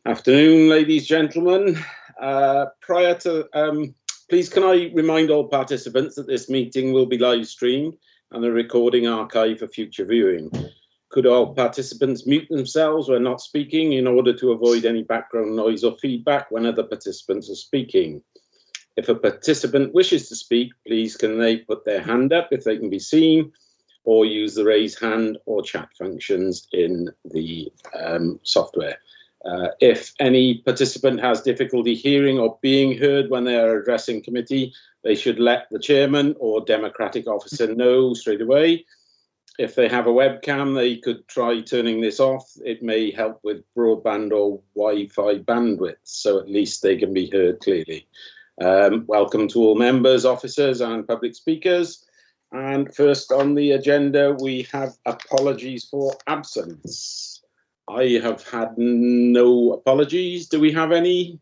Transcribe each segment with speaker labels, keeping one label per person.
Speaker 1: Afternoon, ladies, gentlemen. Please can I remind all participants that this meeting will be live streamed and the recording archived for future viewing. Could all participants mute themselves when not speaking in order to avoid any background noise or feedback when other participants are speaking? If a participant wishes to speak, please can they put their hand up if they can be seen, or use the raise hand or chat functions in the software. If any participant has difficulty hearing or being heard when they are addressing committee, they should let the chairman or democratic officer know straight away. If they have a webcam, they could try turning this off. It may help with broadband or Wi-Fi bandwidth, so at least they can be heard clearly. Welcome to all members, officers and public speakers. And first on the agenda, we have apologies for absence. I have had no apologies. Do we have any?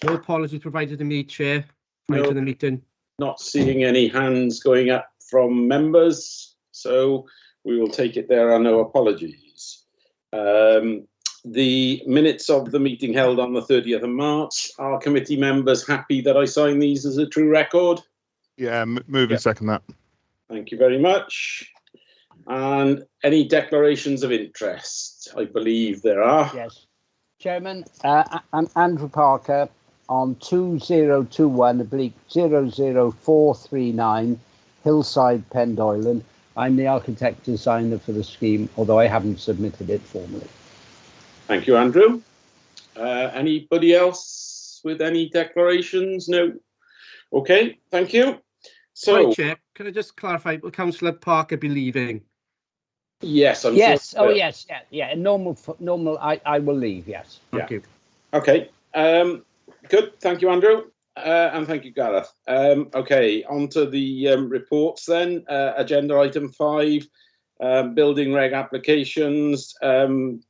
Speaker 2: No apologies provided to me, Chair, prior to the meeting.
Speaker 1: Not seeing any hands going up from members, so we will take it there are no apologies. The minutes of the meeting held on the 30th of March, are committee members happy that I sign these as a true record?
Speaker 3: Yeah, move and second that.
Speaker 1: Thank you very much. And any declarations of interest? I believe there are.
Speaker 4: Yes. Chairman, I'm Andrew Parker on 2021/00439 Hillside, Pendoilen. I'm the architect designer for the scheme, although I haven't submitted it formally.
Speaker 1: Thank you, Andrew. Anybody else with any declarations? No. Okay, thank you. So,
Speaker 2: right, Chair, can I just clarify, will Councillor Parker be leaving?
Speaker 1: Yes, I'm
Speaker 4: yes.
Speaker 1: sure.
Speaker 4: Oh, yes. Yeah. Normal. I will leave. Yes.
Speaker 2: Thank you.
Speaker 1: Okay. Good. Thank you, Andrew. And thank you, Gareth. Okay, on to the reports then. Agenda item 5, building reg applications,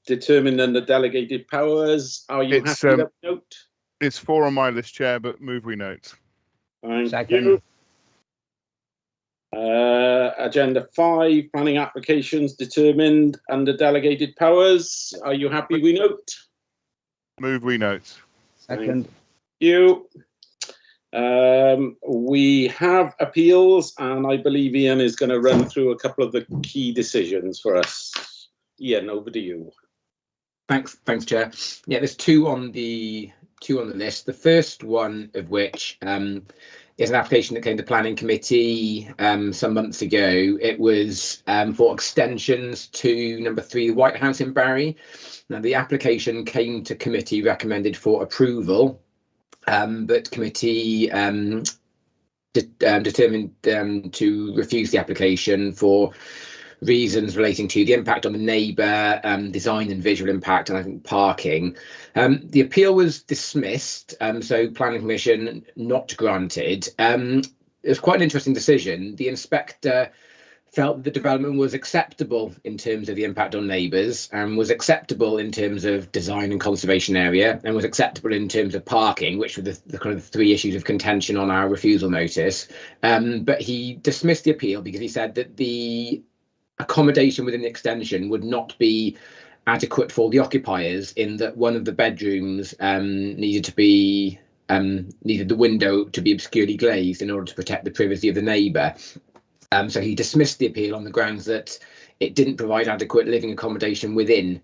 Speaker 1: determined under delegated powers. Are you happy with that note?
Speaker 3: It's 4 on my list, Chair, but move we note.
Speaker 1: Thank
Speaker 4: Second.
Speaker 1: you. Agenda 5, planning applications determined under delegated powers. Are you happy we note?
Speaker 3: Move we note.
Speaker 4: Second.
Speaker 1: Thank you. We have appeals, and I believe Ian is going to run through a couple of the key decisions for us. Ian, over to you.
Speaker 5: Thanks, Chair. Yeah, there's two on the list. The first one of which is an application that came to planning committee some months ago. It was for extensions to number 3, the White House in Barry. Now, the application came to committee recommended for approval, but committee determined to refuse the application for reasons relating to the impact on the neighbour, design and visual impact, and I think parking. The appeal was dismissed, so planning permission not granted. It was quite an interesting decision. The inspector felt that the development was acceptable in terms of the impact on neighbours, and was acceptable in terms of design and conservation area, and was acceptable in terms of parking, which were the kind of 3 issues of contention on our refusal notice. But he dismissed the appeal because he said that the accommodation within the extension would not be adequate for the occupiers, in that one of the bedrooms needed the window to be obscurely glazed in order to protect the privacy of the neighbour. So he dismissed the appeal on the grounds that it didn't provide adequate living accommodation within.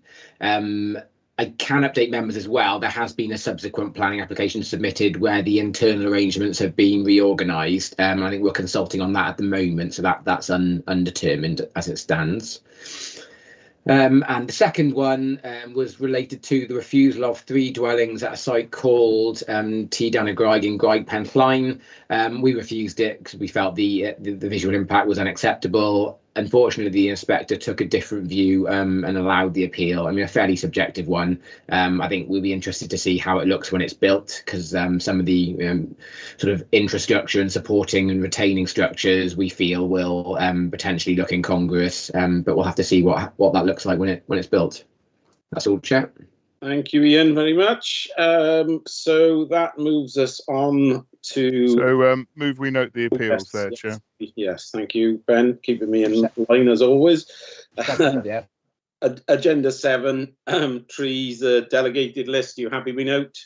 Speaker 5: I can update members as well. There has been a subsequent planning application submitted where the internal arrangements have been reorganised. I think we're consulting on that at the moment, so that's undetermined as it stands. And the second one was related to the refusal of 3 dwellings at a site called T Down Graig in Graig Penllyn. We refused it because we felt the visual impact was unacceptable. Unfortunately, the inspector took a different view and allowed the appeal. I mean, a fairly subjective one. I think we'll be interested to see how it looks when it's built, because some of the sort of infrastructure and supporting and retaining structures we feel will potentially look incongruous. But we'll have to see what that looks like when it's built. That's all, Chair.
Speaker 1: Thank you, Ian, very much. So that moves us on to...
Speaker 3: So move we note the appeals there,
Speaker 1: yes,
Speaker 3: Chair.
Speaker 1: Yes, thank you, Ben, keeping me in line as always.
Speaker 4: Yeah.
Speaker 1: Agenda 7, trees, delegated list. You happy we note?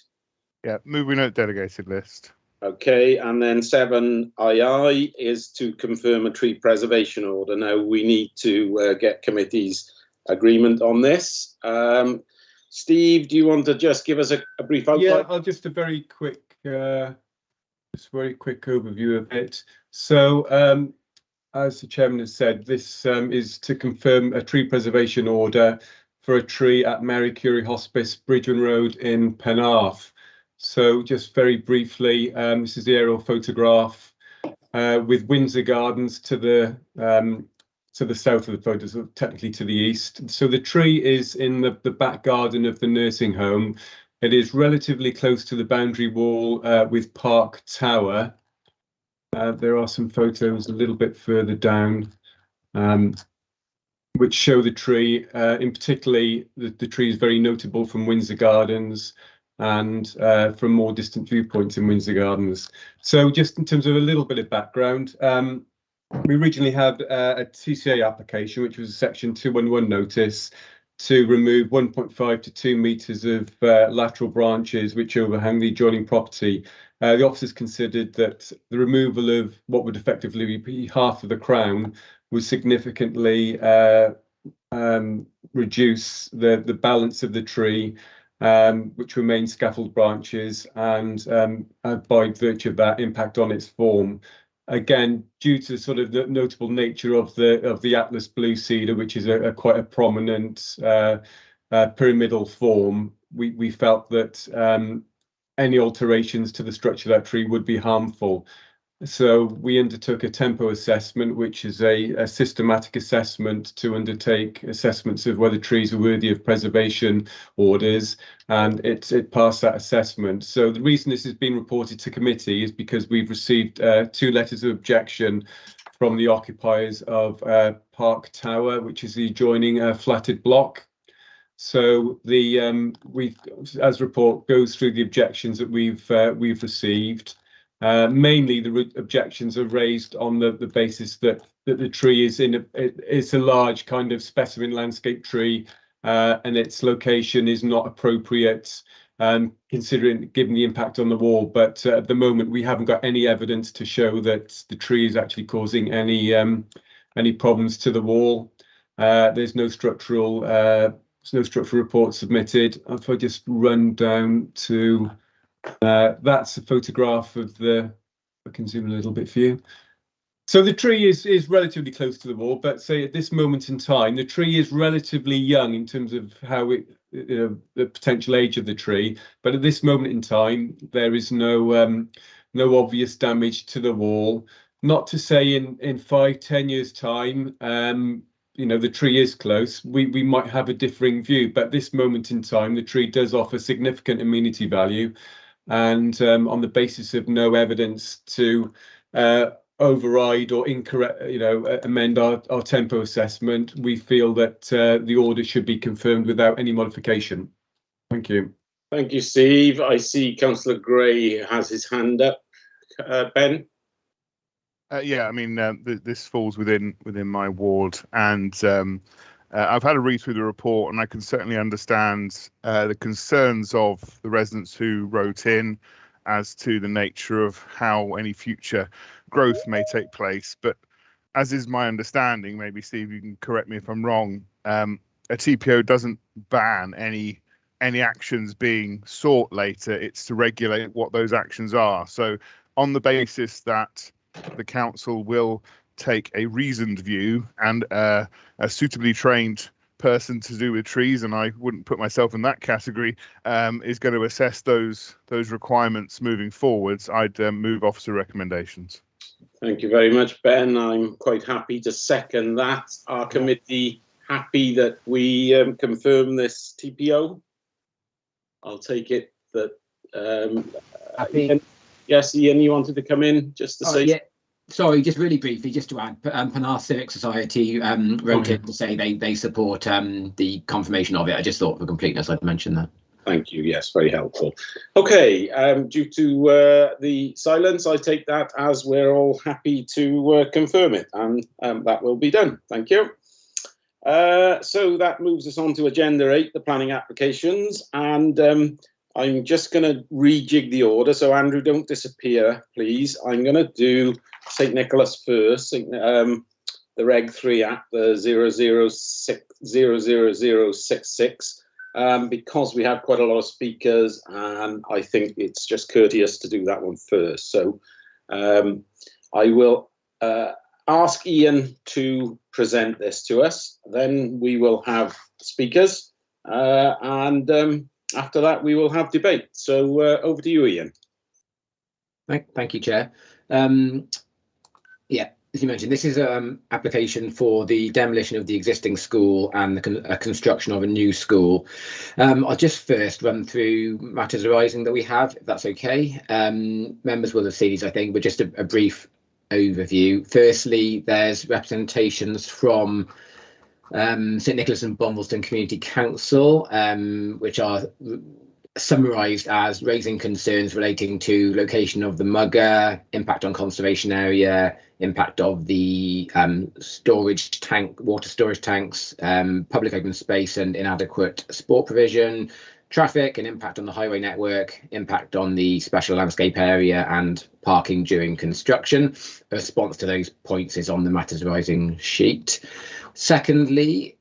Speaker 3: Yeah, move we note delegated list.
Speaker 1: Okay, and then 7II is to confirm a tree preservation order. Now we need to get committee's agreement on this. Steve, do you want to just give us a brief outline?
Speaker 6: Yeah, I'll just a very quick overview of it. So, as the chairman has said, this is to confirm a tree preservation order for a tree at Mary Curie Hospice, Bridgeman Road in Penarth. So, just very briefly, this is the aerial photograph with Windsor Gardens to the south of the photo, so technically to the east. So the tree is in the back garden of the nursing home. It is relatively close to the boundary wall with Park Tower. There are some photos a little bit further down which show the tree. In particularly, the tree is very notable from Windsor Gardens and from more distant viewpoints in Windsor Gardens. So just in terms of a little bit of background, we originally had a TCA application, which was a Section 211 notice to remove 1.5 to 2 metres of lateral branches which overhang the adjoining property. The officers considered that the removal of what would effectively be half of the crown would significantly reduce the balance of the tree, which remain scaffold branches, and by virtue of that, impact on its form. Again, due to sort of the notable nature of the Atlas blue cedar, which is quite a prominent pyramidal form, we felt that any alterations to the structure of that tree would be harmful. So we undertook a tempo assessment, which is a systematic assessment to undertake assessments of whether trees are worthy of preservation orders, and it passed that assessment. So the reason this has been reported to committee is because we've received 2 letters of objection from the occupiers of Park Tower, which is the adjoining flatted block. So as report goes through the objections that we've received. Mainly the objections are raised on the basis that the tree is it's a large kind of specimen landscape tree, and its location is not appropriate, given the impact on the wall. But at the moment, we haven't got any evidence to show that the tree is actually causing any problems to the wall. There's no structural report submitted. If I just run down to that's a photograph of I can zoom a little bit for you. So the tree is relatively close to the wall, but say at this moment in time, the tree is relatively young in terms of how the potential age of the tree. But at this moment in time, there is no obvious damage to the wall. Not to say in 5-10 years time, the tree is close. We might have a differing view, but at this moment in time, the tree does offer significant amenity value. And on the basis of no evidence to override or amend our tempo assessment, we feel that the order should be confirmed without any modification. Thank you.
Speaker 1: Thank you, Steve. I see Councillor Gray has his hand up. Ben?
Speaker 3: Yeah, I mean, this falls within my ward, and I've had a read through the report, and I can certainly understand the concerns of the residents who wrote in as to the nature of how any future growth may take place. But as is my understanding, maybe Steve, you can correct me if I'm wrong, a TPO doesn't ban any actions being sought later. It's to regulate what those actions are. So on the basis that the council will take a reasoned view and a suitably trained person to do with trees, and I wouldn't put myself in that category, is going to assess those requirements moving forwards, I'd move officer recommendations.
Speaker 1: Thank you very much, Ben. I'm quite happy to second that. Our committee happy that we confirm this TPO? I'll take it that
Speaker 4: happy.
Speaker 1: Yes, Ian, you wanted to come in just to say.
Speaker 5: Yeah. Sorry, just really briefly, just to add, Penarth Civic Society wrote in to say they support the confirmation of it. I just thought for completeness I'd mention that.
Speaker 1: Thank you. Yes, very helpful. Okay, due to the silence, I take that as we're all happy to confirm it, and that will be done. Thank you. So that moves us on to agenda 8, the planning applications, and I'm just going to rejig the order. So Andrew, don't disappear, please. I'm going to do St Nicholas first, the Reg 3 Act, the 00066, because we have quite a lot of speakers, and I think it's just courteous to do that one first. So I will ask Ian to present this to us. Then we will have speakers, and after that we will have debate. So over to you, Ian.
Speaker 5: Thank you, Chair. Yeah, as you mentioned, this is an application for the demolition of the existing school and the construction of a new school. I'll just first run through matters arising that we have, if that's okay. Members will have seen these, I think, but just a brief overview. Firstly, there's representations from St Nicholas and Bonvilston Community Council, which are summarised as raising concerns relating to location of the mugger, impact on conservation area, impact of the water storage tanks, public open space and inadequate sport provision, traffic and impact on the highway network, impact on the special landscape area and parking during construction. A response to those points is on the matters arising sheet. Secondly,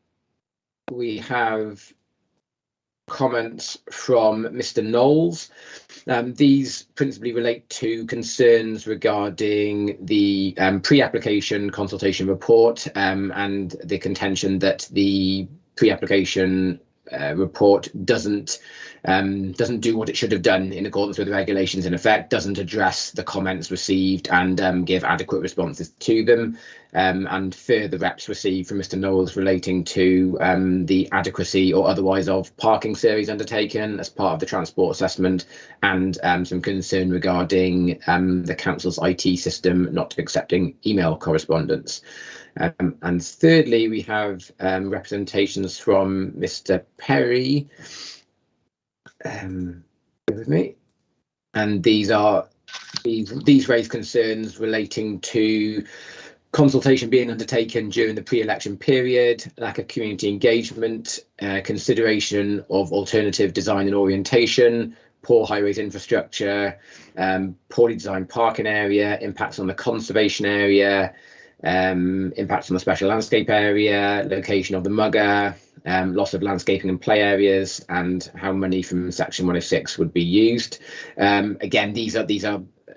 Speaker 5: we have comments from Mr. Knowles. These principally relate to concerns regarding the pre-application consultation report and the contention that the pre-application report doesn't do what it should have done in accordance with the regulations in effect, doesn't address the comments received and give adequate responses to them, and further reps received from Mr. Knowles relating to the adequacy or otherwise of parking surveys undertaken as part of the transport assessment, and some concern regarding the council's IT system not accepting email correspondence. And thirdly, we have representations from Mr. Perry, with me, and these raise concerns relating to consultation being undertaken during the pre-election period, lack of community engagement, consideration of alternative design and orientation, poor highways infrastructure, poorly designed parking area, impacts on the conservation area, impacts on the special landscape area, location of the mugger, loss of landscaping and play areas, and how money from section 106 would be used. Again, these are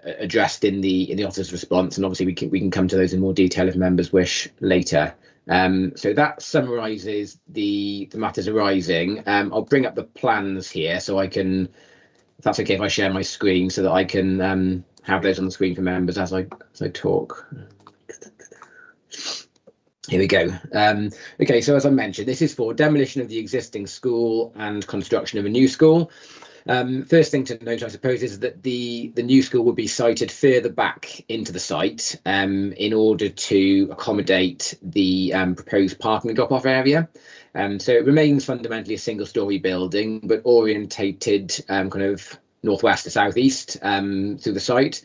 Speaker 5: addressed in the author's response, and obviously we can come to those in more detail if members wish later. So that summarises the matters arising. I'll bring up the plans here so I can, if that's okay, if I share my screen so that I can have those on the screen for members as I talk. Here we go. Okay, so as I mentioned, this is for demolition of the existing school and construction of a new school. First thing to note, I suppose, is that the new school will be sited further back into the site in order to accommodate the proposed parking and drop-off area. So it remains fundamentally a single-storey building, but orientated kind of northwest to southeast through the site.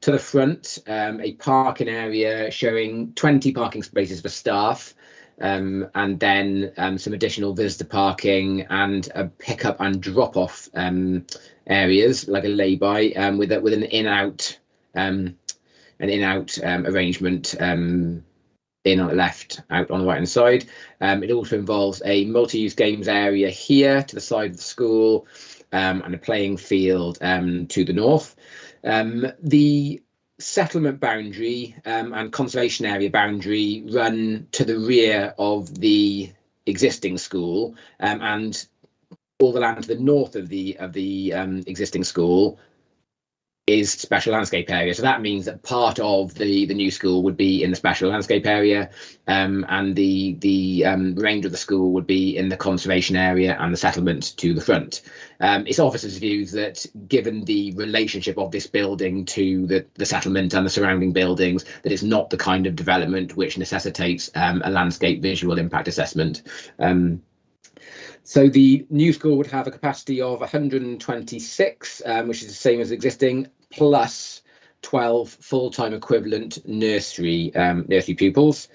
Speaker 5: To the front, a parking area showing 20 parking spaces for staff, and then some additional visitor parking and a pickup and drop-off areas like a lay-by with an in-out arrangement. In on the left, out on the right hand side. It also involves a multi-use games area here to the side of the school, and a playing field to the north. The settlement boundary and conservation area boundary run to the rear of the existing school, and all the land to the north of the existing school is special landscape area. So that means that part of the new school would be in the special landscape area, and the remainder of the school would be in the conservation area and the settlement to the front. It's officers' views that given the relationship of this building to the settlement and the surrounding buildings, that it's not the kind of development which necessitates a landscape visual impact assessment. So the new school would have a capacity of 126, which is the same as existing, plus 12 full-time equivalent nursery pupils.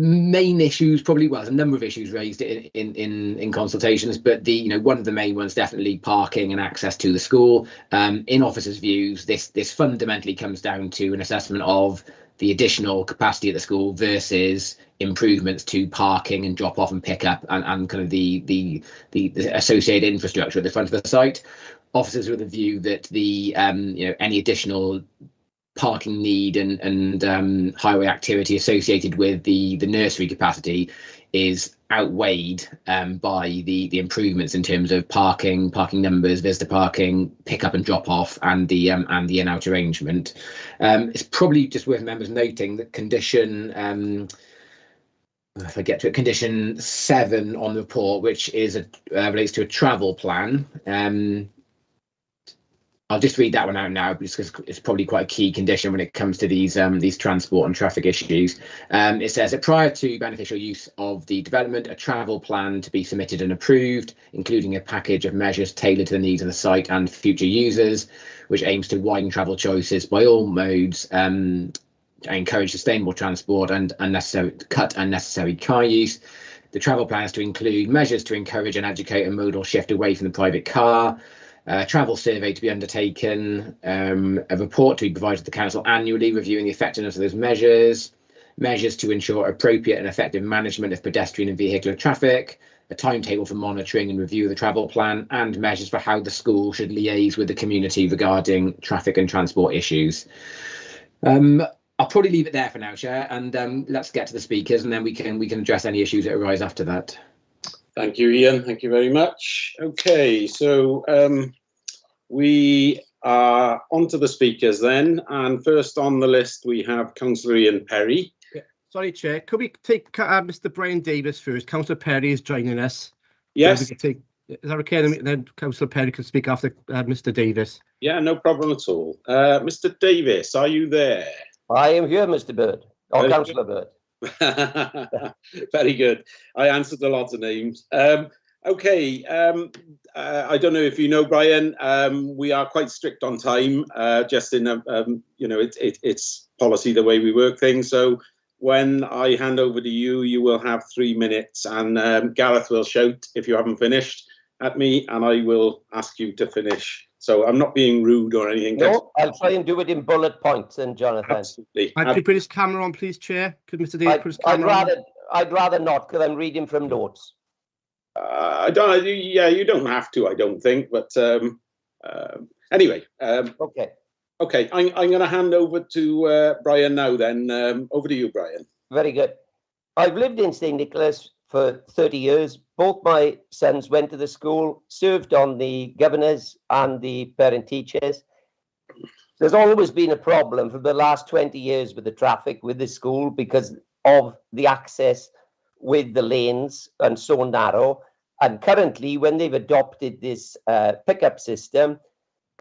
Speaker 5: Main issues, probably, well, there's a number of issues raised in consultations, but one of the main ones definitely parking and access to the school. In officers' views, this fundamentally comes down to an assessment of the additional capacity at the school versus improvements to parking and drop off and pick up and kind of the associated infrastructure at the front of the site. Officers with a view that the any additional parking need and highway activity associated with the nursery capacity is outweighed by the improvements in terms of parking numbers, visitor parking, pick up and drop off, and the in-out arrangement. It's probably just worth members noting that condition if I get to it, condition 7 on the report, which is relates to a travel plan. I'll just read that one out now because it's probably quite a key condition when it comes to these transport and traffic issues. It says that prior to beneficial use of the development, a travel plan to be submitted and approved, including a package of measures tailored to the needs of the site and future users, which aims to widen travel choices by all modes, encourage sustainable transport and cut unnecessary car use. The travel plan is to include measures to encourage and educate a modal shift away from the private car. Travel survey to be undertaken, a report to be provided to the council annually reviewing the effectiveness of those measures to ensure appropriate and effective management of pedestrian and vehicular traffic, a timetable for monitoring and review of the travel plan, and measures for how the school should liaise with the community regarding traffic and transport issues. I'll probably leave it there for now, Chair, and let's get to the speakers, and then we can address any issues that arise after that.
Speaker 1: Thank you, Ian. Thank you very much. Okay, so we are on to the speakers then, and first on the list we have Councillor Ian Perry.
Speaker 2: Yeah. Sorry, Chair. Could we take Mr. Brian Davis first? Councillor Perry is joining us.
Speaker 1: Yes.
Speaker 2: So is that okay? Then Councillor Perry can speak after Mr. Davis.
Speaker 1: Yeah, no problem at all. Mr. Davis, are you there?
Speaker 7: I am here, Mr. Bird, or
Speaker 1: Very
Speaker 7: Councillor Bird.
Speaker 1: Very good. I answered a lot of names. Okay, I don't know if you know, Brian, we are quite strict on time, just in it's policy the way we work things. So when I hand over to you, you will have 3 minutes, and Gareth will shout if you haven't finished at me, and I will ask you to finish. So I'm not being rude or anything.
Speaker 7: No, I'll try and do it in bullet points, and Jonathan.
Speaker 1: Absolutely.
Speaker 2: Could you put his camera on, please, Chair? Could Mr. Davis put his camera on?
Speaker 7: I'd rather not, because I'm reading from notes.
Speaker 1: I don't. Yeah, you don't have to. I don't think. But anyway.
Speaker 7: Okay.
Speaker 1: Okay. I'm going to hand over to Brian now. Then over to you, Brian.
Speaker 7: Very good. I've lived in St. Nicholas for 30 years. Both my sons went to the school, served on the governors and the parent teachers. There's always been a problem for the last 20 years with the traffic with the school because of the access with the lanes and so narrow. And currently, when they've adopted this pickup system,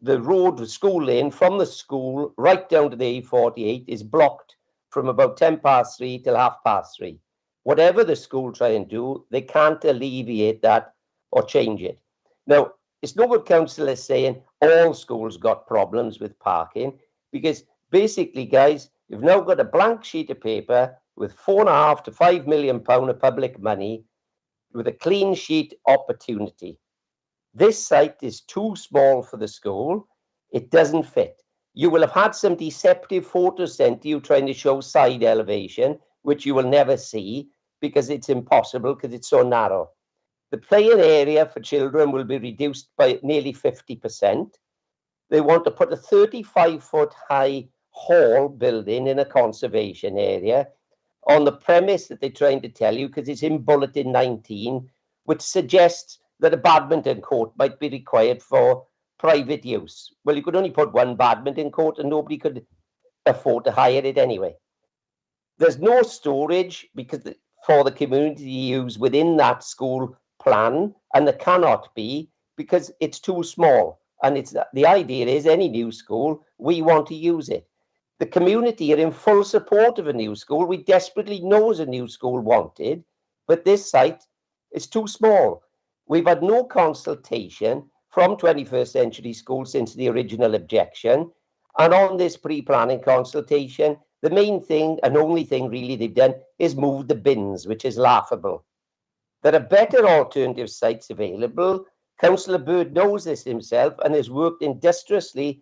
Speaker 7: the road, school lane from the school right down to the A48 is blocked from about 3:10 till 3:30. Whatever the school try and do, they can't alleviate that or change it. Now, it's no good councillors saying all schools got problems with parking, because basically, guys, you've now got a blank sheet of paper with £4.5 to £5 million of public money with a clean sheet opportunity. This site is too small for the school. It doesn't fit. You will have had some deceptive photos sent to you trying to show side elevation, which you will never see, because it's impossible because it's so narrow. The playing area for children will be reduced by nearly 50%. They want to put a 35-foot high hall building in a conservation area on the premise that they're trying to tell you, because it's in Bulletin 19, which suggests that a badminton court might be required for private use. Well, you could only put one badminton court and nobody could afford to hire it anyway. There's no storage because for the community to use within that school plan, and there cannot be because it's too small. And it's the idea is any new school, we want to use it. The community are in full support of a new school. We desperately know a new school wanted, but this site is too small. We've had no consultation from 21st Century Schools since the original objection. And on this pre-planning consultation, The main thing and only thing really they've done is move the bins, which is laughable. There are better alternative sites available. Councillor Bird knows this himself and has worked industriously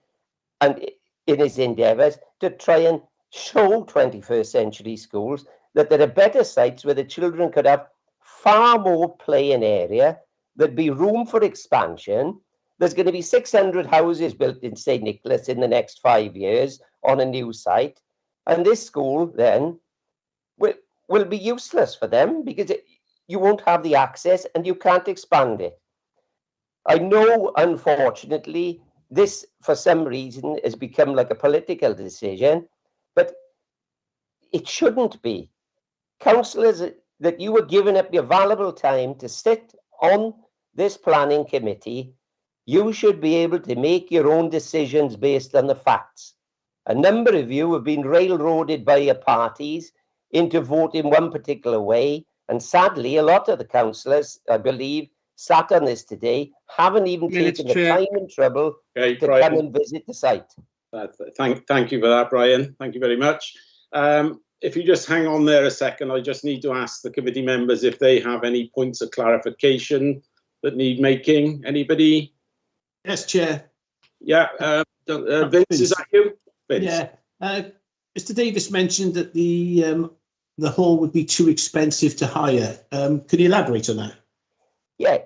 Speaker 7: and in his endeavours to try and show 21st century schools that there are better sites where the children could have far more playing area. There'd be room for expansion. There's going to be 600 houses built in St. Nicholas in the next 5 years on a new site. And this school then will be useless for them because you won't have the access and you can't expand it. I know, unfortunately, this for some reason has become like a political decision, but it shouldn't be. Councillors, that you were giving up your valuable time to sit on this planning committee, you should be able to make your own decisions based on the facts. A number of you have been railroaded by your parties into voting one particular way, and sadly, a lot of the councillors, I believe, sat on this today, haven't even taken the time and trouble to come and visit the site.
Speaker 1: Thank you for that, Brian. Thank you very much. If you just hang on there a second, I just need to ask the committee members if they have any points of clarification that need making. Anybody?
Speaker 8: Yes, Chair.
Speaker 1: Yeah, Vince, is that you? Vince.
Speaker 8: Yeah. Mr. Davis mentioned that the hall would be too expensive to hire. Could you elaborate on that?
Speaker 7: Yeah.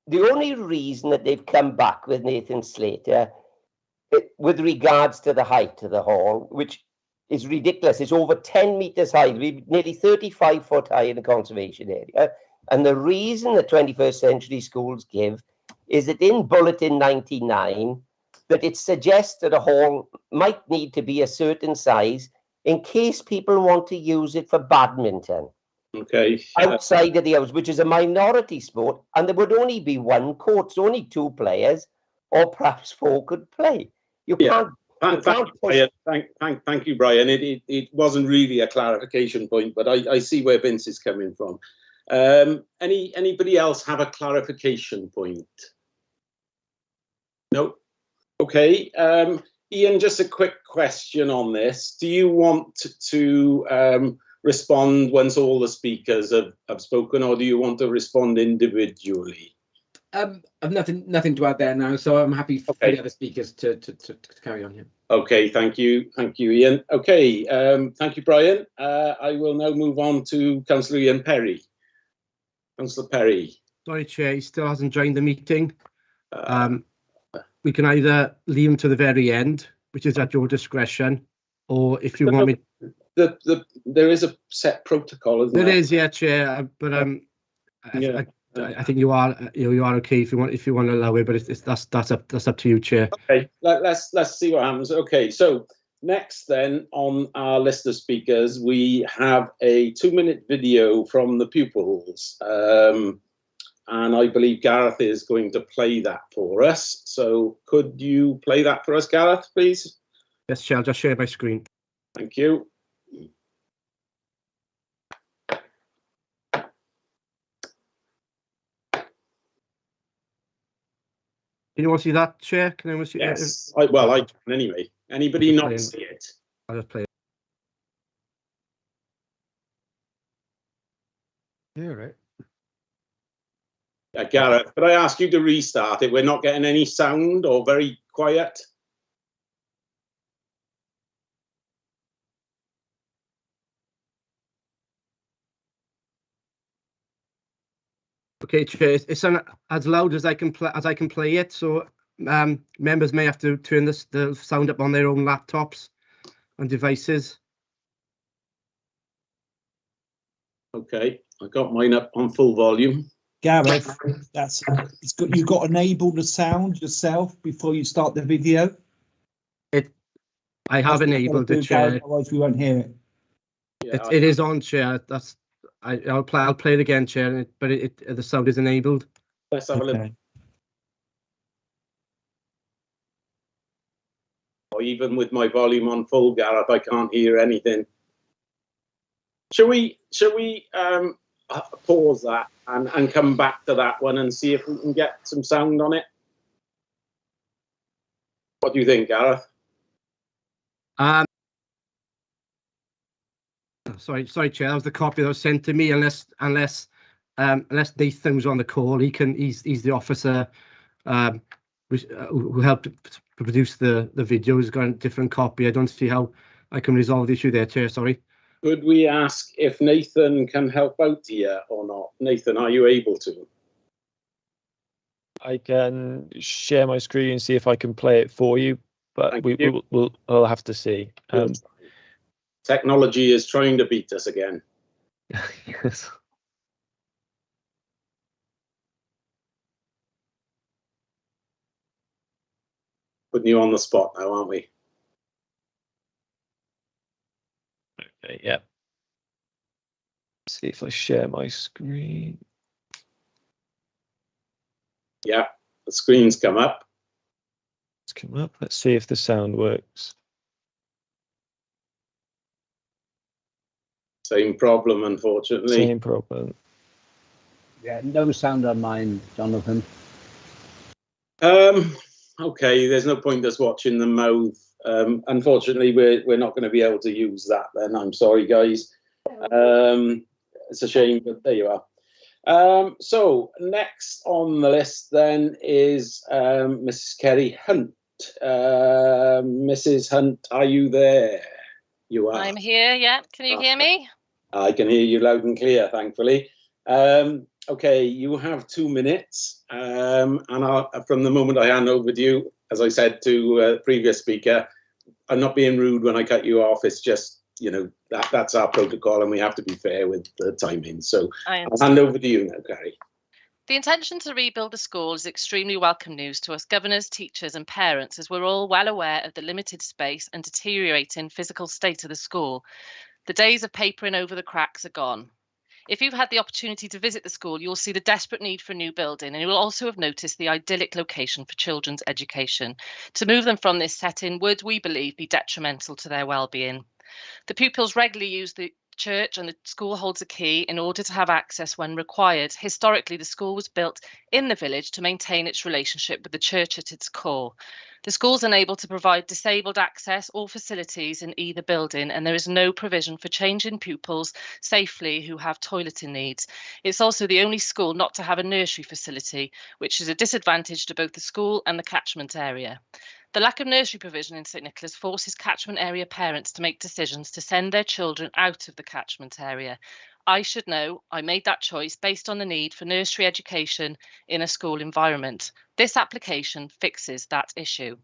Speaker 7: The only reason that they've come back with Nathan Slater with regards to the height of the hall, which is ridiculous, it's over 10 metres high, nearly 35 foot high in the conservation area. And the reason the 21st century schools give is that in Bulletin 99, that it suggests that a hall might need to be a certain size in case people want to use it for badminton.
Speaker 1: Okay.
Speaker 7: Outside of the house, which is a minority sport, and there would only be one court, so only 2 players, or perhaps 4 could play. You can't.
Speaker 1: Thank you, Brian. It wasn't really a clarification point, but I see where Vince is coming from. Anybody else have a clarification point? No. Okay. Ian, just a quick question on this. Do you want to respond once all the speakers have spoken, or do you want to respond individually?
Speaker 5: I've nothing to add there now, so I'm happy for the other speakers to carry on here.
Speaker 1: Okay, thank you, Ian. Okay, thank you, Brian. I will now move on to Councillor Ian Perry. Councillor Perry.
Speaker 2: Sorry, Chair, he still hasn't joined the meeting. We can either leave him to the very end, which is at your discretion, or if you want me.
Speaker 1: There is a set protocol, isn't there?
Speaker 2: There is, yeah, Chair. But I think you are okay if you want to allow it, but that's up to you, Chair.
Speaker 1: Okay, let's see what happens. Okay, so next then on our list of speakers, we have a 2-minute video from the pupils. And I believe Gareth is going to play that for us. So could you play that for us, Gareth, please?
Speaker 2: Yes, Chair, I'll just share my screen.
Speaker 1: Thank you.
Speaker 2: Can you want to see that, Chair? Can anyone see?
Speaker 1: Yes. I can anyway. Anybody not see it?
Speaker 2: I'll just play it.
Speaker 3: Yeah, right.
Speaker 1: Gareth, could I ask you to restart it? We're not getting any sound or very quiet.
Speaker 2: Okay, Chair, it's as loud as I can play it. So members may have to turn the sound up on their own laptops and devices.
Speaker 1: Okay, I got mine up on full volume.
Speaker 9: Gareth, you've got to enable the sound yourself before you start the video.
Speaker 2: I have enabled it, Chair.
Speaker 9: Otherwise, we won't hear it.
Speaker 1: Yeah,
Speaker 2: it is on, Chair. I'll play it again, Chair. But the sound is enabled.
Speaker 1: Let's have a look. Even with my volume on full, Gareth, I can't hear anything. Shall we pause that and come back to that one and see if we can get some sound on it? What do you think, Gareth?
Speaker 2: sorry, Chair. That was the copy that was sent to me. Unless Nathan was on the call, he's the officer who helped produce the video. He's got a different copy. I don't see how I can resolve the issue there, Chair. Sorry.
Speaker 1: Could we ask if Nathan can help out here or not? Nathan, are you able to?
Speaker 10: I can share my screen and see if I can play it for you, but we'll have to see.
Speaker 1: Technology is trying to beat us again.
Speaker 10: Yes.
Speaker 1: Putting you on the spot now, aren't we?
Speaker 10: Okay, yeah. See if I share my screen.
Speaker 1: Yeah, the screen's come up.
Speaker 10: It's come up. Let's see if the sound works.
Speaker 1: Same problem, unfortunately.
Speaker 10: Same problem.
Speaker 4: Yeah, no sound on mine, Jonathan.
Speaker 1: Okay, there's no point us watching the mouth. Unfortunately, we're not going to be able to use that then. I'm sorry, guys. It's a shame, but there you are. So next on the list then is Mrs. Kerry Hunt. Mrs. Hunt, are you there? You are.
Speaker 11: I'm here, yeah. Can you hear me?
Speaker 1: I can hear you loud and clear, thankfully. Okay, you have 2 minutes. And from the moment I hand over to you, as I said to the previous speaker, I'm not being rude when I cut you off. It's just, you know, that's our protocol and we have to be fair with the timing. So I'll hand over to you now, Carrie.
Speaker 11: The intention to rebuild the school is extremely welcome news to us governors, teachers and parents, as we're all well aware of the limited space and deteriorating physical state of the school. The days of papering over the cracks are gone. If you've had the opportunity to visit the school, you'll see the desperate need for a new building, and you will also have noticed the idyllic location for children's education. To move them from this setting would, we believe, be detrimental to their well-being. The pupils regularly use the church and the school holds a key in order to have access when required. Historically, the school was built in the village to maintain its relationship with the church at its core. The school is unable to provide disabled access or facilities in either building, and there is no provision for changing pupils safely who have toileting needs. It's also the only school not to have a nursery facility, which is a disadvantage to both the school and the catchment area. The lack of nursery provision in St Nicholas forces catchment area parents to make decisions to send their children out of the catchment area. I should know I made that choice based on the need for nursery education in a school environment. This application fixes that issue.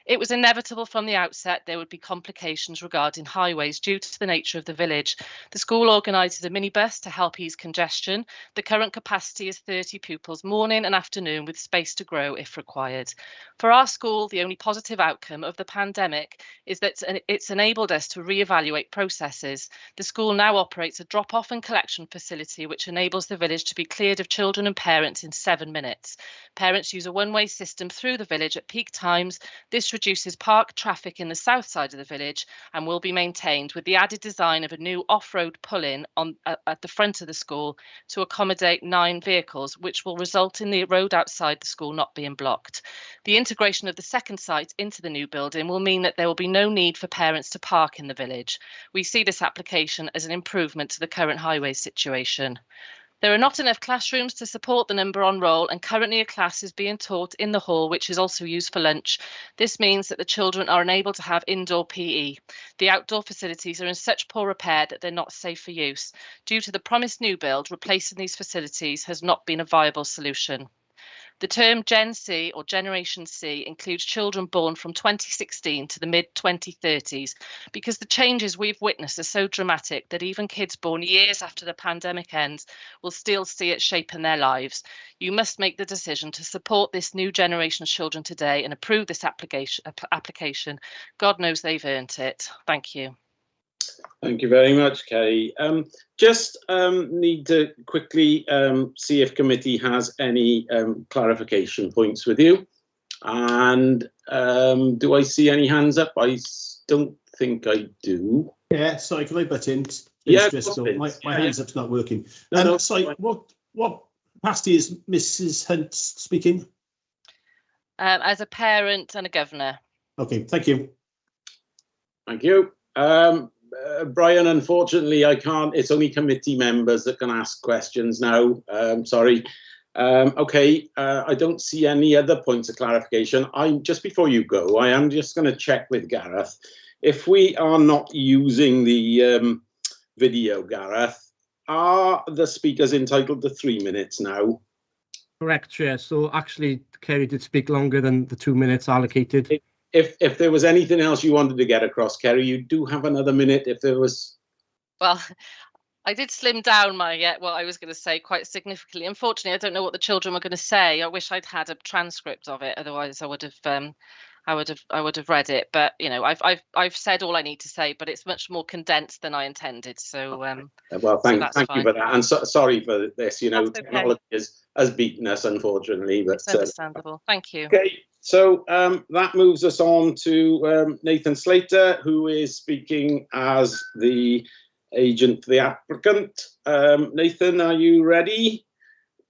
Speaker 11: It was inevitable from the outset there would be complications regarding highways due to the nature of the village. The school organises a minibus to help ease congestion. The current capacity is 30 pupils morning and afternoon with space to grow if required. For our school, the only positive outcome of the pandemic is that it's enabled us to reevaluate processes. The school now operates a drop-off and collection facility which enables the village to be cleared of children and parents in 7 minutes. Parents use a one-way system through the village at peak times. This reduces park traffic in the south side of the village and will be maintained with the added design of a new off-road pull-in at the front of the school to accommodate 9 vehicles, which will result in the road outside the school not being blocked. The integration of the second site into the new building will mean that there will be no need for parents to park in the village. We see this application as an improvement to the current highway situation. There are not enough classrooms to support the number on roll, and currently a class is being taught in the hall, which is also used for lunch. This means that the children are unable to have indoor PE. The outdoor facilities are in such poor repair that they're not safe for use. Due to the promised new build, replacing these facilities has not been a viable solution. The term Gen C or Generation C includes children born from 2016 to the mid-2030s because the changes we've witnessed are so dramatic that even kids born years after the pandemic ends will still see it shaping their lives. You must make the decision to support this new generation of children today and approve this application. God knows they've earned it. Thank you.
Speaker 1: Thank you very much, Kerry. Just need to quickly see if committee has any clarification points with you. And do I see any hands up? I don't think I do.
Speaker 8: Yeah, sorry, can I butt in?
Speaker 1: Yeah,
Speaker 8: my hands up's not working.
Speaker 1: No,
Speaker 8: sorry, what capacity is Mrs. Hunt speaking?
Speaker 11: As a parent and a governor.
Speaker 8: Okay, thank you.
Speaker 1: Thank you. Brian, unfortunately, I can't. It's only committee members that can ask questions now. Sorry. Okay, I don't see any other points of clarification. Just before you go, I am just going to check with Gareth. If we are not using the video, Gareth, are the speakers entitled to 3 minutes now?
Speaker 2: Correct, Chair. So actually, Kerry did speak longer than the 2 minutes allocated.
Speaker 1: If there was anything else you wanted to get across, Kerry, you do have another minute if there was.
Speaker 11: Well, I did slim down what I was going to say quite significantly. Unfortunately, I don't know what the children were going to say. I wish I'd had a transcript of it. Otherwise, I would have read it. But you know, I've said all I need to say, but it's much more condensed than I intended. So
Speaker 1: well, thank you for that, and sorry for this. You know,
Speaker 11: That's okay.
Speaker 1: technology has beaten us, unfortunately. But
Speaker 11: it's understandable. Thank you.
Speaker 1: Okay, so that moves us on to Nathan Slater, who is speaking as the agent for the applicant. Nathan, are you ready?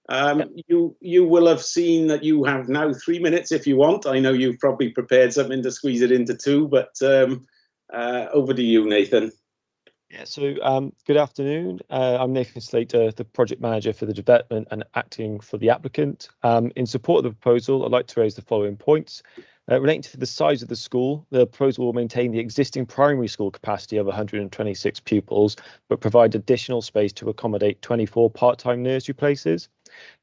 Speaker 1: You will have seen that you have now 3 minutes if you want. I know you've probably prepared something to squeeze it into 2, but over to you, Nathan.
Speaker 10: Yeah, so good afternoon. I'm Nathan Slater, the project manager for the development and acting for the applicant. In support of the proposal, I'd like to raise the following points. Relating to the size of the school, the proposal will maintain the existing primary school capacity of 126 pupils, but provide additional space to accommodate 24 part-time nursery places.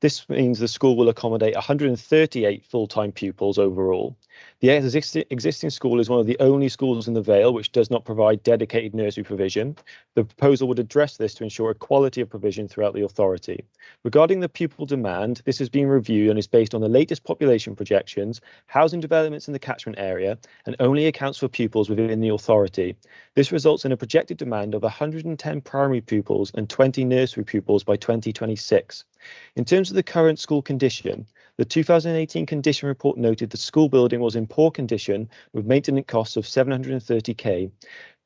Speaker 10: This means the school will accommodate 138 full-time pupils overall. The existing school is one of the only schools in the Vale which does not provide dedicated nursery provision. The proposal would address this to ensure equality of provision throughout the authority. Regarding the pupil demand, this has been reviewed and is based on the latest population projections, housing developments in the catchment area, and only accounts for pupils within the authority. This results in a projected demand of 110 primary pupils and 20 nursery pupils by 2026. In terms of the current school condition, the 2018 condition report noted the school building was in poor condition with maintenance costs of £730,000.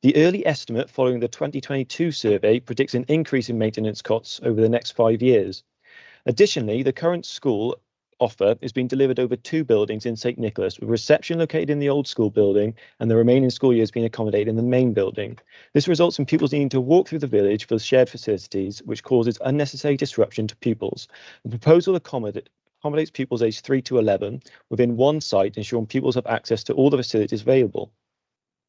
Speaker 10: The early estimate following the 2022 survey predicts an increase in maintenance costs over the next 5 years. Additionally, the current school offer is being delivered over 2 buildings in St Nicholas, with reception located in the old school building and the remaining school years being accommodated in the main building. This results in pupils needing to walk through the village for shared facilities, which causes unnecessary disruption to pupils. The proposal accommodates pupils aged 3 to 11 within one site, ensuring pupils have access to all the facilities available.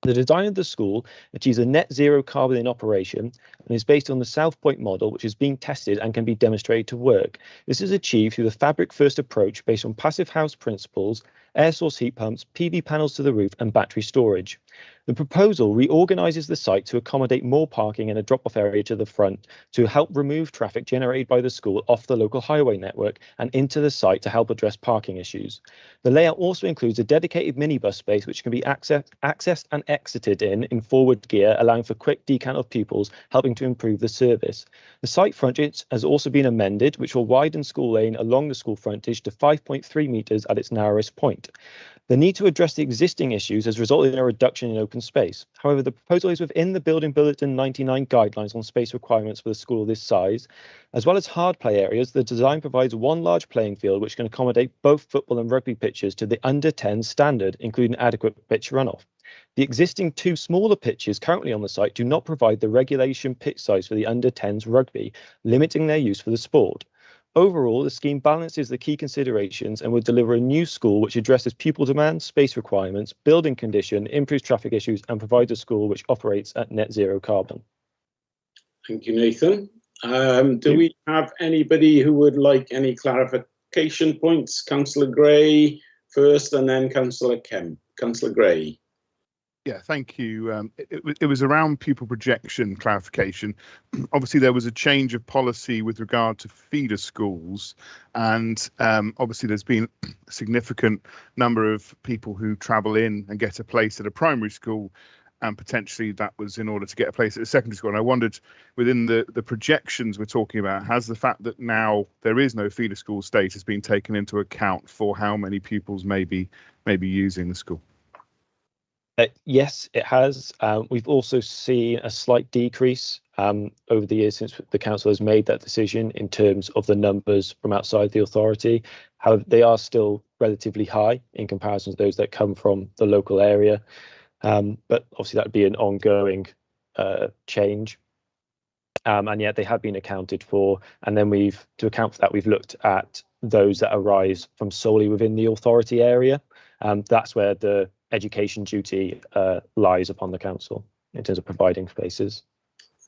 Speaker 10: The design of the school achieves a net zero carbon in operation and is based on the South Point model, which is being tested and can be demonstrated to work. This is achieved through the fabric first approach based on passive house principles, air source heat pumps, PV panels to the roof and battery storage. The proposal reorganises the site to accommodate more parking and a drop-off area to the front to help remove traffic generated by the school off the local highway network and into the site to help address parking issues. The layout also includes a dedicated minibus space which can be accessed and exited in forward gear, allowing for quick decant of pupils, helping to improve the service. The site frontage has also been amended, which will widen school lane along the school frontage to 5.3 metres at its narrowest point. The need to address the existing issues has resulted in a reduction in open space. However, the proposal is within the Building Bulletin 99 guidelines on space requirements for the school of this size. As well as hard play areas, the design provides one large playing field which can accommodate both football and rugby pitches to the under 10 standard, including adequate pitch runoff. The existing 2 smaller pitches currently on the site do not provide the regulation pitch size for the under 10s rugby, limiting their use for the sport. Overall, the scheme balances the key considerations and would deliver a new school which addresses pupil demand, space requirements, building condition, improves traffic issues and provides a school which operates at net zero carbon.
Speaker 1: Thank you, Nathan. Do we have anybody who would like any clarification points? Councillor Gray first and then Councillor Kemp. Councillor Gray.
Speaker 3: Yeah, thank you. It was around pupil projection clarification. Obviously, there was a change of policy with regard to feeder schools, and obviously there's been a significant number of people who travel in and get a place at a primary school, and potentially that was in order to get a place at a secondary school. And I wondered, within the projections we're talking about, has the fact that now there is no feeder school status been taken into account for how many pupils may be using the school?
Speaker 10: Yes, it has. We've also seen a slight decrease over the years since the council has made that decision in terms of the numbers from outside the authority. However, they are still relatively high in comparison to those that come from the local area. But obviously that would be an ongoing change. And yet they have been accounted for. And then to account for that, we've looked at those that arise from solely within the authority area. That's where the education duty lies upon the council in terms of providing spaces.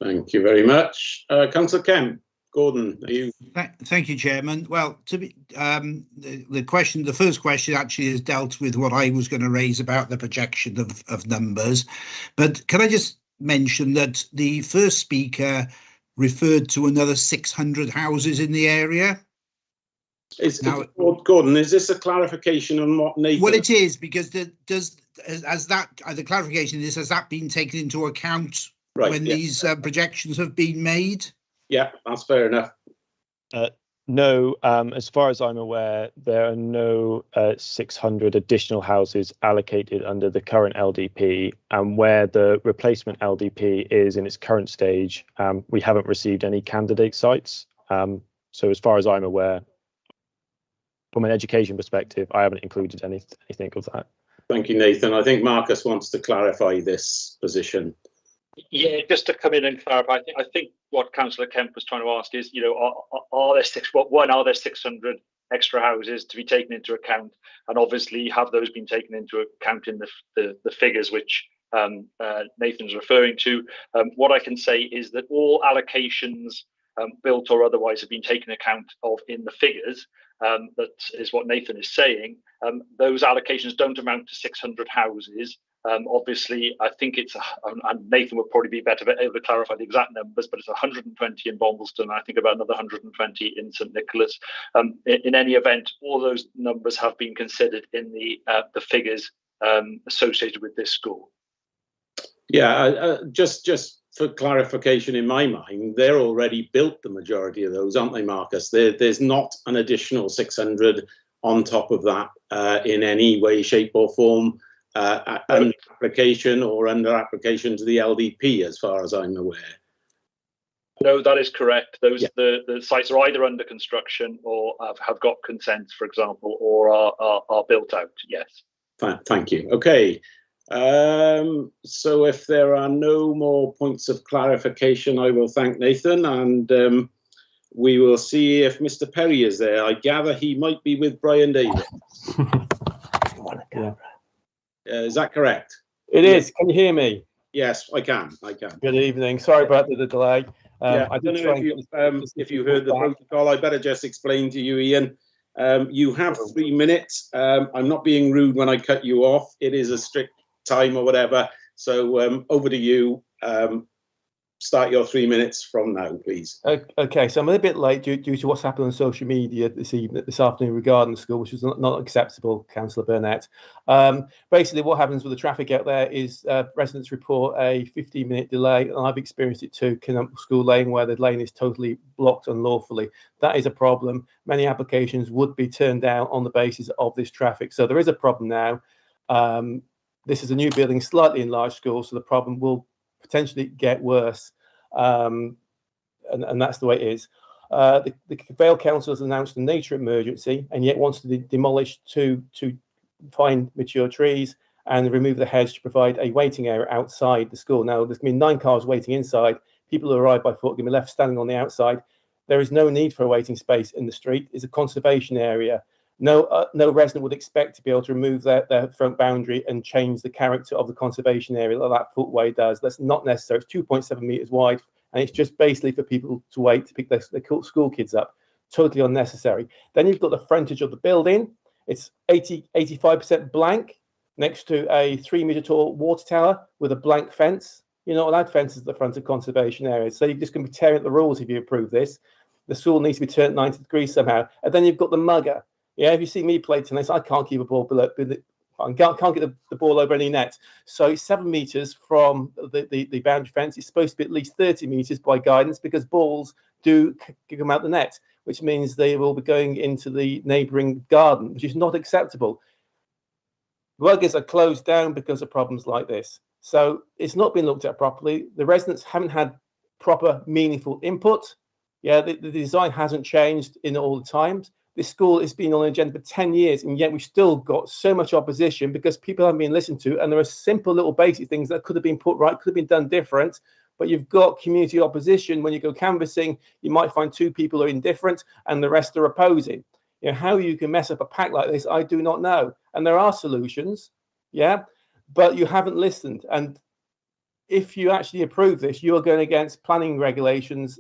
Speaker 1: Thank you very much. Councillor Kemp. Gordon, are you?
Speaker 9: Thank you, Chairman. Well, to be the first question actually has dealt with what I was going to raise about the projection of numbers. But can I just mention that the first speaker referred to another 600 houses in the area?
Speaker 1: Gordon, is this a clarification on what Nathan?
Speaker 9: Well, it is, because the clarification is, has that been taken into account when these projections have been made?
Speaker 1: Yeah, that's fair enough.
Speaker 10: No, as far as I'm aware, there are no 600 additional houses allocated under the current LDP, and where the replacement LDP is in its current stage, we haven't received any candidate sites. So as far as I'm aware, from an education perspective, I haven't included anything of that.
Speaker 1: Thank you, Nathan. I think Marcus wants to clarify this position.
Speaker 12: Yeah, just to come in and clarify, I think what Councillor Kemp was trying to ask is, are there 600 extra houses to be taken into account, and obviously have those been taken into account in the figures which Nathan's referring to? What I can say is that all allocations, built or otherwise, have been taken account of in the figures. That is what Nathan is saying. Those allocations don't amount to 600 houses. Obviously, I think it's, and Nathan would probably be better able to clarify the exact numbers, but it's 120 in Bombleston, I think about another 120 in St Nicholas. In any event, all those numbers have been considered in the figures associated with this school.
Speaker 1: Yeah, just for clarification, in my mind, they're already built, the majority of those, aren't they, Marcus? There's not an additional 600 on top of that in any way, shape or form. Under application or under application to the LDP, as far as I'm aware.
Speaker 12: No, that is correct. Those the sites are either under construction or have got consent, for example, or are built out. Yes.
Speaker 1: Thank you. Okay. So if there are no more points of clarification, I will thank Nathan, and we will see if Mr. Perry is there. I gather he might be with Brian David.
Speaker 13: Yeah.
Speaker 1: Is that correct?
Speaker 13: It is. Can you hear me?
Speaker 1: Yes, I can.
Speaker 13: Good evening. Sorry about the delay.
Speaker 1: I don't know if you heard the protocol. I better just explain to you, Ian. You have 3 minutes. I'm not being rude when I cut you off. It is a strict time or whatever. So over to you. Start your 3 minutes from now, please.
Speaker 13: Okay, so I'm a little bit late due to what's happened on social media this afternoon regarding the school, which was not acceptable, Councillor Burnett. Basically, what happens with the traffic out there is residents report a 15-minute delay, and I've experienced it too, Kinnup School Lane, where the lane is totally blocked unlawfully. That is a problem. Many applications would be turned down on the basis of this traffic. So there is a problem now. This is a new building, slightly enlarged school, so the problem will potentially get worse, and that's the way it is. The Vale Council has announced a nature emergency and yet wants to demolish to find mature trees and remove the hedge to provide a waiting area outside the school. Now, there's going to be 9 cars waiting inside. People who arrive by foot are going to be left standing on the outside. There is no need for a waiting space in the street. It's a conservation area. No resident would expect to be able to remove their front boundary and change the character of the conservation area like that footway does. That's not necessary. It's 2.7 metres wide, and it's just basically for people to wait to pick their school kids up. Totally unnecessary. Then you've got the frontage of the building. It's 85% blank next to a 3-metre tall water tower with a blank fence. You're not allowed fences at the front of conservation areas, so you're just going to be tearing up the rules if you approve this. The school needs to be turned 90 degrees somehow. And then you've got the mugger. Yeah, if you see me play tennis, I can't keep a ball below. I can't get the ball over any net. So 7 metres from the boundary fence. It's supposed to be at least 30 metres by guidance, because balls do come out the net, which means they will be going into the neighbouring garden, which is not acceptable. Muggers are closed down because of problems like this. So it's not been looked at properly. The residents haven't had proper, meaningful input. Yeah, the design hasn't changed in all the times. this school has been on the agenda for 10 years, and yet we've still got so much opposition because people haven't been listened to, and there are simple little basic things that could have been put right, could have been done different, but you've got community opposition. When you go canvassing, you might find 2 people who are indifferent and the rest are opposing. You know, how you can mess up a pack like this, I do not know. And there are solutions, yeah, but you haven't listened. And if you actually approve this, you are going against planning regulations,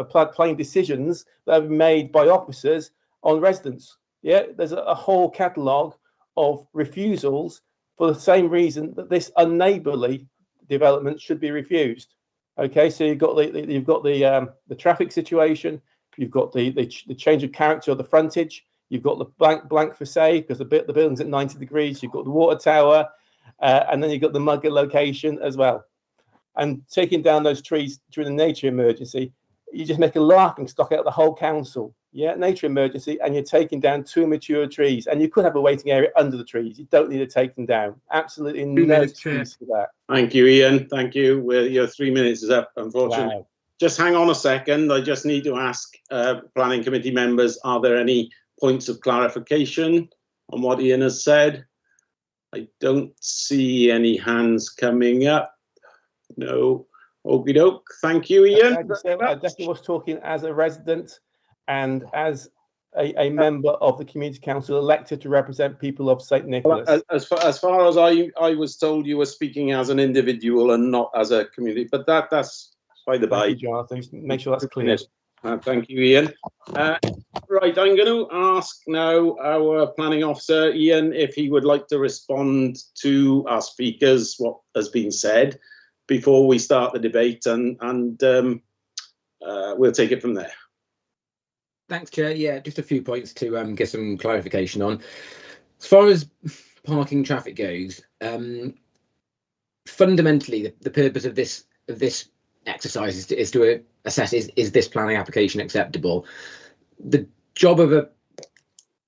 Speaker 13: planning decisions that have been made by officers on residents. Yeah, there's a whole catalogue of refusals for the same reason that this unneighbourly development should be refused. Okay, so you've got the traffic situation, you've got the change of character of the frontage, you've got the blank facade because the building's at 90 degrees, you've got the water tower, and then you've got the mugger location as well. And taking down those trees during a nature emergency, you just make a laughing stock out of the whole council. Yeah, nature emergency, and you're taking down 2 mature trees, and you could have a waiting area under the trees. You don't need to take them down. Absolutely no excuse for that.
Speaker 1: Thank you, Ian. Thank you. Your 3 minutes is up, unfortunately.
Speaker 13: Wow.
Speaker 1: Just hang on a second. I just need to ask planning committee members, are there any points of clarification on what Ian has said? I don't see any hands coming up. No. Okie doke. Thank you, Ian.
Speaker 13: I definitely was talking as a resident and as a member of the community council elected to represent people of St Nicholas.
Speaker 1: Well, as far as I was told, you were speaking as an individual and not as a community, but that's by the by.
Speaker 13: Thank you, Jonathan. Make sure that's clear.
Speaker 1: Thank you, Ian. Right, I'm going to ask now our planning officer, Ian, if he would like to respond to our speakers, what has been said, before we start the debate, and we'll take it from there.
Speaker 5: Thanks, Chair. Yeah, just a few points to get some clarification on. As far as parking traffic goes, fundamentally, the purpose of this exercise is to assess is this planning application acceptable. The job of a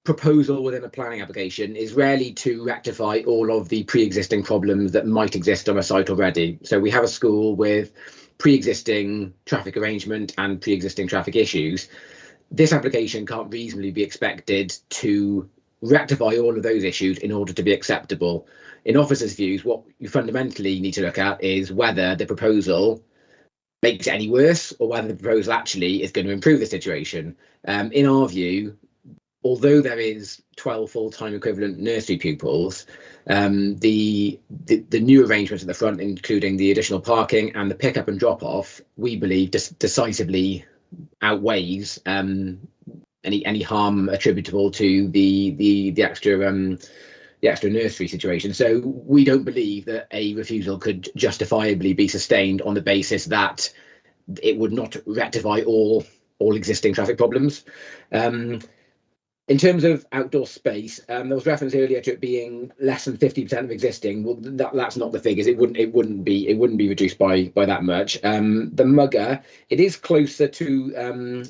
Speaker 5: proposal within a planning application is rarely to rectify all of the pre-existing problems that might exist on a site already. So we have a school with pre-existing traffic arrangement and pre-existing traffic issues. This application can't reasonably be expected to rectify all of those issues in order to be acceptable. In officers' views, what you fundamentally need to look at is whether the proposal makes it any worse or whether the proposal actually is going to improve the situation. In our view, although there is 12 full-time equivalent nursery pupils, the new arrangements at the front, including the additional parking and the pick-up and drop-off, we believe decisively outweighs any harm attributable to the extra nursery situation. So we don't believe that a refusal could justifiably be sustained on the basis that it would not rectify all existing traffic problems. In terms of outdoor space, there was reference earlier to it being less than 50% of existing. Well, that's not the figures. It wouldn't be reduced by that much. The mugger, it is closer to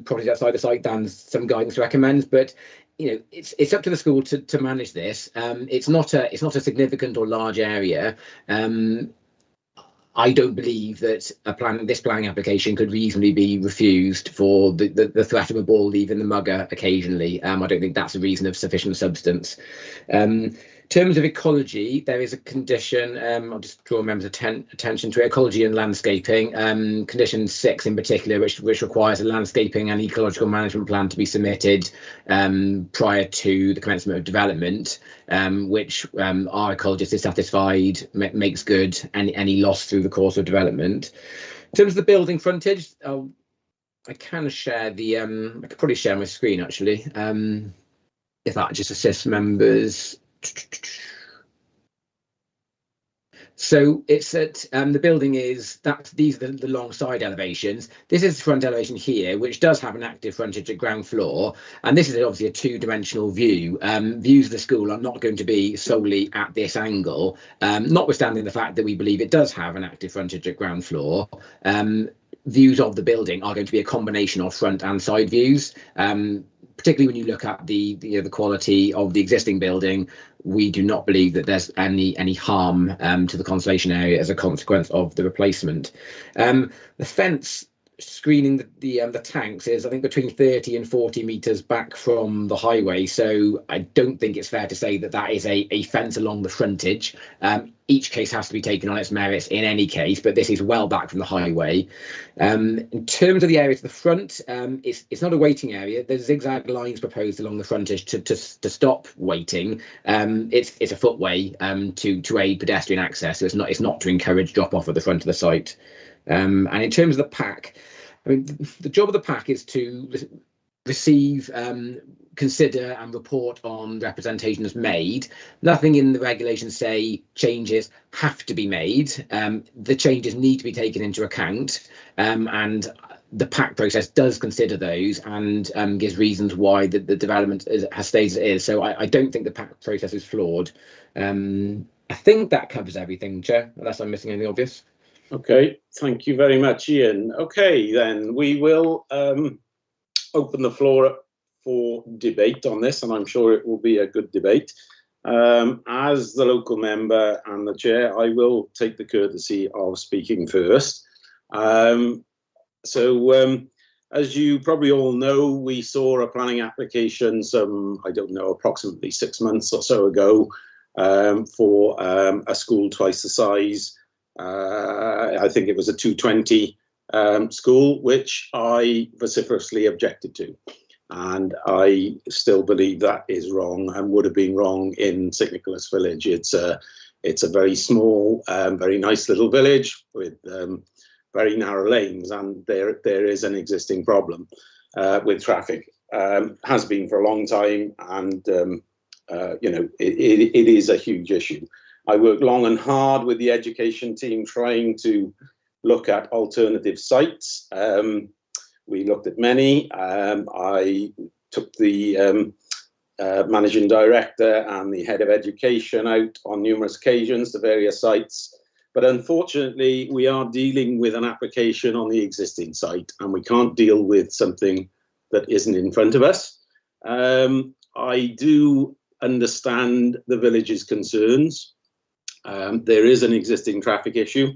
Speaker 5: properties outside the site than some guidance recommends, but you know, it's up to the school to manage this. It's not a significant or large area. I don't believe that this planning application could reasonably be refused for the threat of a ball leaving the mugger occasionally. I don't think that's a reason of sufficient substance. In terms of ecology, there is a condition, I'll just draw members' attention to it, ecology and landscaping, condition 6 in particular, which requires a landscaping and ecological management plan to be submitted prior to the commencement of development, which our ecologist is satisfied makes good any loss through the course of development. In terms of the building frontage, I can share I could probably share my screen actually, if that just assists members. So it's at the building is these are the long side elevations. This is the front elevation here, which does have an active frontage at ground floor, and this is obviously a two-dimensional view. Views of the school are not going to be solely at this angle, notwithstanding the fact that we believe it does have an active frontage at ground floor. Views of the building are going to be a combination of front and side views. Particularly when you look at the quality of the existing building, we do not believe that there's any harm to the conservation area as a consequence of the replacement. The fence screening the tanks is, I think, between 30 and 40 metres back from the highway. So I don't think it's fair to say that that is a fence along the frontage. Each case has to be taken on its merits in any case, but this is well back from the highway. In terms of the area to the front, it's not a waiting area. There's zigzag lines proposed along the frontage to stop waiting. It's a footway to aid pedestrian access, so it's not to encourage drop off at the front of the site. And in terms of the pack, I mean, the job of the pack is to receive, consider and report on representations made. Nothing in the regulations say changes have to be made. The changes need to be taken into account, and the pack process does consider those and gives reasons why the development has stayed as it is. So I don't think the pack process is flawed. I think that covers everything, Chair, unless I'm missing anything obvious.
Speaker 1: Okay, thank you very much, Ian. Okay, then we will open the floor up for debate on this, and I'm sure it will be a good debate. As the local member and the chair, I will take the courtesy of speaking first. As you probably all know, we saw a planning application approximately 6 months or so ago for a school twice the size. I think it was a 220 school, which I vociferously objected to. And I still believe that is wrong and would have been wrong in St Nicholas Village. It's a very small, very nice little village with very narrow lanes, and there is an existing problem with traffic. Has been for a long time, and it is a huge issue. I worked long and hard with the education team trying to look at alternative sites. We looked at many. I took the managing director and the head of education out on numerous occasions to various sites. But unfortunately, we are dealing with an application on the existing site, and we can't deal with something that isn't in front of us. I do understand the village's concerns. There is an existing traffic issue.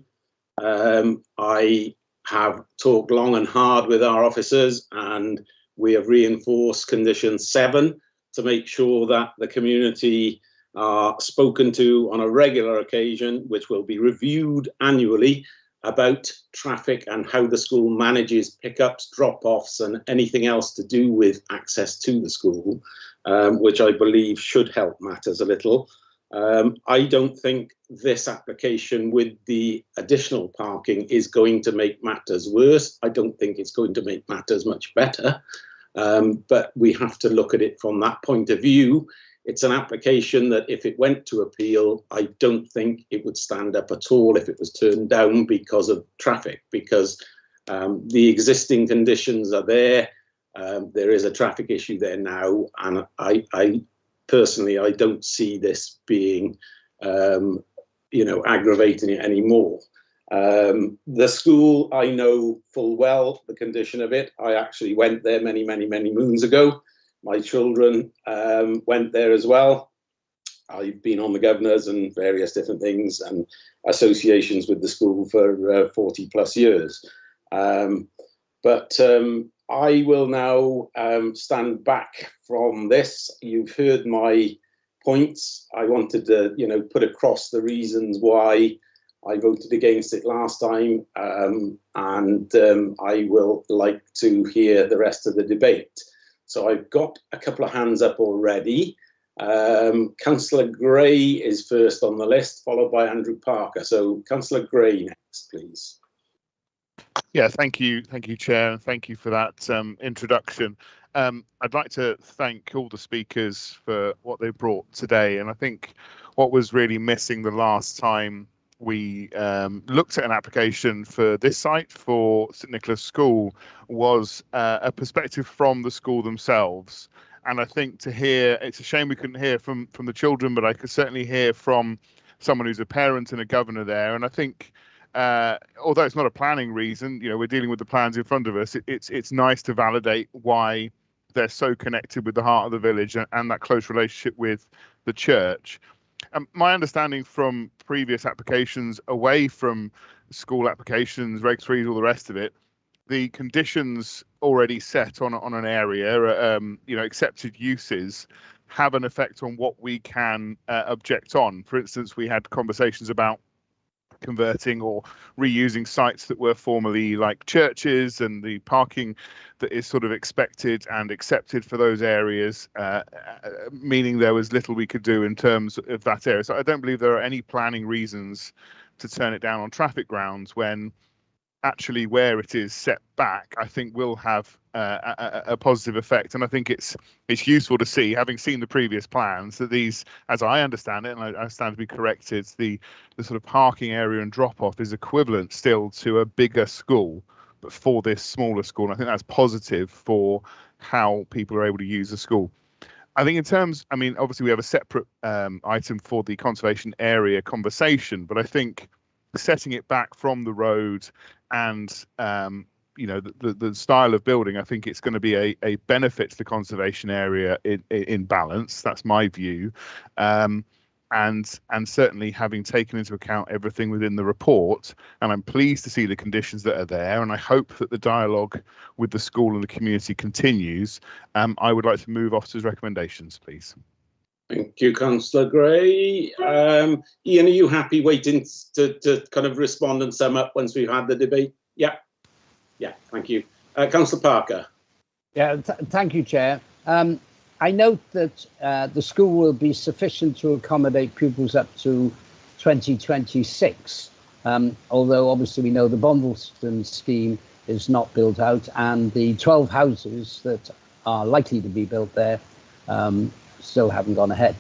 Speaker 1: I have talked long and hard with our officers, and we have reinforced condition 7 to make sure that the community are spoken to on a regular occasion, which will be reviewed annually, about traffic and how the school manages pickups, drop-offs and anything else to do with access to the school, which I believe should help matters a little. I don't think this application with the additional parking is going to make matters worse. I don't think it's going to make matters much better, but we have to look at it from that point of view. It's an application that if it went to appeal, I don't think it would stand up at all if it was turned down because of traffic, because the existing conditions are there. There is a traffic issue there now, and I personally, I don't see this being, aggravating it anymore. The school, I know full well the condition of it. I actually went there many, many, many moons ago. My children went there as well. I've been on the governors and various different things and associations with the school for 40 plus years. But I will now stand back from this. You've heard my points. I wanted to, put across the reasons why I voted against it last time, and I will like to hear the rest of the debate. So I've got a couple of hands up already. Councillor Gray is first on the list, followed by Andrew Parker. So Councillor Gray next, please.
Speaker 3: Yeah, thank you, Chair, and thank you for that introduction. I'd like to thank all the speakers for what they brought today, and I think what was really missing the last time we looked at an application for this site for St Nicholas School was a perspective from the school themselves. And I think to hear, it's a shame we couldn't hear from the children, but I could certainly hear from someone who's a parent and a governor there. And I think although it's not a planning reason, we're dealing with the plans in front of us, it's nice to validate why they're so connected with the heart of the village and that close relationship with the church. My understanding from previous applications away from school applications, Reg 3s, all the rest of it, the conditions already set on an area, accepted uses, have an effect on what we can object on. For instance, we had conversations about converting or reusing sites that were formerly like churches, and the parking that is sort of expected and accepted for those areas, meaning there was little we could do in terms of that area. So I don't believe there are any planning reasons to turn it down on traffic grounds, when actually where it is set back, I think will have a positive effect. And I think it's useful to see, having seen the previous plans, that these, as I understand it, and I stand to be corrected, the sort of parking area and drop off is equivalent still to a bigger school, but for this smaller school. And I think that's positive for how people are able to use the school. I think in terms, I mean, obviously we have a separate item for the conservation area conversation, but I think setting it back from the road and the style of building, I think it's going to be a benefit to the conservation area in balance. That's my view, and certainly having taken into account everything within the report, and I'm pleased to see the conditions that are there, and I hope that the dialogue with the school and the community continues. I would like to move officers' recommendations, please.
Speaker 1: Thank you, Councillor Gray. Ian, are you happy waiting to kind of respond and sum up once we've had the debate? Yeah, thank you. Councillor Parker.
Speaker 4: Yeah, thank you, Chair. I note that the school will be sufficient to accommodate pupils up to 2026, although obviously we know the Bondleston scheme is not built out, and the 12 houses that are likely to be built there still haven't gone ahead.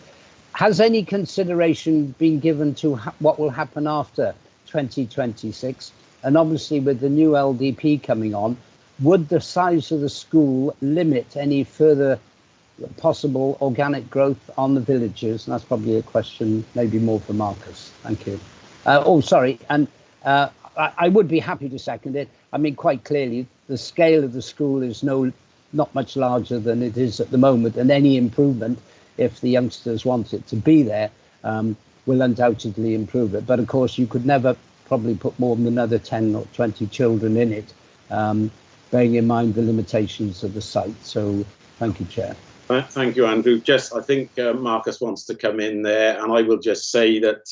Speaker 4: Has any consideration been given to what will happen after 2026? And obviously with the new LDP coming on, would the size of the school limit any further possible organic growth on the villages? And that's probably a question maybe more for Marcus. Thank you. And I would be happy to second it. I mean, quite clearly, the scale of the school is not much larger than it is at the moment, and any improvement, if the youngsters want it to be there, will undoubtedly improve it. But of course, you could never probably put more than another 10 or 20 children in it, bearing in mind the limitations of the site. So thank you, Chair.
Speaker 1: Thank you, Andrew. I think Marcus wants to come in there, and I will just say that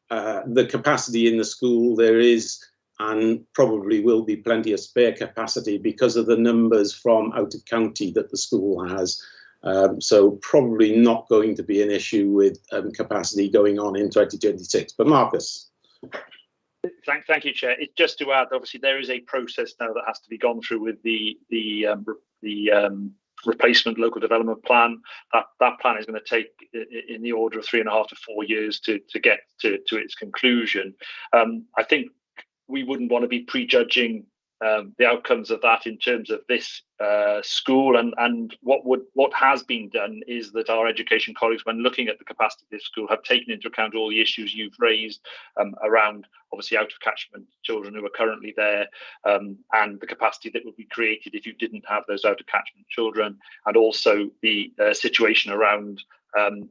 Speaker 1: the capacity in the school, there is and probably will be plenty of spare capacity because of the numbers from out of county that the school has. So probably not going to be an issue with capacity going on in 2026. But Marcus.
Speaker 12: Thank you, Chair. It's just to add, obviously, there is a process now that has to be gone through with the replacement local development plan. That plan is going to take in the order of 3.5 to 4 years to get to its conclusion. I think we wouldn't want to be prejudging the outcomes of that in terms of this school, and what has been done is that our education colleagues, when looking at the capacity of this school, have taken into account all the issues you've raised around obviously out of catchment children who are currently there, and the capacity that would be created if you didn't have those out of catchment children, and also the situation around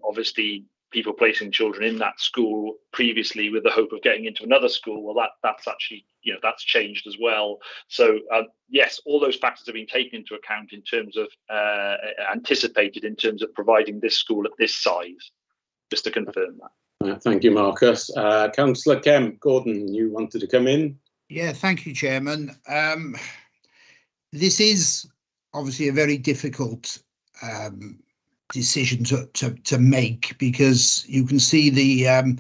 Speaker 12: obviously people placing children in that school previously with the hope of getting into another school. Well, that's actually, that's changed as well. So yes, all those factors have been taken into account in terms of anticipated in terms of providing this school at this size, just to confirm that.
Speaker 1: Thank you, Marcus. Councillor Kemp Gordon, you wanted to come in?
Speaker 9: Yeah, thank you, Chairman. This is obviously a very difficult decision to make, because you can see the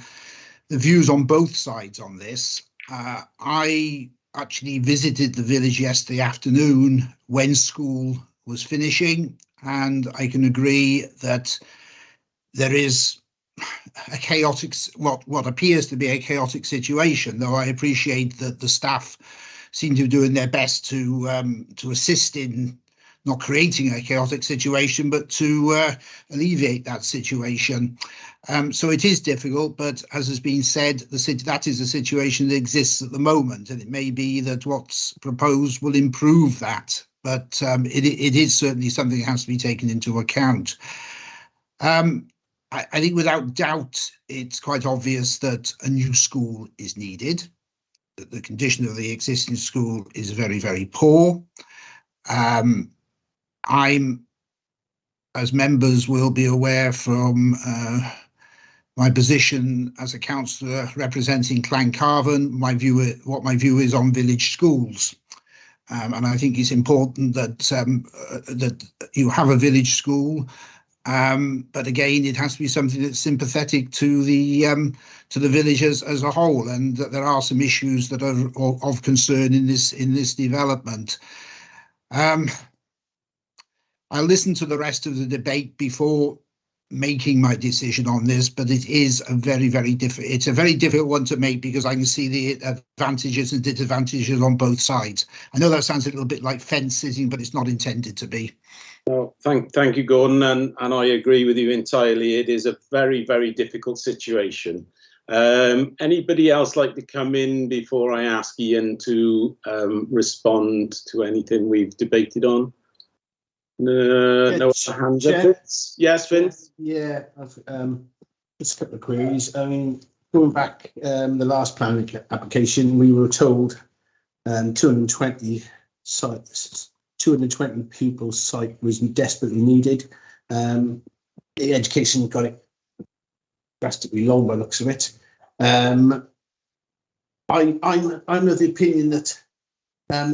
Speaker 9: views on both sides on this. I actually visited the village yesterday afternoon when school was finishing, and I can agree that there is a chaotic, what appears to be a chaotic situation, though I appreciate that the staff seem to be doing their best to assist in not creating a chaotic situation, but to alleviate that situation. So it is difficult, but as has been said, that is a situation that exists at the moment, and it may be that what's proposed will improve that, but it is certainly something that has to be taken into account. I think without doubt, it's quite obvious that a new school is needed. that the condition of the existing school is very, very poor. I'm, as members will be aware from my position as a councillor representing Clancarvan, what my view is on village schools. And I think it's important that that you have a village school, but again, it has to be something that's sympathetic to the village as a whole, and that there are some issues that are of concern in this development. I listened to the rest of the debate before making my decision on this, but it is a very, very difficult one to make, because I can see the advantages and disadvantages on both sides. I know that sounds a little bit like fence sitting, but it's not intended to be.
Speaker 1: Well, thank you, Gordon, and I agree with you entirely. It is a very, very difficult situation. Anybody else like to come in before I ask Ian to respond to anything we've debated on? No hands up. Yes, Vince.
Speaker 8: Yeah, I've just a couple of queries. I mean, going back the last planning application, we were told 220 pupils site was desperately needed. The education got it drastically long by the looks of it. I'm of the opinion that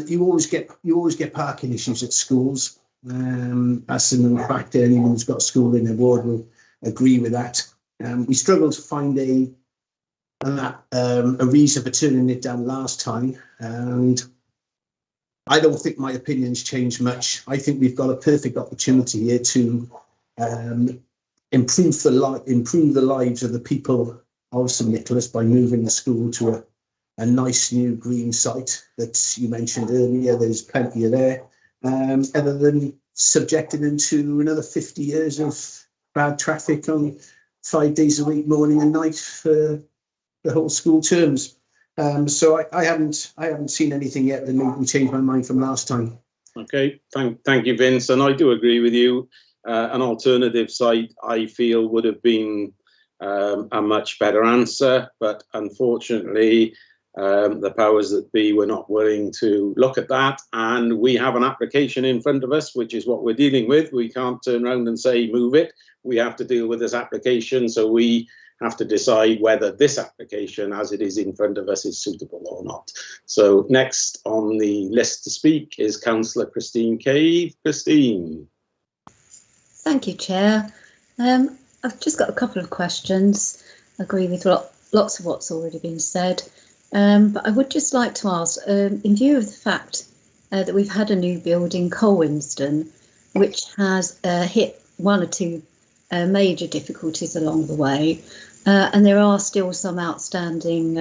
Speaker 8: you always get parking issues at schools. That's in fact, anyone who's got a school in their ward will agree with that. We struggled to find a reason for turning it down last time, and I don't think my opinion's changed much. I think we've got a perfect opportunity here to improve the lives of the people of St Nicholas by moving the school to a nice new green site that you mentioned earlier. There's plenty of there. Other than subjecting them to another 50 years of bad traffic on 5 days a week, morning and night, for the whole school terms. So I haven't seen anything yet that made me change my mind from last time.
Speaker 1: Okay, thank you, Vince, and I do agree with you. An alternative site, I feel, would have been a much better answer, but unfortunately, the powers that be were not willing to look at that, and we have an application in front of us, which is what we're dealing with. We can't turn around and say move it. We have to deal with this application, so we have to decide whether this application as it is in front of us is suitable or not. So next on the list to speak is Councillor Christine Cave. Christine.
Speaker 14: Thank you, Chair. I've just got a couple of questions. I agree with lots of what's already been said. But I would just like to ask, in view of the fact that we've had a new build in Colwinston, which has hit one or two major difficulties along the way, and there are still some outstanding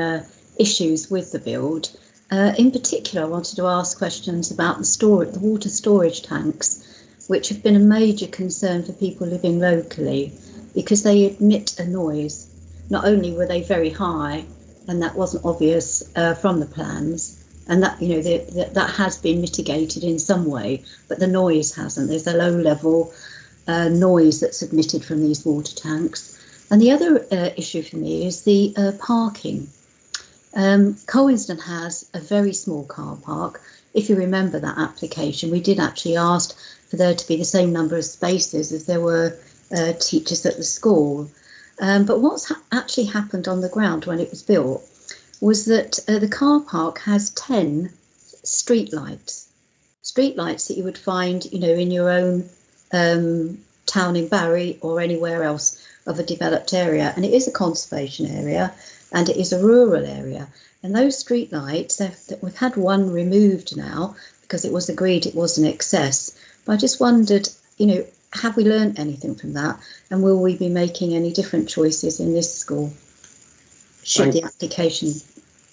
Speaker 14: issues with the build. In particular, I wanted to ask questions about the water storage tanks, which have been a major concern for people living locally, because they emit a noise. Not only were they very high, and that wasn't obvious from the plans, and that, you know, that has been mitigated in some way, but the noise hasn't. There's a low level noise that's emitted from these water tanks. And the other issue for me is the parking. Colwinston has a very small car park. If you remember that application, we did actually ask for there to be the same number of spaces as there were teachers at the school. But what's actually happened on the ground when it was built was that the car park has 10 street lights that you would find, you know, in your own town in Barry or anywhere else of a developed area. And it is a conservation area and it is a rural area. And those street lights, we've had one removed now because it was agreed it was an excess. But I just wondered, you know, have we learned anything from that? And will we be making any different choices in this school should the application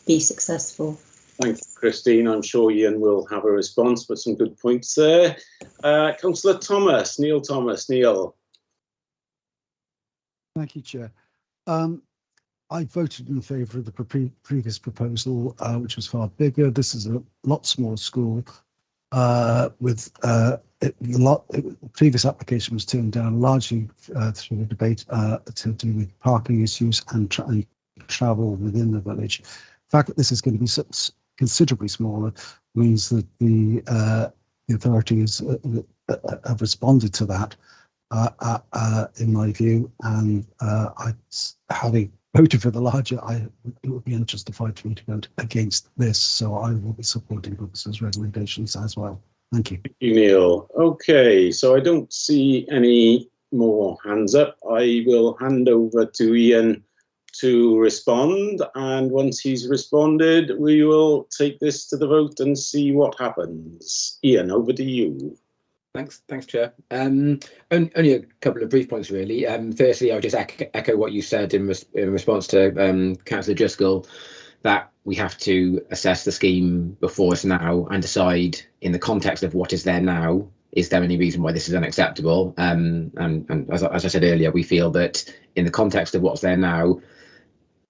Speaker 14: be successful?
Speaker 1: Thank you, Christine. I'm sure Ian will have a response, but some good points there. Councillor Thomas, Neil Thomas. Neil.
Speaker 15: Thank you, Chair. I voted in favour of the previous proposal, which was far bigger. This is a lot smaller school with the previous application was turned down largely through the debate to do with parking issues and travel within the village. fact that this is going to be considerably smaller means that the authorities have responded to that, in my view, and having voted for the larger, it would be unjustified for me to vote against this, so I will be supporting Brooks's recommendations as well. Thank you.
Speaker 1: Thank you, Neil. Okay, so I don't see any more hands up. I will hand over to Ian to respond, and once he's responded, we will take this to the vote and see what happens. Ian, over to you.
Speaker 5: Thanks, Chair. Only a couple of brief points, really. Firstly, I'll just echo what you said in response to Councillor Driscoll, that we have to assess the scheme before us now and decide, in the context of what is there now, is there any reason why this is unacceptable? And as I said earlier, we feel that in the context of what's there now,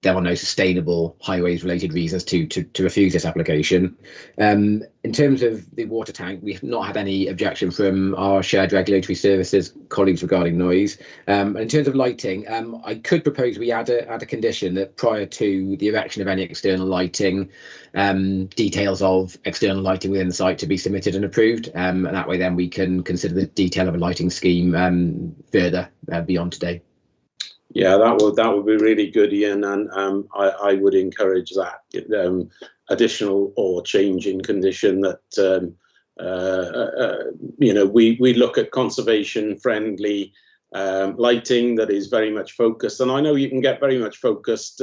Speaker 5: there are no sustainable highways-related reasons to refuse this application. In terms of the water tank, we have not had any objection from our shared regulatory services colleagues regarding noise. And in terms of lighting, I could propose we add a condition that prior to the erection of any external lighting, details of external lighting within the site to be submitted and approved. And that way, then we can consider the detail of a lighting scheme further beyond today.
Speaker 1: Yeah, that would be really good, Ian, and I would encourage that additional or change in condition that we look at conservation friendly lighting that is very much focused, and I know you can get very much focused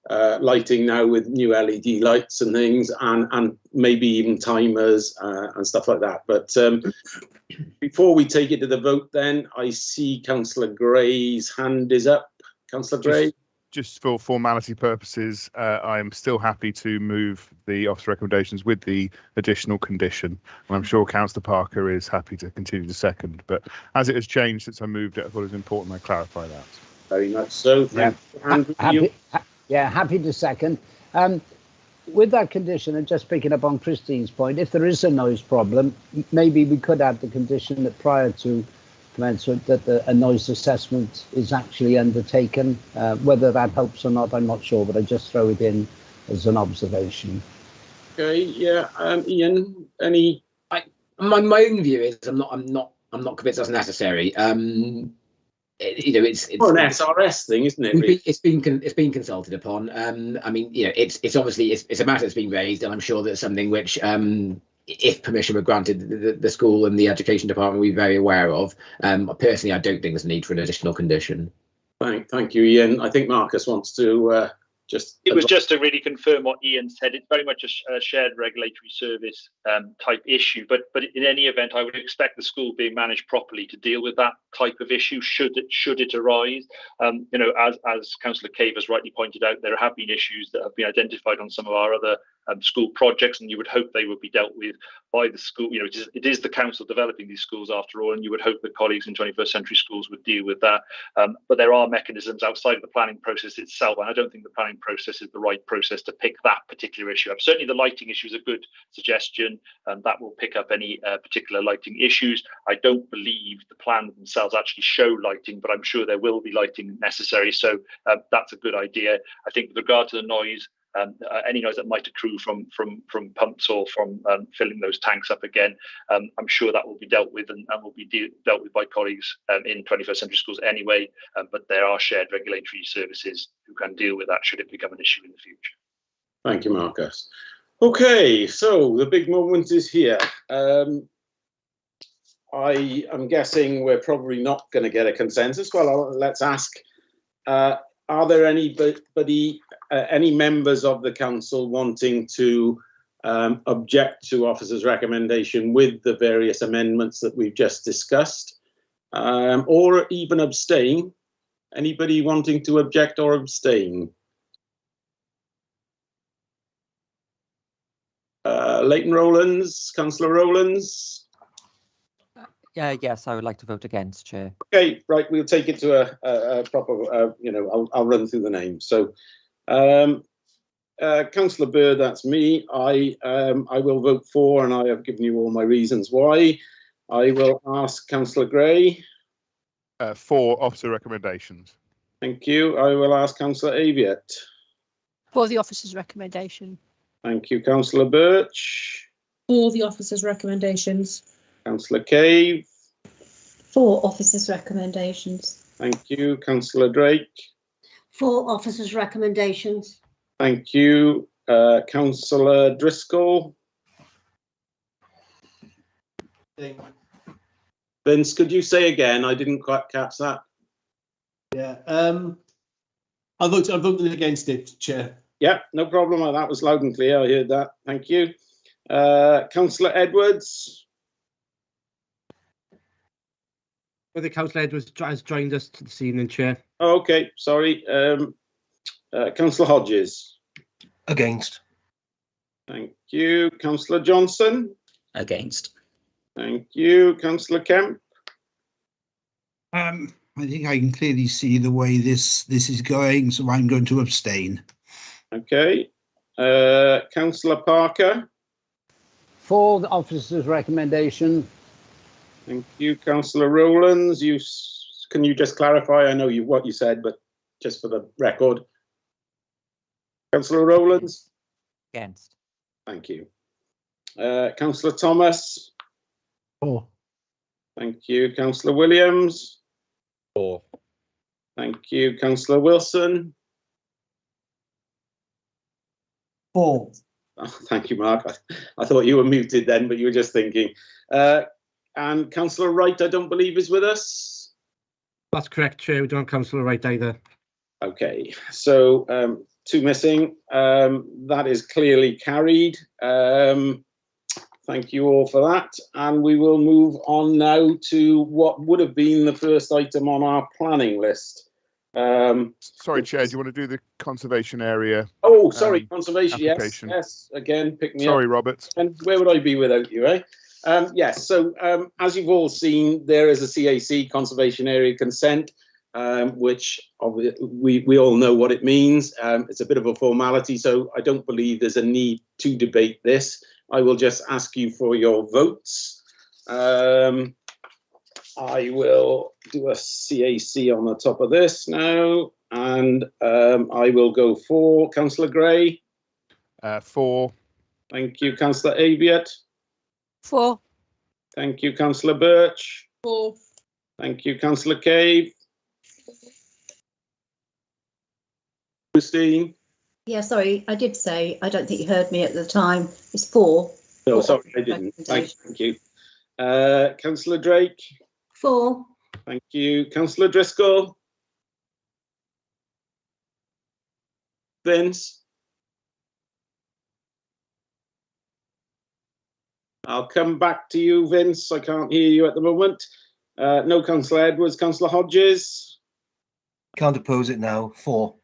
Speaker 1: lighting now with new LED lights and things, and maybe even timers and stuff like that. But before we take it to the vote, then I see Councillor Gray's hand is up. Councillor Gray.
Speaker 3: Just for formality purposes, I am still happy to move the officer recommendations with the additional condition, and I'm sure Councillor Parker is happy to continue to second. But as it has changed since I moved it, I thought it was important I clarify that.
Speaker 1: Very much so.
Speaker 4: Happy to second. With that condition, and just picking up on Christine's point, if there is a noise problem, maybe we could add the condition that prior to commencement that a noise assessment is actually undertaken. Whether that helps or not, I'm not sure, but I just throw it in as an observation.
Speaker 1: Okay, yeah, Ian, any?
Speaker 5: My own view is I'm not convinced that's necessary. It's
Speaker 1: an SRS thing, isn't it? Really?
Speaker 5: It's been consulted upon. I mean, it's obviously it's a matter that's been raised, and I'm sure that's something which, if permission were granted, the school and the education department will be very aware of. Personally, I don't think there's a need for an additional condition.
Speaker 1: Thank you, Ian. I think Marcus wants to
Speaker 12: It was just to really confirm what Ian said. It's very much a shared regulatory service type issue, but in any event, I would expect the school being managed properly to deal with that type of issue should it arise. As Councillor Cave has rightly pointed out, there have been issues that have been identified on some of our other school projects, and you would hope they would be dealt with by the school. It is the council developing these schools after all, and you would hope that colleagues in 21st century schools would deal with that. But there are mechanisms outside of the planning process itself, and I don't think the planning process is the right process to pick that particular issue up. Certainly the lighting issue is a good suggestion, and that will pick up any particular lighting issues. I don't believe the plans themselves actually show lighting, but I'm sure there will be lighting necessary, so that's a good idea. I think with regard to the noise, any noise that might accrue from pumps or from filling those tanks up again, I'm sure that will be dealt with and will be dealt with by colleagues in 21st century schools anyway, but there are shared regulatory services who can deal with that should it become an issue in the future.
Speaker 1: Thank you, Marcus. Okay, so the big moment is here. I am guessing we're probably not going to get a consensus. Well, let's ask. Are there any members of the council wanting to object to officer's recommendation with the various amendments that we've just discussed, or even abstain? Anybody wanting to object or abstain? Leighton Rowlands, Councillor Rowlands.
Speaker 16: Yes, I would like to vote against, Chair.
Speaker 1: Okay, right, we'll take it to a proper, I'll run through the names. So, Councillor Bird, that's me. I will vote for, and I have given you all my reasons why. I will ask Councillor Gray.
Speaker 3: For officer recommendations.
Speaker 1: Thank you. I will ask Councillor Aviett.
Speaker 17: For the officer's recommendation.
Speaker 1: Thank you, Councillor Birch.
Speaker 18: For the officer's recommendations.
Speaker 1: Councillor Cave.
Speaker 14: For officers' recommendations.
Speaker 1: Thank you, Councillor Drake.
Speaker 18: For officers' recommendations.
Speaker 1: Thank you, Councillor Driscoll. Vince, could you say again? I didn't quite catch that.
Speaker 8: Yeah, I'm voting against it, Chair.
Speaker 1: Yeah, no problem. That was loud and clear. I heard that. Thank you. Councillor Edwards.
Speaker 2: Whether Councillor Edwards has joined us this evening, Chair.
Speaker 1: Oh, okay, sorry. Councillor Hodges.
Speaker 19: Against.
Speaker 1: Thank you. Councillor Johnson.
Speaker 19: Against.
Speaker 1: Thank you. Councillor Kemp.
Speaker 9: I think I can clearly see the way this is going, so I'm going to abstain.
Speaker 1: Okay. Councillor Parker.
Speaker 4: For the officer's recommendation.
Speaker 1: Thank you, Councillor Rowlands. Can you just clarify? I know what you said, but just for the record. Councillor Rowlands.
Speaker 16: Against.
Speaker 1: Thank you. Councillor Thomas.
Speaker 15: For.
Speaker 1: Thank you, Councillor Williams.
Speaker 19: For.
Speaker 1: Thank you, Councillor Wilson.
Speaker 8: For.
Speaker 1: Oh, thank you, Mark. I thought you were muted then, but you were just thinking. And Councillor Wright, I don't believe, is with us.
Speaker 2: That's correct, Chair. We don't have Councillor Wright either.
Speaker 1: Okay, so 2 missing. That is clearly carried. Thank you all for that. And we will move on now to what would have been the first item on our planning list.
Speaker 3: Sorry, Chair, do you want to do the conservation area?
Speaker 1: Oh, sorry, conservation,
Speaker 3: application?
Speaker 1: yes, again, pick me up.
Speaker 3: Sorry, Robert.
Speaker 1: And where would I be without you, eh? Yes, so as you've all seen, there is a CAC, conservation area consent, which we all know what it means. It's a bit of a formality, so I don't believe there's a need to debate this. I will just ask you for your votes. I will do a CAC on the top of this now, and I will go for Councillor Gray.
Speaker 3: For.
Speaker 1: Thank you, Councillor Aviat.
Speaker 17: For.
Speaker 1: Thank you, Councillor Birch.
Speaker 18: For.
Speaker 1: Thank you, Councillor Cave. Christine.
Speaker 14: Yeah, sorry, I did say, I don't think you heard me at the time. It's for.
Speaker 1: No, sorry, I didn't. Thank you. Councillor Drake.
Speaker 18: For.
Speaker 1: Thank you. Councillor Driscoll. Vince. I'll come back to you, Vince. I can't hear you at the moment. No, Councillor Edwards. Councillor Hodges.
Speaker 19: Can't oppose it now. For.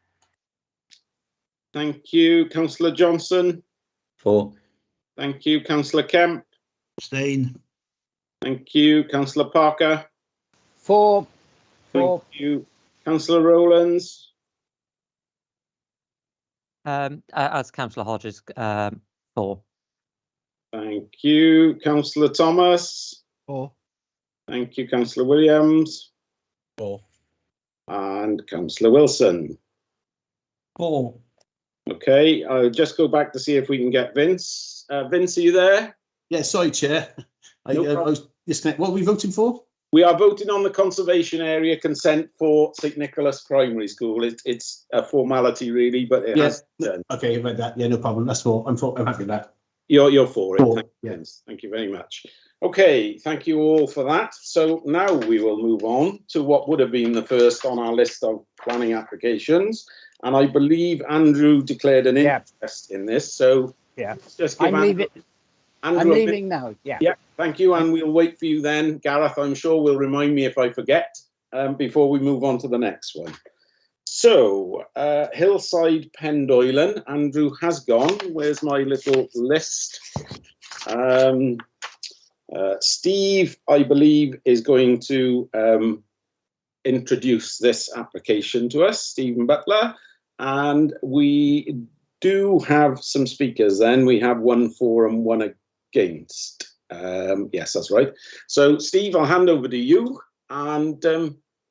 Speaker 1: Thank you. Councillor Johnson.
Speaker 19: For.
Speaker 1: Thank you. Councillor Kemp.
Speaker 9: Abstain.
Speaker 1: Thank you. Councillor Parker.
Speaker 4: For.
Speaker 1: Thank you. Councillor Rowlands.
Speaker 16: As Councillor Hodges, for.
Speaker 1: Thank you. Councillor Thomas.
Speaker 15: For.
Speaker 1: Thank you. Councillor Williams.
Speaker 19: For.
Speaker 1: And Councillor Wilson.
Speaker 8: For.
Speaker 1: Okay, I'll just go back to see if we can get Vince. Vince, are you there?
Speaker 8: Yeah, sorry, Chair. I was disconnected. What are we voting for?
Speaker 1: We are voting on the conservation area consent for St Nicholas Primary School. It's a formality, really, but it has done.
Speaker 8: Okay, I read that. Yeah, no problem. That's for. I'm happy with that.
Speaker 1: You're for it.
Speaker 8: For,
Speaker 1: thank you, Vince. Thank you very much. Okay, thank you all for that. So now we will move on to what would have been the first on our list of planning applications. And I believe Andrew declared an interest in this. So
Speaker 4: yeah,
Speaker 1: just give
Speaker 4: I'm
Speaker 1: Andrew
Speaker 4: leaving now. Yeah.
Speaker 1: Yeah, thank you. And we'll wait for you then. Gareth, I'm sure, will remind me if I forget before we move on to the next one. So, Hillside Pendoilen, Andrew has gone. Where's my little list? Steve, I believe, is going to introduce this application to us, Stephen Butler. And we do have some speakers then. We have 1 for and 1 against. Yes, that's right. So, Steve, I'll hand over to you and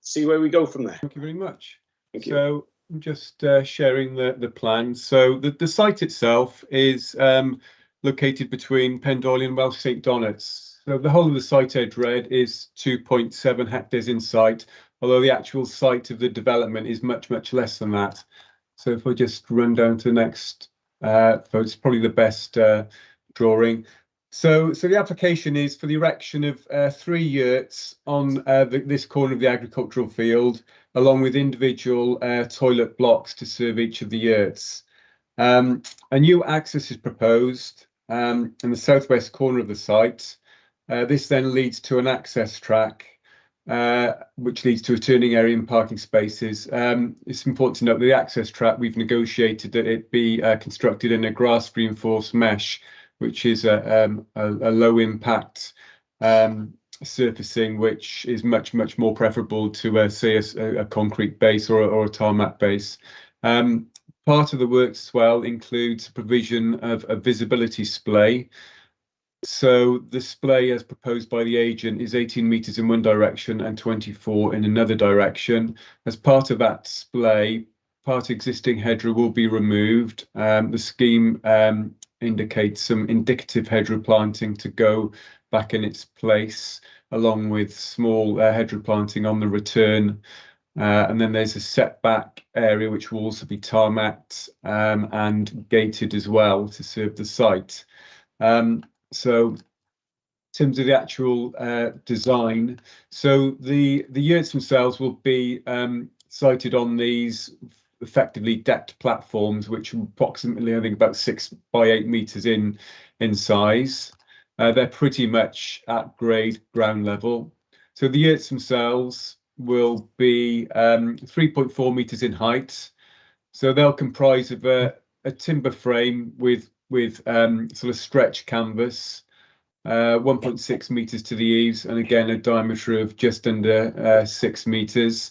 Speaker 1: see where we go from there.
Speaker 6: Thank you very much.
Speaker 1: Thank you.
Speaker 6: So just sharing the plan. So the site itself is located between Pendoyle and Welsh St Donats. So the whole of the site edge red is 2.7 hectares in site, although the actual site of the development is much, much less than that. So if I just run down to the next, it's probably the best drawing. So the application is for the erection of 3 yurts on this corner of the agricultural field, along with individual toilet blocks to serve each of the yurts. A new access is proposed in the southwest corner of the site. This then leads to an access track, which leads to a turning area and parking spaces. It's important to note that the access track, we've negotiated that it be constructed in a grass reinforced mesh, which is a low impact surfacing, which is much more preferable to say a concrete base or a tarmac base. Part of the works as well includes provision of a visibility splay. So the splay as proposed by the agent is 18 metres in one direction and 24 in another direction. As part of that splay, part existing hedgerow will be removed. The scheme indicates some indicative hedgerow planting to go back in its place, along with small hedgerow planting on the return. And then there's a setback area which will also be tarmacked and gated as well to serve the site. So in terms of the actual design, so the yurts themselves will be sited on these effectively decked platforms, which are approximately, I think, about 6 by 8 metres in size. They're pretty much at grade ground level. So the yurts themselves will be 3.4 metres in height. So they'll comprise of a timber frame with sort of stretch canvas, 1.6 metres to the eaves, and again a diameter of just under 6 metres.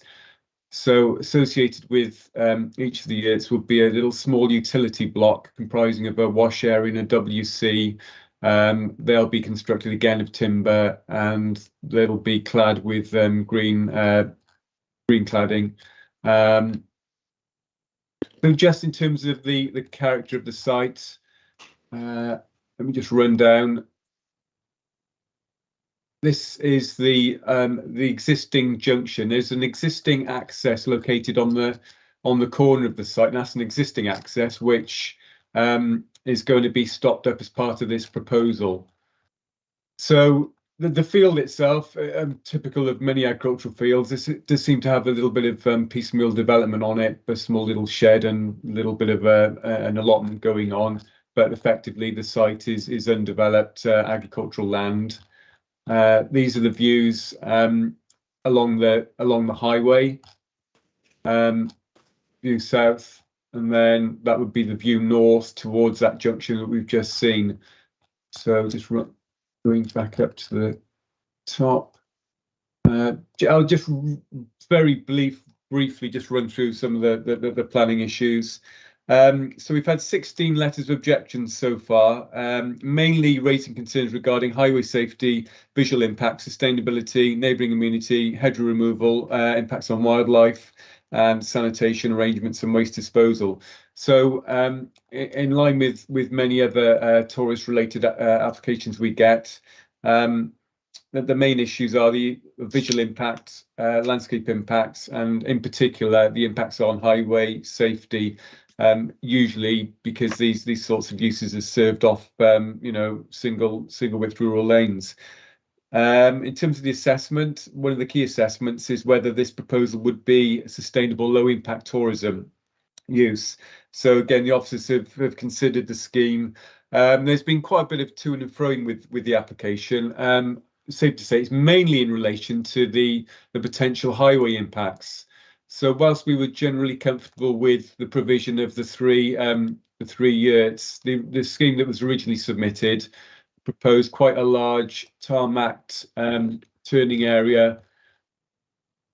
Speaker 6: So associated with each of the yurts will be a little small utility block comprising of a wash area and a WC. They'll be constructed again of timber, and they'll be clad with green cladding. So just in terms of the character of the site, let me just run down. This is the existing junction. There's an existing access located on the corner of the site, and that's an existing access which is going to be stopped up as part of this proposal. So the field itself, typical of many agricultural fields, it does seem to have a little bit of piecemeal development on it, a small little shed and a little bit of an allotment going on. But effectively, the site is undeveloped agricultural land. These are the views along the highway, view south, and then that would be the view north towards that junction that we've just seen. So just going back up to the top. I'll just very briefly just run through some of the planning issues. So we've had 16 letters of objections so far, mainly raising concerns regarding highway safety, visual impact, sustainability, neighbouring community, hedgerow removal, impacts on wildlife, and sanitation arrangements and waste disposal. So in line with many other tourist-related applications we get, the main issues are the visual impact, landscape impacts, and in particular the impacts on highway safety. Usually because these sorts of uses are served off, single width rural lanes. In terms of the assessment, one of the key assessments is whether this proposal would be a sustainable low impact tourism use. So again, the officers have considered the scheme. There's been quite a bit of to and froing with the application. Safe to say it's mainly in relation to the potential highway impacts. So whilst we were generally comfortable with the provision of the three yurts, the scheme that was originally submitted proposed quite a large tarmacked turning area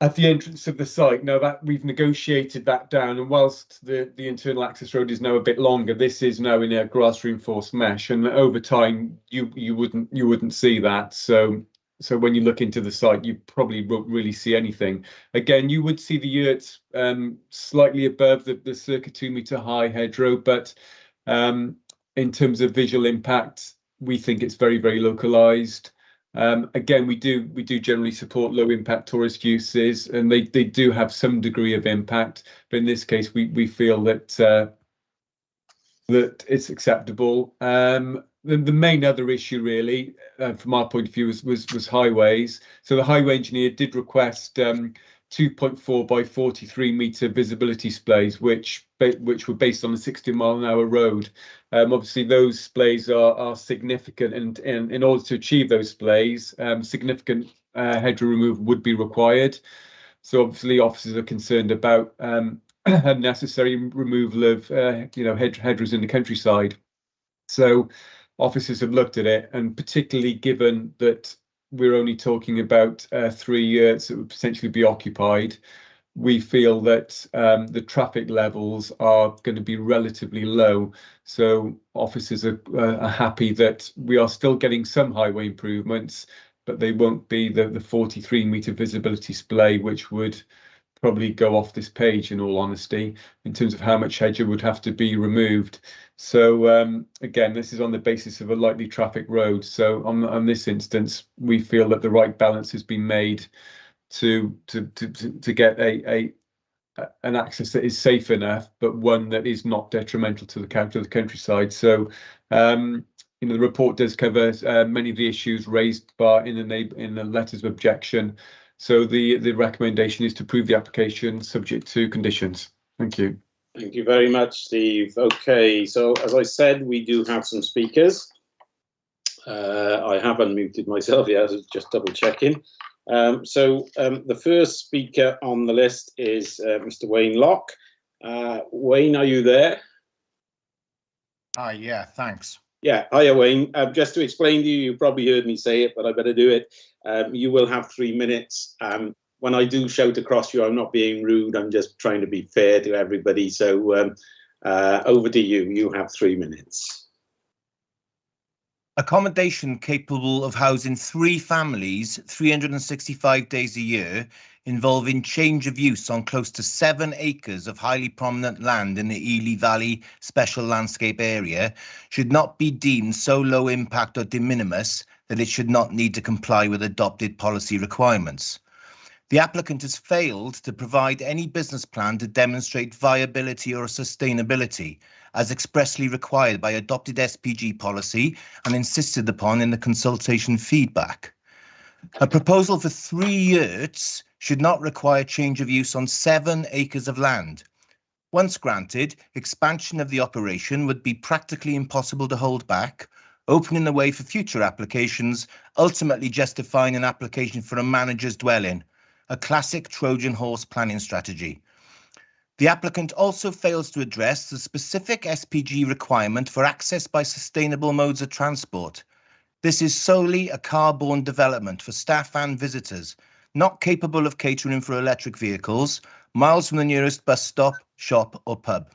Speaker 6: at the entrance of the site. Now that we've negotiated that down, and whilst the internal access road is now a bit longer, this is now in a grass reinforced mesh, and over time you wouldn't see that. So So when you look into the site, you probably won't really see anything. Again, you would see the yurts slightly above the circa 2 metre high hedgerow, but in terms of visual impact, we think it's very, very localised. Again, we do generally support low impact tourist uses, and they do have some degree of impact. But in this case, we feel that that it's acceptable. The main other issue, really, from our point of view, was highways. So the highway engineer did request 2.4 by 43 metre visibility splays, which were based on a 60-mile-an-hour road. Obviously, those splays are significant, and in order to achieve those splays, significant hedgerow removal would be required. So obviously, officers are concerned about unnecessary removal of hedgerows in the countryside. So officers have looked at it, and particularly given that we're only talking about 3 yurts that would potentially be occupied, we feel that the traffic levels are going to be relatively low. So officers are happy that we are still getting some highway improvements, but they won't be the 43 metre visibility splay, which would probably go off this page, in all honesty, in terms of how much hedgerow would have to be removed. So again, this is on the basis of a lightly trafficked road. So on this instance, we feel that the right balance has been made to get an access that is safe enough, but one that is not detrimental to the countryside. So the report does cover many of the issues raised in the letters of objection. So the recommendation is to approve the application subject to conditions. Thank you.
Speaker 1: Thank you very much, Steve. Okay, so as I said, we do have some speakers. I have unmuted myself, yeah, just double checking. So the first speaker on the list is Mr. Wayne Locke. Wayne, are you there?
Speaker 20: Hi, yeah, thanks.
Speaker 1: Yeah, hiya, Wayne. Just to explain to you, you probably heard me say it, but I better do it. You will have 3 minutes. When I do shout across you, I'm not being rude. I'm just trying to be fair to everybody. So over to you. You have 3 minutes.
Speaker 20: Accommodation capable of housing 3 families 365 days a year, involving change of use on close to 7 acres of highly prominent land in the Ely Valley Special Landscape Area, should not be deemed so low impact or de minimis that it should not need to comply with adopted policy requirements. The applicant has failed to provide any business plan to demonstrate viability or sustainability, as expressly required by adopted SPG policy and insisted upon in the consultation feedback. A proposal for 3 yurts should not require change of use on 7 acres of land. Once granted, expansion of the operation would be practically impossible to hold back, opening the way for future applications, ultimately justifying an application for a manager's dwelling, a classic Trojan horse planning strategy. The applicant also fails to address the specific SPG requirement for access by sustainable modes of transport. This is solely a car-borne development for staff and visitors, not capable of catering for electric vehicles, miles from the nearest bus stop, shop or pub.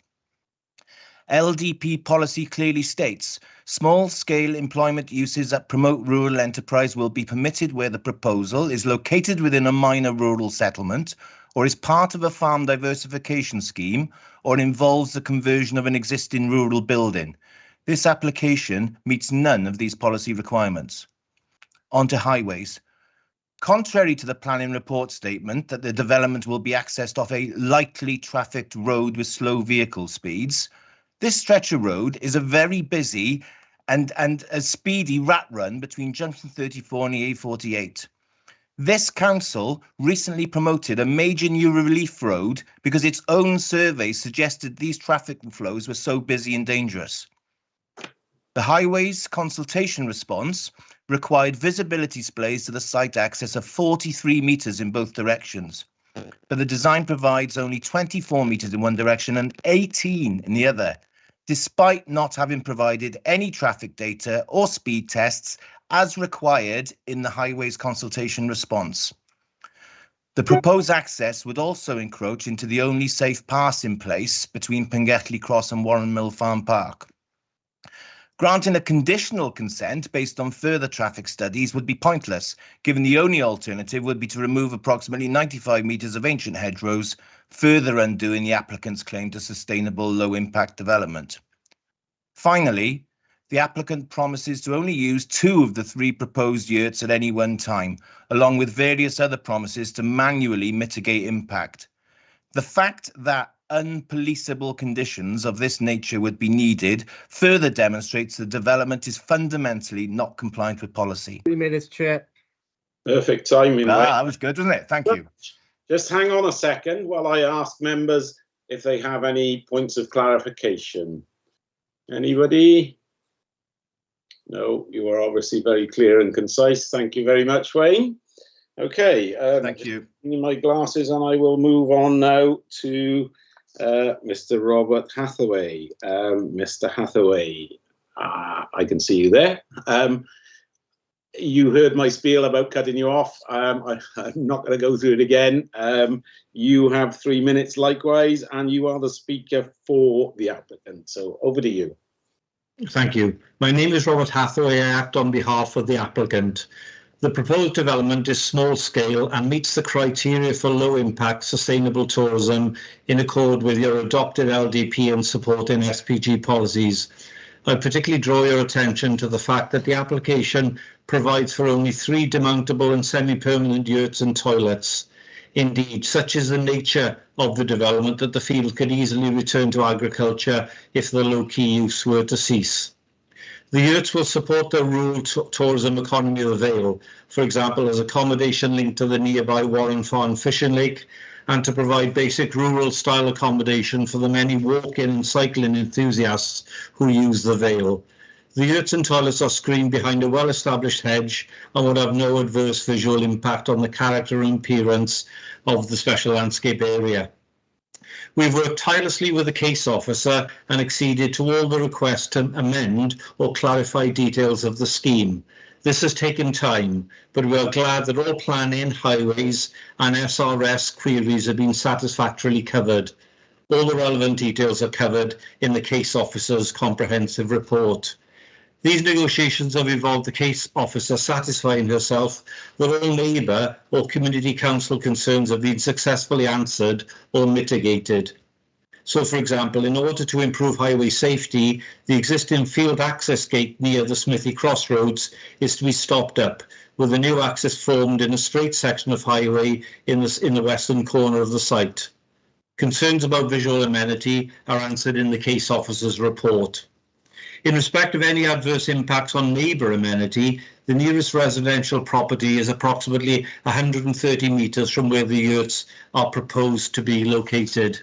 Speaker 20: LDP policy clearly states small-scale employment uses that promote rural enterprise will be permitted where the proposal is located within a minor rural settlement or is part of a farm diversification scheme or involves the conversion of an existing rural building. This application meets none of these policy requirements. On to highways. Contrary to the planning report statement that the development will be accessed off a lightly trafficked road with slow vehicle speeds, this stretch of road is a very busy and a speedy rat run between junction 34 and the A48. This council recently promoted a major new relief road because its own survey suggested these traffic flows were so busy and dangerous. The highways consultation response required visibility displays to the site access of 43 metres in both directions, but the design provides only 24 metres in one direction and 18 in the other, despite not having provided any traffic data or speed tests as required in the highways consultation response. The proposed access would also encroach into the only safe pass in place between Pengethley Cross and Warren Mill Farm Park. Granting a conditional consent based on further traffic studies would be pointless, given the only alternative would be to remove approximately 95 metres of ancient hedgerows, further undoing the applicant's claim to sustainable low-impact development. Finally, the applicant promises to only use 2 of the 3 proposed yurts at any one time, along with various other promises to manually mitigate impact. The fact that unpoliceable conditions of this nature would be needed further demonstrates the development is fundamentally not compliant with policy.
Speaker 2: 3 minutes, Chair.
Speaker 1: Perfect timing.
Speaker 20: That was good, wasn't it? Thank you.
Speaker 1: Just hang on a second while I ask members if they have any points of clarification. Anybody? No, you are obviously very clear and concise. Thank you very much, Wayne. Okay.
Speaker 20: Thank you.
Speaker 1: My glasses, and I will move on now to Mr. Robert Hathaway. Mr. Hathaway, I can see you there. You heard my spiel about cutting you off. I'm not going to go through it again. You have 3 minutes likewise, and you are the speaker for the applicant. So over to you.
Speaker 21: Thank you. My name is Robert Hathaway. I act on behalf of the applicant. The proposed development is small scale and meets the criteria for low impact sustainable tourism in accord with your adopted LDP and supporting SPG policies. I particularly draw your attention to the fact that the application provides for only 3 demountable and semi-permanent yurts and toilets. Indeed, such is the nature of the development that the field could easily return to agriculture if the low-key use were to cease. The yurts will support the rural tourism economy of the Vale, for example, as accommodation linked to the nearby Warren Farm fishing lake, and to provide basic rural-style accommodation for the many walking and cycling enthusiasts who use the Vale. The yurts and toilets are screened behind a well-established hedge and would have no adverse visual impact on the character and appearance of the special landscape area. We've worked tirelessly with the case officer and acceded to all the requests to amend or clarify details of the scheme. This has taken time, but we are glad that all planning, highways and SRS queries have been satisfactorily covered. All the relevant details are covered in the case officer's comprehensive report. These negotiations have involved the case officer satisfying herself that all neighbour or community council concerns have been successfully answered or mitigated. So, for example, in order to improve highway safety, the existing field access gate near the Smithy Crossroads is to be stopped up, with a new access formed in a straight section of highway in the western corner of the site. Concerns about visual amenity are answered in the case officer's report. In respect of any adverse impacts on neighbour amenity, the nearest residential property is approximately 130 metres from where the yurts are proposed to be located.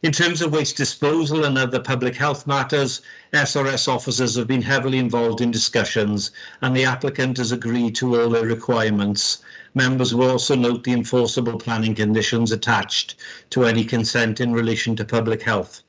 Speaker 21: In terms of waste disposal and other public health matters, SRS officers have been heavily involved in discussions, and the applicant has agreed to all their requirements. Members will also note the enforceable planning conditions attached to any consent in relation to public health.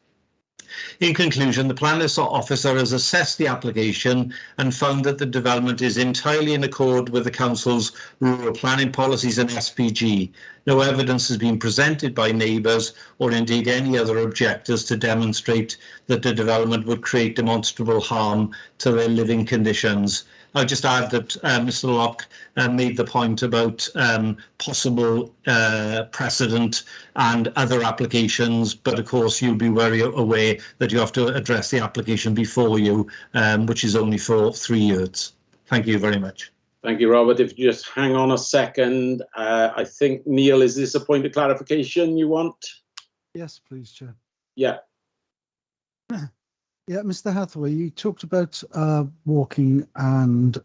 Speaker 21: In conclusion, the planning officer has assessed the application and found that the development is entirely in accord with the council's rural planning policies and SPG. No evidence has been presented by neighbours or indeed any other objectors to demonstrate that the development would create demonstrable harm to their living conditions. I'll just add that Mr. Locke made the point about possible precedent and other applications, but of course you'll be very aware that you have to address the application before you, which is only for 3 years. Thank you very much.
Speaker 1: Thank you, Robert. If you just hang on a second, I think, Neil, is this a point of clarification you want?
Speaker 15: Yes, please, Chair.
Speaker 1: Yeah.
Speaker 15: Yeah, Mr. Hathaway, you talked about walking and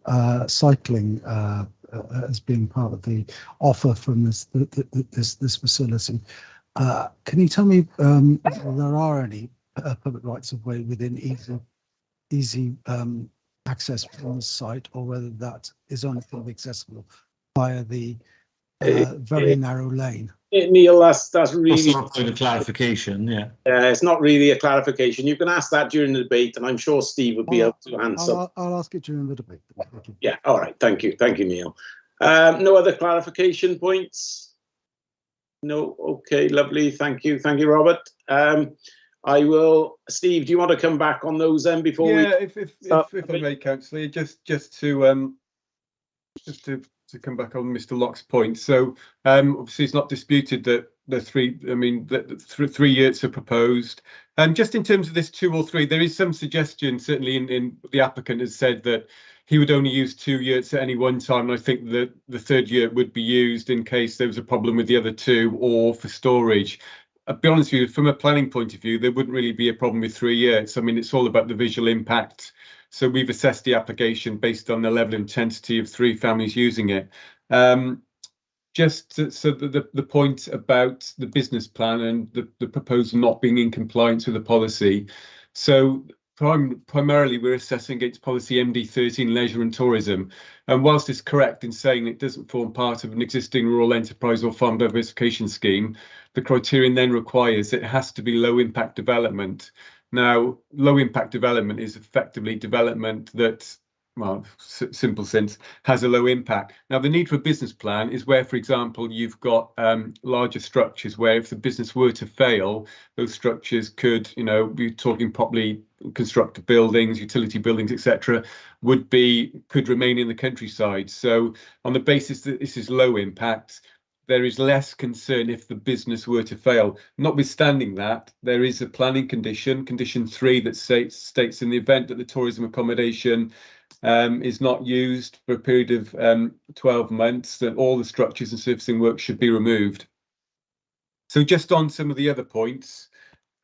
Speaker 15: cycling as being part of the offer from this facility. Can you tell me if there are any public rights of way within easy access from the site, or whether that is only going to be accessible via the very narrow lane?
Speaker 1: Neil, that's really
Speaker 21: a point of clarification. Yeah,
Speaker 1: it's not really a clarification. You can ask that during the debate, and I'm sure Steve would be able to answer.
Speaker 15: I'll ask it during the debate.
Speaker 1: Yeah, all right. Thank you, Neil. No other clarification points? No. Okay, lovely. Thank you, Robert. I will. Steve, do you want to come back on those then before we?
Speaker 6: Yeah, if I may, Councillor, just to come back on Mr. Locke's point. So obviously it's not disputed that the 3 yurts are proposed. Just in terms of this 2 or 3, there is some suggestion, certainly in the applicant has said that he would only use 2 yurts at any one time. And I think that the 3rd yurt would be used in case there was a problem with the other 2 or for storage. I'll be honest with you, from a planning point of view, there wouldn't really be a problem with 3 yurts. I mean, it's all about the visual impact. So we've assessed the application based on the level of intensity of 3 families using it. The point about the business plan and the proposal not being in compliance with the policy. So primarily we're assessing against policy MD13 leisure and tourism. And whilst it's correct in saying it doesn't form part of an existing rural enterprise or farm diversification scheme, the criterion then requires that it has to be low impact development. Now, low impact development is effectively development that, well, simple sense, has a low impact. Now, the need for a business plan is where, for example, you've got larger structures where if the business were to fail, those structures could, be talking properly constructed buildings, utility buildings, etc., could remain in the countryside. So on the basis that this is low impact, there is less concern if the business were to fail. Notwithstanding that, there is a planning condition, condition 3, that states in the event that the tourism accommodation is not used for a period of 12 months, that all the structures and surfacing work should be removed. So just on some of the other points,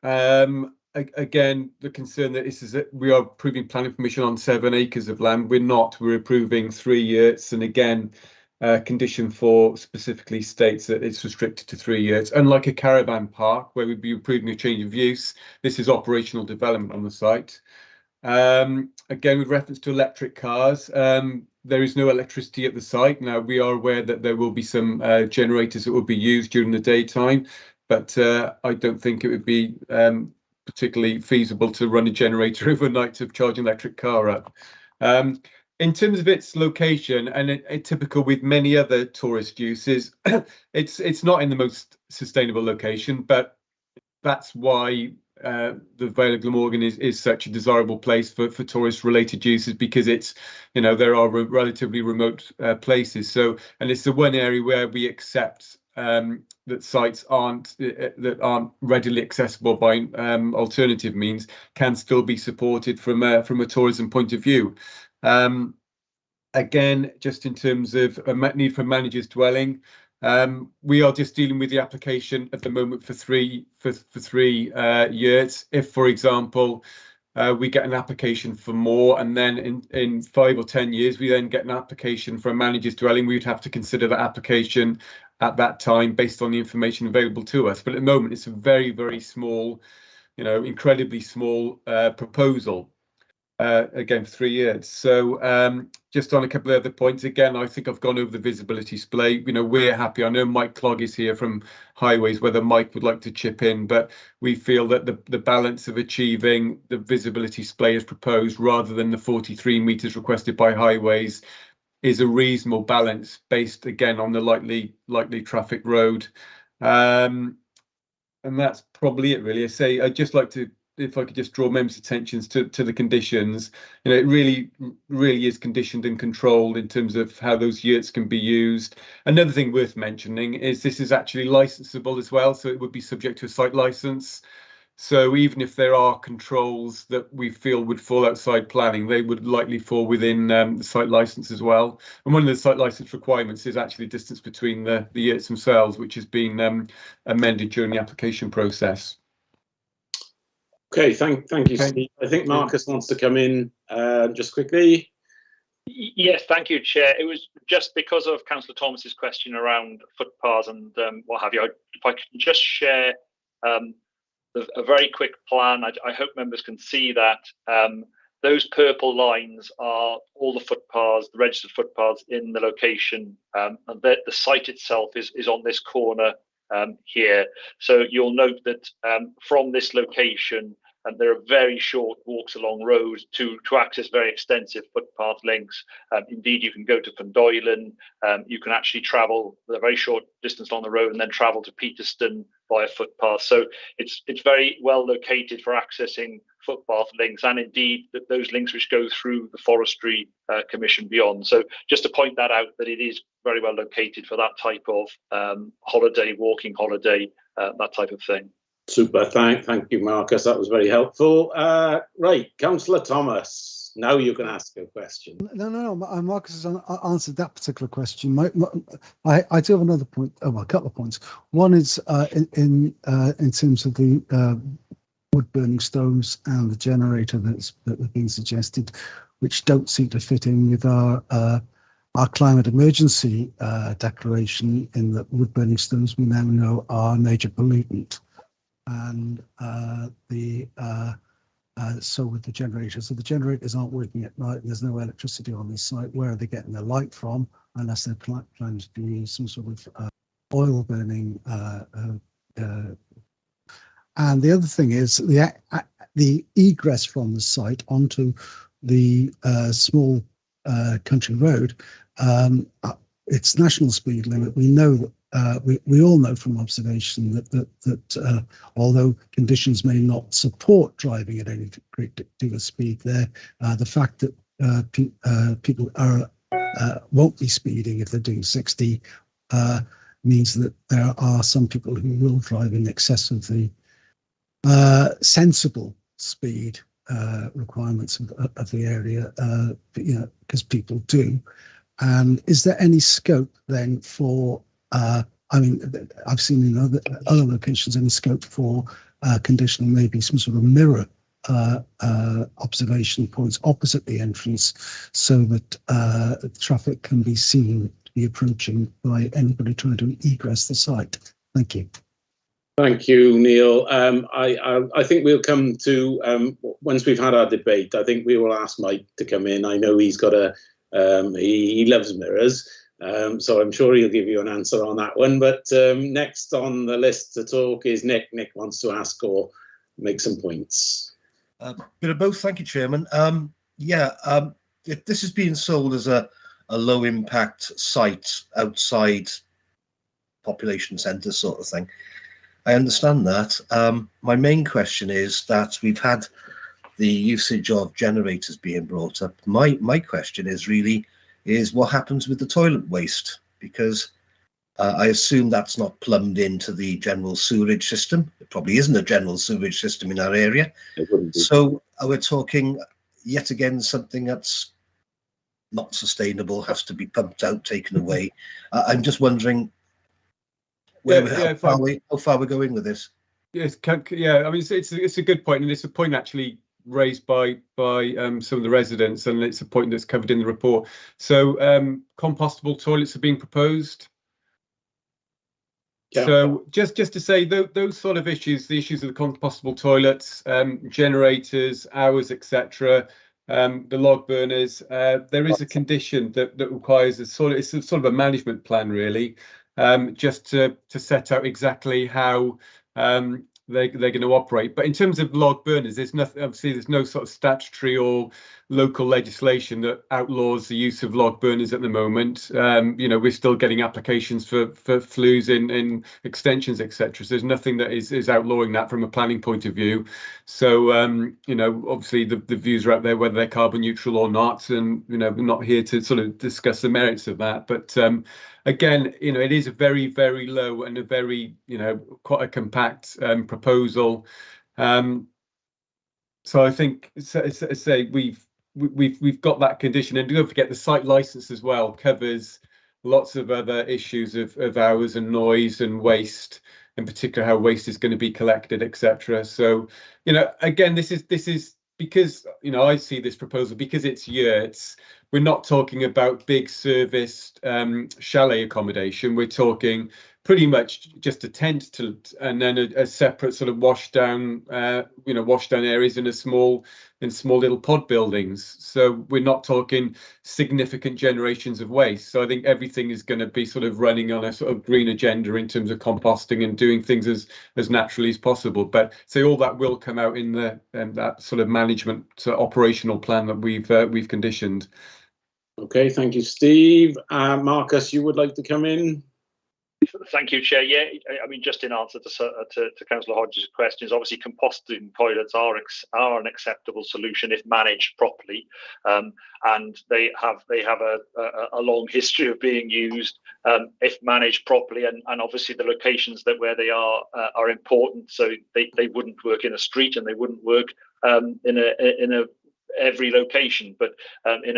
Speaker 6: again, the concern that we are approving planning permission on 7 acres of land. We're approving 3 yurts, and again, condition 4 specifically states that it's restricted to 3 yurts. Unlike a caravan park where we'd be approving a change of use, this is operational development on the site. Again, with reference to electric cars, there is no electricity at the site. Now, we are aware that there will be some generators that will be used during the daytime, but I don't think it would be particularly feasible to run a generator overnight to charge an electric car up. In terms of its location, and typical with many other tourist uses, it's not in the most sustainable location, but that's why the Vale of Glamorgan is such a desirable place for tourist-related uses, because it's, there are relatively remote places. So, and it's the one area where we accept that sites aren't readily accessible by alternative means can still be supported from a tourism point of view. Again, just in terms of a need for manager's dwelling, we are just dealing with the application at the moment for 3 yurts. If, for example, we get an application for more, and then in 5 or 10 years we then get an application for a manager's dwelling, we would have to consider that application at that time based on the information available to us. But at the moment, it's a very, very small, incredibly small proposal. Again, for 3 years. So just on a couple of other points, again, I think I've gone over the visibility display. We're happy. I know Mike Clogg is here from Highways, whether Mike would like to chip in, but we feel that the balance of achieving the visibility display as proposed rather than the 43 metres requested by Highways is a reasonable balance based, again, on the likely traffic road. And that's probably it, really. I'd just like to, if I could just draw members' attentions to the conditions. It really is conditioned and controlled in terms of how those yurts can be used. Another thing worth mentioning is this is actually licensable as well, so it would be subject to a site license. So even if there are controls that we feel would fall outside planning, they would likely fall within the site license as well. And one of the site license requirements is actually distance between the yurts themselves, which has been amended during the application process.
Speaker 1: Okay, thank you, Steve. I think Marcus wants to come in just quickly.
Speaker 12: Yes, thank you, Chair. It was just because of Councillor Thomas's question around footpaths and what have you. If I can just share a very quick plan. I hope members can see that. Those purple lines are all the footpaths, the registered footpaths in the location. And the site itself is on this corner here. So you'll note that from this location, and there are very short walks along roads to access very extensive footpath links. Indeed, you can go to Pendoilen. You can actually travel a very short distance along the road and then travel to Peterston by a footpath. So it's very well located for accessing footpath links, and indeed those links which go through the Forestry Commission beyond. So just to point that out, that it is very well located for that type of holiday, walking holiday, that type of thing.
Speaker 1: Super, thank you, Marcus. That was very helpful. Right, Councillor Thomas, now you can ask a question.
Speaker 15: No, Marcus has answered that particular question. I do have another point, well, a couple of points. One is in terms of the wood burning stoves and the generator that was being suggested, which don't seem to fit in with our climate emergency declaration, in that wood burning stoves we now know are a major pollutant. And so with the generators, so the generators aren't working at night and there's no electricity on this site. Where are they getting their light from, unless they're planning to use some sort of oil burning? And the other thing is the egress from the site onto the small country road. It's national speed limit. We know that. We all know from observation that although conditions may not support driving at any great deal of speed there, the fact that people won't be speeding if they're doing 60 means that there are some people who will drive in excess of the sensible speed requirements of the area, because people do. And is there any scope then for I mean, I've seen in other locations any scope for conditional, maybe some sort of mirror observation points opposite the entrance, so that traffic can be seen to be approaching by anybody trying to egress the site? Thank you.
Speaker 1: Thank you, Neil. I think we'll come to, once we've had our debate, I think we will ask Mike to come in. I know he's got he loves mirrors. So I'm sure he'll give you an answer on that one. But next on the list to talk is Nick. Nick wants to ask or make some points.
Speaker 19: Bit of both. Thank you, Chairman. If this is being sold as a low impact site outside population centre sort of thing, I understand that. My main question is that we've had the usage of generators being brought up. My question is what happens with the toilet waste, because I assume that's not plumbed into the general sewerage system. It probably isn't a general sewerage system in our area. So we're talking yet again something that's not sustainable, has to be pumped out, taken away. I'm just wondering how far we're going with this.
Speaker 6: Yes, I mean it's a good point, and it's a point actually raised by some of the residents, and it's a point that's covered in the report. So compostable toilets are being proposed. Yeah. So just to say those sort of issues, the issues of the compostable toilets, generators, hours, etc., the log burners, there is a condition that requires it's sort of a management plan really, just to set out exactly how they're going to operate. But in terms of log burners, there's nothing, obviously there's no sort of statutory or local legislation that outlaws the use of log burners at the moment. We're still getting applications for flues in extensions, etc. So there's nothing that is outlawing that from a planning point of view. So obviously the views are out there whether they're carbon neutral or not, and we're not here to sort of discuss the merits of that. But again, it is a very, very low and a very, quite a compact proposal. So I think, say we've got that condition, and don't forget the site license as well covers lots of other issues of hours and noise and waste, in particular how waste is going to be collected, etc. So again, this is because I see this proposal because it's yurts. We're not talking about big serviced chalet accommodation. We're talking pretty much just a tent and then a separate sort of wash down areas in small little pod buildings. So we're not talking significant generations of waste. So I think everything is going to be sort of running on a sort of green agenda in terms of composting and doing things as naturally as possible. But so all that will come out in the that sort of management operational plan that we've conditioned.
Speaker 1: Okay, thank you, Steve. Marcus, you would like to come in?
Speaker 12: Thank you, Chair. Yeah, I mean, just in answer to Councillor Hodges' questions, obviously composting toilets are an acceptable solution if managed properly, and they have a long history of being used if managed properly, and obviously the locations where they are important. So they wouldn't work in a street, and they wouldn't work in a every location, but in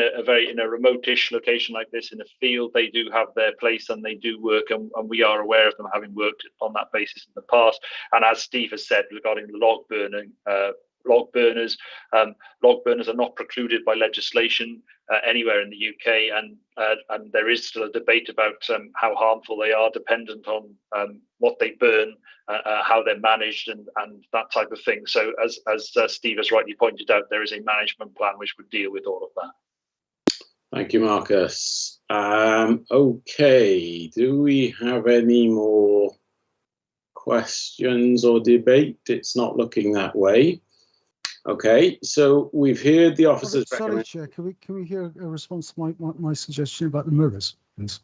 Speaker 12: a remote-ish location like this in a field, they do have their place and they do work, and we are aware of them having worked on that basis in the past. And as Steve has said regarding the log burners are not precluded by legislation anywhere in the UK, and there is still a debate about how harmful they are, dependent on what they burn, how they're managed, and that type of thing. So as Steve has rightly pointed out, there is a management plan which would deal with all of that.
Speaker 1: Thank you, Marcus. Okay, do we have any more questions or debate? It's not looking that way. Okay, so we've heard the officers.
Speaker 15: Sorry, Chair, can we hear a response to my suggestion about the mirrors, please?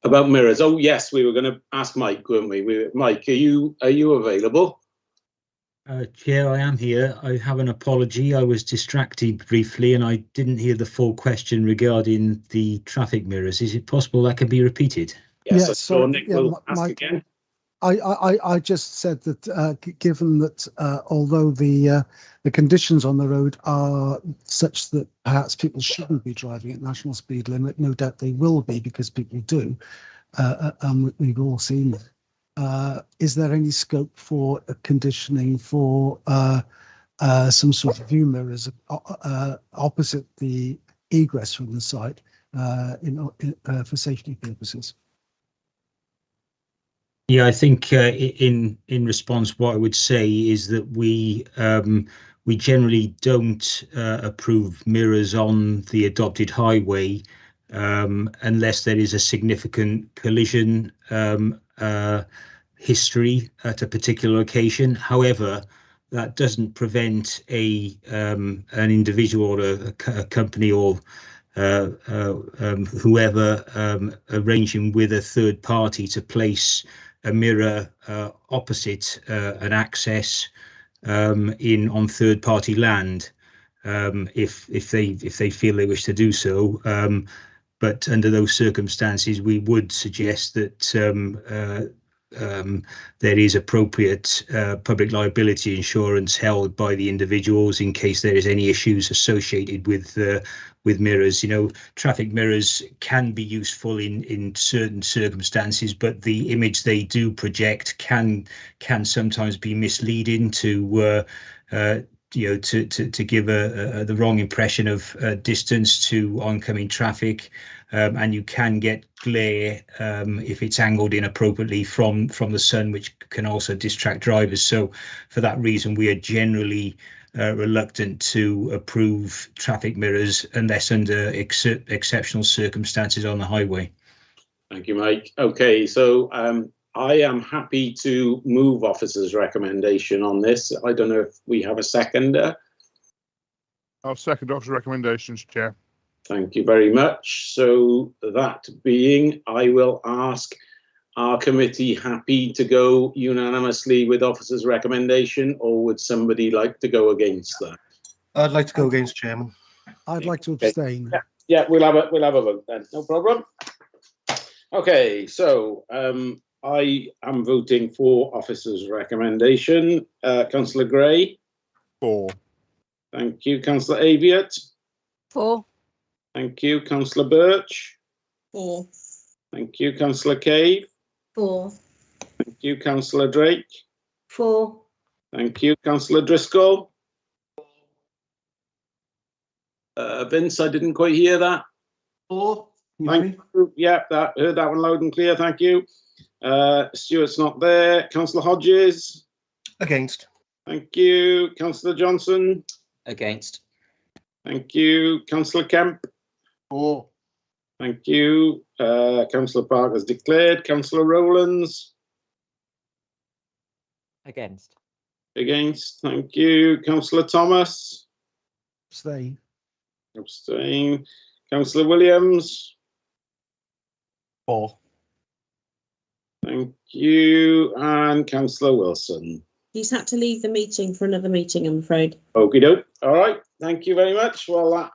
Speaker 1: About mirrors? Oh yes, we were going to ask Mike, weren't we? Mike, are you available?
Speaker 7: Chair, I am here. I have an apology. I was distracted briefly and I didn't hear the full question regarding the traffic mirrors. Is it possible that can be repeated?
Speaker 1: Yes, so Nick will ask
Speaker 15: Mike,
Speaker 1: again.
Speaker 15: I just said that given that although the conditions on the road are such that perhaps people shouldn't be driving at national speed limit, no doubt they will be because people do, and we've all seen that. Is there any scope for conditioning for some sort of view mirrors opposite the egress from the site for safety purposes?
Speaker 7: Yeah, I think in response, what I would say is that we generally don't approve mirrors on the adopted highway unless there is a significant collision history at a particular location. However, that doesn't prevent an individual or a company or whoever arranging with a third party to place a mirror opposite an access on third party land if they feel they wish to do so. But under those circumstances, we would suggest that there is appropriate public liability insurance held by the individuals in case there is any issues associated with mirrors. You know, traffic mirrors can be useful in certain circumstances, but the image they do project can sometimes be misleading to give the wrong impression of distance to oncoming traffic, and you can get glare if it's angled inappropriately from the sun, which can also distract drivers. So for that reason, we are generally reluctant to approve traffic mirrors unless under exceptional circumstances on the highway.
Speaker 1: Thank you, Mike. Okay, so I am happy to move officer's recommendation on this. I don't know if we have a seconder.
Speaker 3: I'll second officer's recommendations, Chair.
Speaker 1: Thank you very much. So that being, I will ask, our committee happy to go unanimously with officer's recommendation, or would somebody like to go against that?
Speaker 19: I'd like to go against, Chairman.
Speaker 15: I'd like to abstain.
Speaker 1: Yeah, we'll have a vote then. No problem. Okay, so I am voting for officer's recommendation. Councillor Gray?
Speaker 3: 4.
Speaker 1: Thank you. Councillor Aviott?
Speaker 17: 4.
Speaker 1: Thank you. Councillor Birch?
Speaker 18: 4.
Speaker 1: Thank you. Councillor Cave?
Speaker 18: 4.
Speaker 1: Thank you. Councillor Drake?
Speaker 18: 4.
Speaker 1: Thank you. Councillor Driscoll? Vince, I didn't quite hear that.
Speaker 8: 4.
Speaker 1: Thank you. Yeah, heard that one loud and clear. Thank you. Stuart's not there. Councillor Hodges?
Speaker 19: Against.
Speaker 1: Thank you. Councillor Johnson?
Speaker 16: Against.
Speaker 1: Thank you. Councillor Kemp?
Speaker 8: 4.
Speaker 1: Thank you. Councillor Park has declared. Councillor Rowlands?
Speaker 16: Against.
Speaker 1: Against. Thank you. Councillor Thomas?
Speaker 15: Abstain.
Speaker 1: Thank you. And Councillor Wilson.
Speaker 18: He's had to leave the meeting for another meeting, I'm afraid.
Speaker 1: Okie doke. All right. Thank you very much. Well, that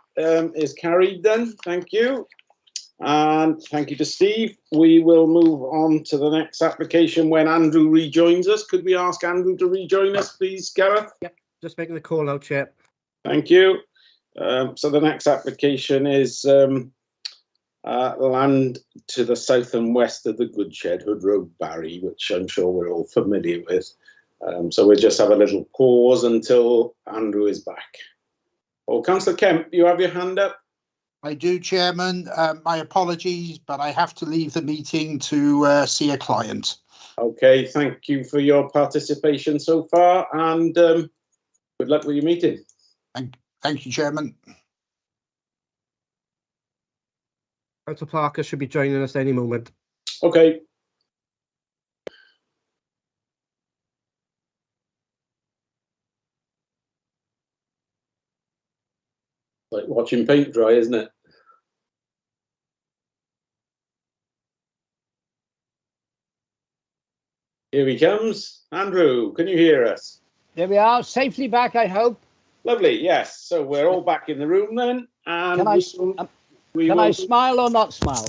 Speaker 1: is carried then. Thank you. And thank you to Steve. We will move on to the next application when Andrew rejoins us. Could we ask Andrew to rejoin us, please, Gareth?
Speaker 2: Yep, just making the call out, Chair.
Speaker 1: Thank you. So the next application is land to the south and west of the Goodshed, Hood Road, Barry, which I'm sure we're all familiar with. So we'll just have a little pause until Andrew is back. Oh, Councillor Kemp, you have your hand up?
Speaker 9: I do, Chairman. My apologies, but I have to leave the meeting to see a client.
Speaker 1: Okay, thank you for your participation so far, and good luck with your meeting.
Speaker 9: Thank you, Chairman.
Speaker 2: Councillor Parker should be joining us any moment.
Speaker 1: Okay. Like watching paint dry, isn't it? Here he comes. Andrew, can you hear us?
Speaker 4: There we are, safely back, I hope.
Speaker 1: Lovely, yes. So we're all back in the room then. And
Speaker 4: can I smile or not smile?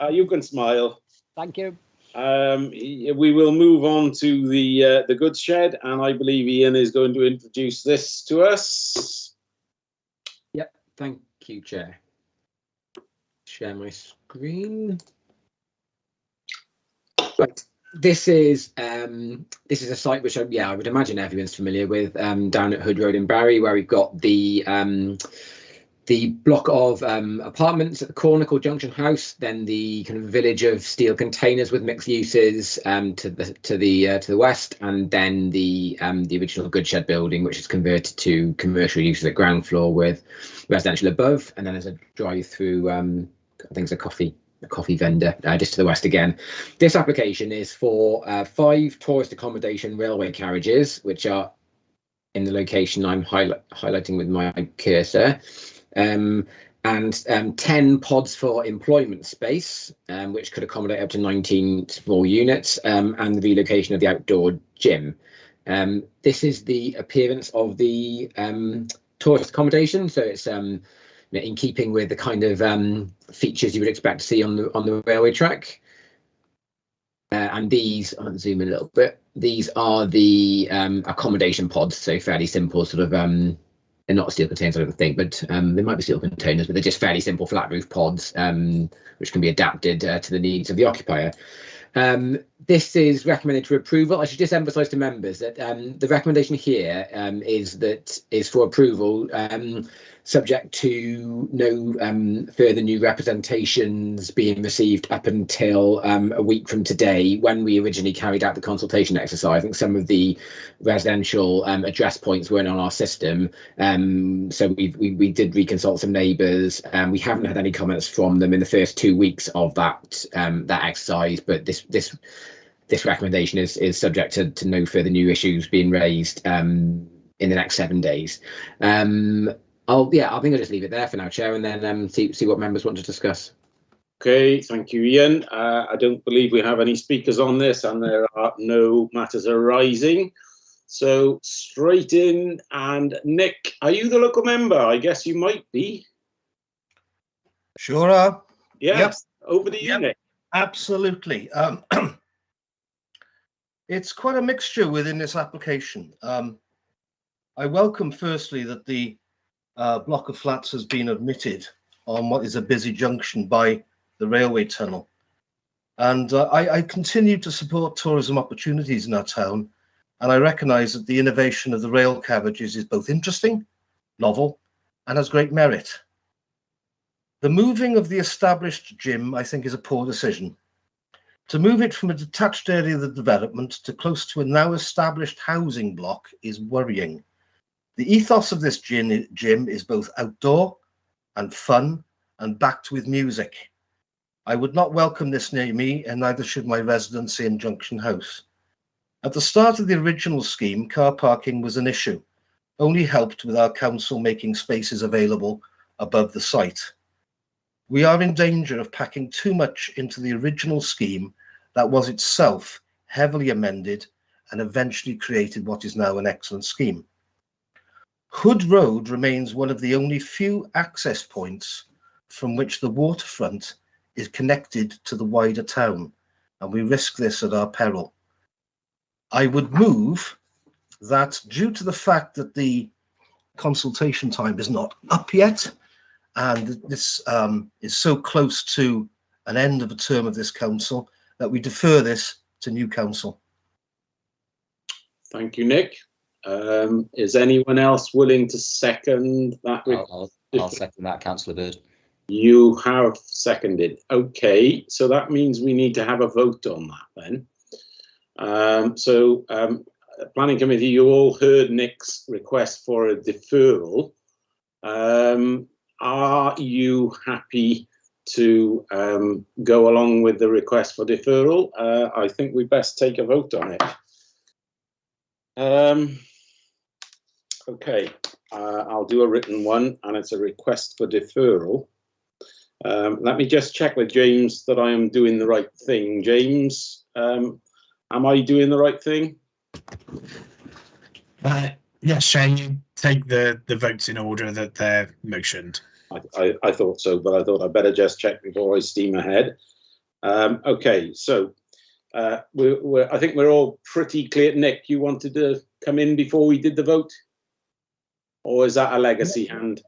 Speaker 1: You can smile.
Speaker 4: Thank you.
Speaker 1: We will move on to the Goodshed, and I believe Ian is going to introduce this to us.
Speaker 5: Yep, thank you, Chair. Share my screen. Right. This is a site which I would imagine everyone's familiar with, down at Hood Road in Barry, where we've got the block of apartments at the corner called Junction House, then the kind of village of steel containers with mixed uses to the west, and then the original Goodshed building, which is converted to commercial uses at ground floor with residential above, and then there's a drive-through. I think it's a coffee vendor just to the west again. This application is for 5 tourist accommodation railway carriages, which are in the location I'm highlighting with my cursor, and 10 pods for employment space, which could accommodate up to 19 small units, and the relocation of the outdoor gym. This is the appearance of the tourist accommodation, so it's in keeping with the kind of features you would expect to see on the railway track. And these, I'll zoom in a little bit, these are the accommodation pods, so fairly simple sort of, they're not steel containers, I don't think, but they might be steel containers, but they're just fairly simple flat roof pods, which can be adapted to the needs of the occupier. This is recommended for approval. I should just emphasise to members that the recommendation here is for approval, subject to no further new representations being received up until a week from today, when we originally carried out the consultation exercise. I think some of the residential address points weren't on our system, so we did reconsult some neighbours, and we haven't had any comments from them in the first 2 weeks of that exercise. But this recommendation is subject to no further new issues being raised in the next 7 days. I think I'll just leave it there for now, Chair, and then see what members want to discuss.
Speaker 1: Okay, thank you, Ian. I don't believe we have any speakers on this, and there are no matters arising. So straight in, and Nick, are you the local member? I guess you might be.
Speaker 19: Sure are.
Speaker 1: Yes, yep. Over to you, Nick.
Speaker 19: Absolutely. It's quite a mixture within this application. I welcome, firstly, that the block of flats has been admitted on what is a busy junction by the railway tunnel. And I continue to support tourism opportunities in our town, and I recognise that the innovation of the rail carriages is both interesting, novel, and has great merit. The moving of the established gym, I think, is a poor decision. To move it from a detached area of the development to close to a now established housing block is worrying. The ethos of this gym is both outdoor and fun and backed with music. I would not welcome this near me, and neither should my residents in Junction House. At the start of the original scheme, car parking was an issue, only helped with our council making spaces available above the site. We are in danger of packing too much into the original scheme that was itself heavily amended and eventually created what is now an excellent scheme. Hood Road remains one of the only few access points from which the waterfront is connected to the wider town, and we risk this at our peril. I would move that, due to the fact that the consultation time is not up yet, and this is so close to an end of the term of this council, that we defer this to new council.
Speaker 1: Thank you, Nick. Is anyone else willing to second that?
Speaker 11: I'll second that, Councillor Bird.
Speaker 1: You have seconded. Okay, so that means we need to have a vote on that then. Planning Committee, you all heard Nick's request for a deferral. Are you happy to go along with the request for deferral? I think we best take a vote on it. Okay, I'll do a written one, and it's a request for deferral. Let me just check with James that I am doing the right thing. James, am I doing the right thing?
Speaker 22: Yes, Shane, you take the votes in order that they're motioned.
Speaker 1: I thought so, but I thought I'd better just check before I steam ahead. Okay, so I think we're all pretty clear. Nick, you wanted to come in before we did the vote? Or is that a legacy hand?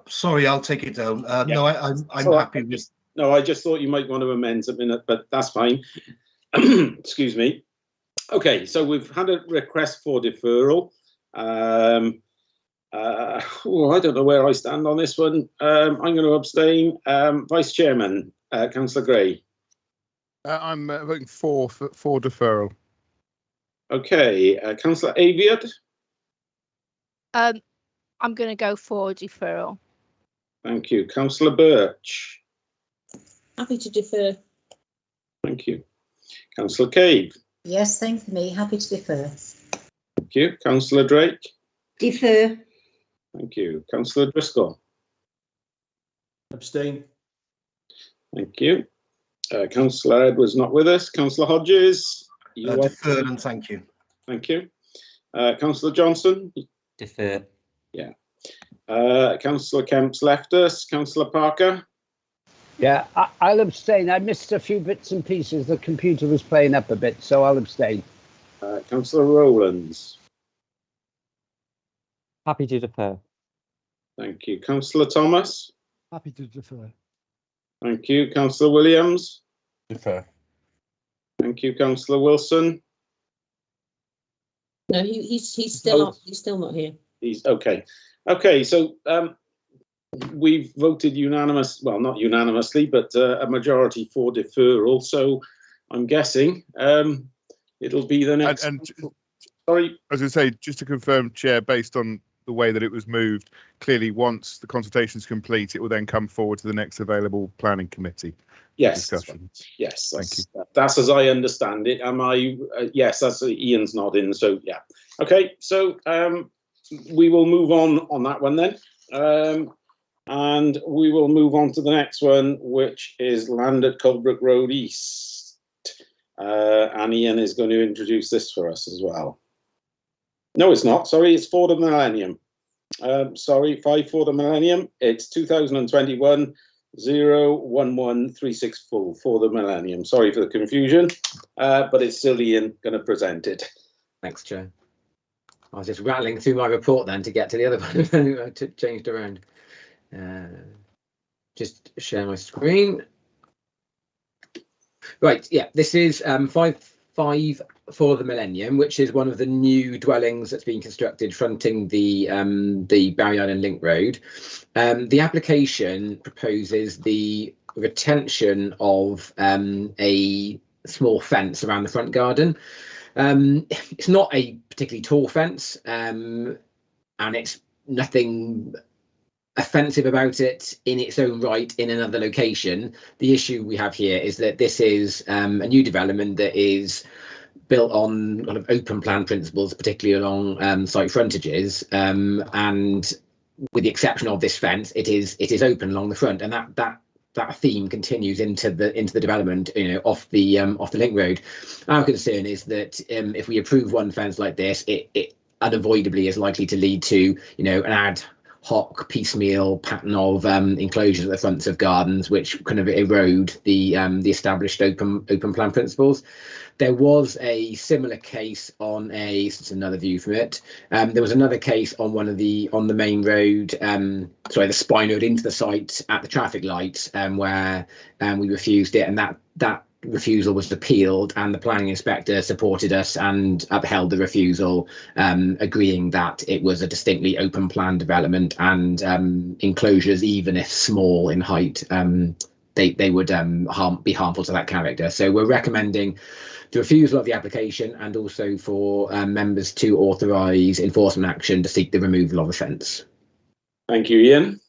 Speaker 19: Sorry, I'll take it down.
Speaker 1: Yeah.
Speaker 19: No, I'm happy with.
Speaker 1: No, I just thought you might want to amend something, but that's fine. Excuse me. Okay, so we've had a request for deferral. I don't know where I stand on this one. I'm going to abstain. Vice Chairman, Councillor Gray.
Speaker 3: I'm voting for deferral.
Speaker 1: Okay, Councillor Aviad.
Speaker 17: I'm going to go for deferral.
Speaker 1: Thank you. Councillor Birch.
Speaker 18: Happy to defer.
Speaker 1: Thank you. Councillor Cave.
Speaker 14: Yes, same for me. Happy to defer.
Speaker 1: Thank you. Councillor Drake.
Speaker 14: Defer.
Speaker 1: Thank you. Councillor Driscoll.
Speaker 23: Abstain.
Speaker 1: Thank you. Councillor Edwards not with us. Councillor Hodges.
Speaker 19: Defer and thank you.
Speaker 1: Thank you. Councillor Johnson.
Speaker 11: Defer.
Speaker 1: Yeah. Councillor Kemp's left us. Councillor Parker.
Speaker 4: Yeah, I'll abstain. I missed a few bits and pieces. The computer was playing up a bit, so I'll abstain.
Speaker 1: Councillor Rowlands.
Speaker 16: Happy to defer.
Speaker 1: Thank you. Councillor Thomas.
Speaker 15: Happy to defer.
Speaker 1: Thank you. Councillor Williams.
Speaker 23: Defer.
Speaker 1: Thank you. Councillor Wilson.
Speaker 18: No, he's still not here.
Speaker 1: He's okay. Okay, so we've voted unanimous, well, not unanimously, but a majority for deferral. So I'm guessing it'll be the next. Sorry,
Speaker 3: I was going to say, just to confirm, Chair, based on the way that it was moved, clearly once the consultation is complete, it will then come forward to the next available planning committee.
Speaker 1: Yes,
Speaker 3: discussion.
Speaker 1: Yes,
Speaker 3: thank you.
Speaker 1: That's as I understand it. Am I? Yes, that's Ian's nodding. So yeah, okay. So we will move on that one then, and we will move on to the next one, which is land at Coldbrook Road East, and Ian is going to introduce this for us as well. No, it's not. Sorry, it's for the Millennium. Sorry, 5 for the Millennium. It's 2021 011364 for the Millennium. Sorry for the confusion, but it's still Ian going to present it.
Speaker 5: Thanks, Chair. I was just rattling through my report then to get to the other one. I changed around. Just share my screen. Right, yeah, this is 5 for the Millennium, which is one of the new dwellings that's been constructed fronting the Barry Island Link Road. The application proposes the retention of a small fence around the front garden. It's not a particularly tall fence, and it's nothing offensive about it in its own right in another location. The issue we have here is that this is a new development that is built on kind of open plan principles, particularly along site frontages, and with the exception of this fence, it is open along the front, and that that theme continues into the development, off the link road. Our concern is that if we approve one fence like this, it unavoidably is likely to lead to an ad hoc piecemeal pattern of enclosures at the fronts of gardens, which kind of erode the established open plan principles. There was a similar case on it's another view from it. There was another case on on the main road, the spine road into the site at the traffic light, where we refused it, and that refusal was appealed, and the planning inspector supported us and upheld the refusal, agreeing that it was a distinctly open plan development, and enclosures, even if small in height, they would be harmful to that character. So we're recommending the refusal of the application, and also for members to authorise enforcement action to seek the removal of offence.
Speaker 1: Thank you, Ian.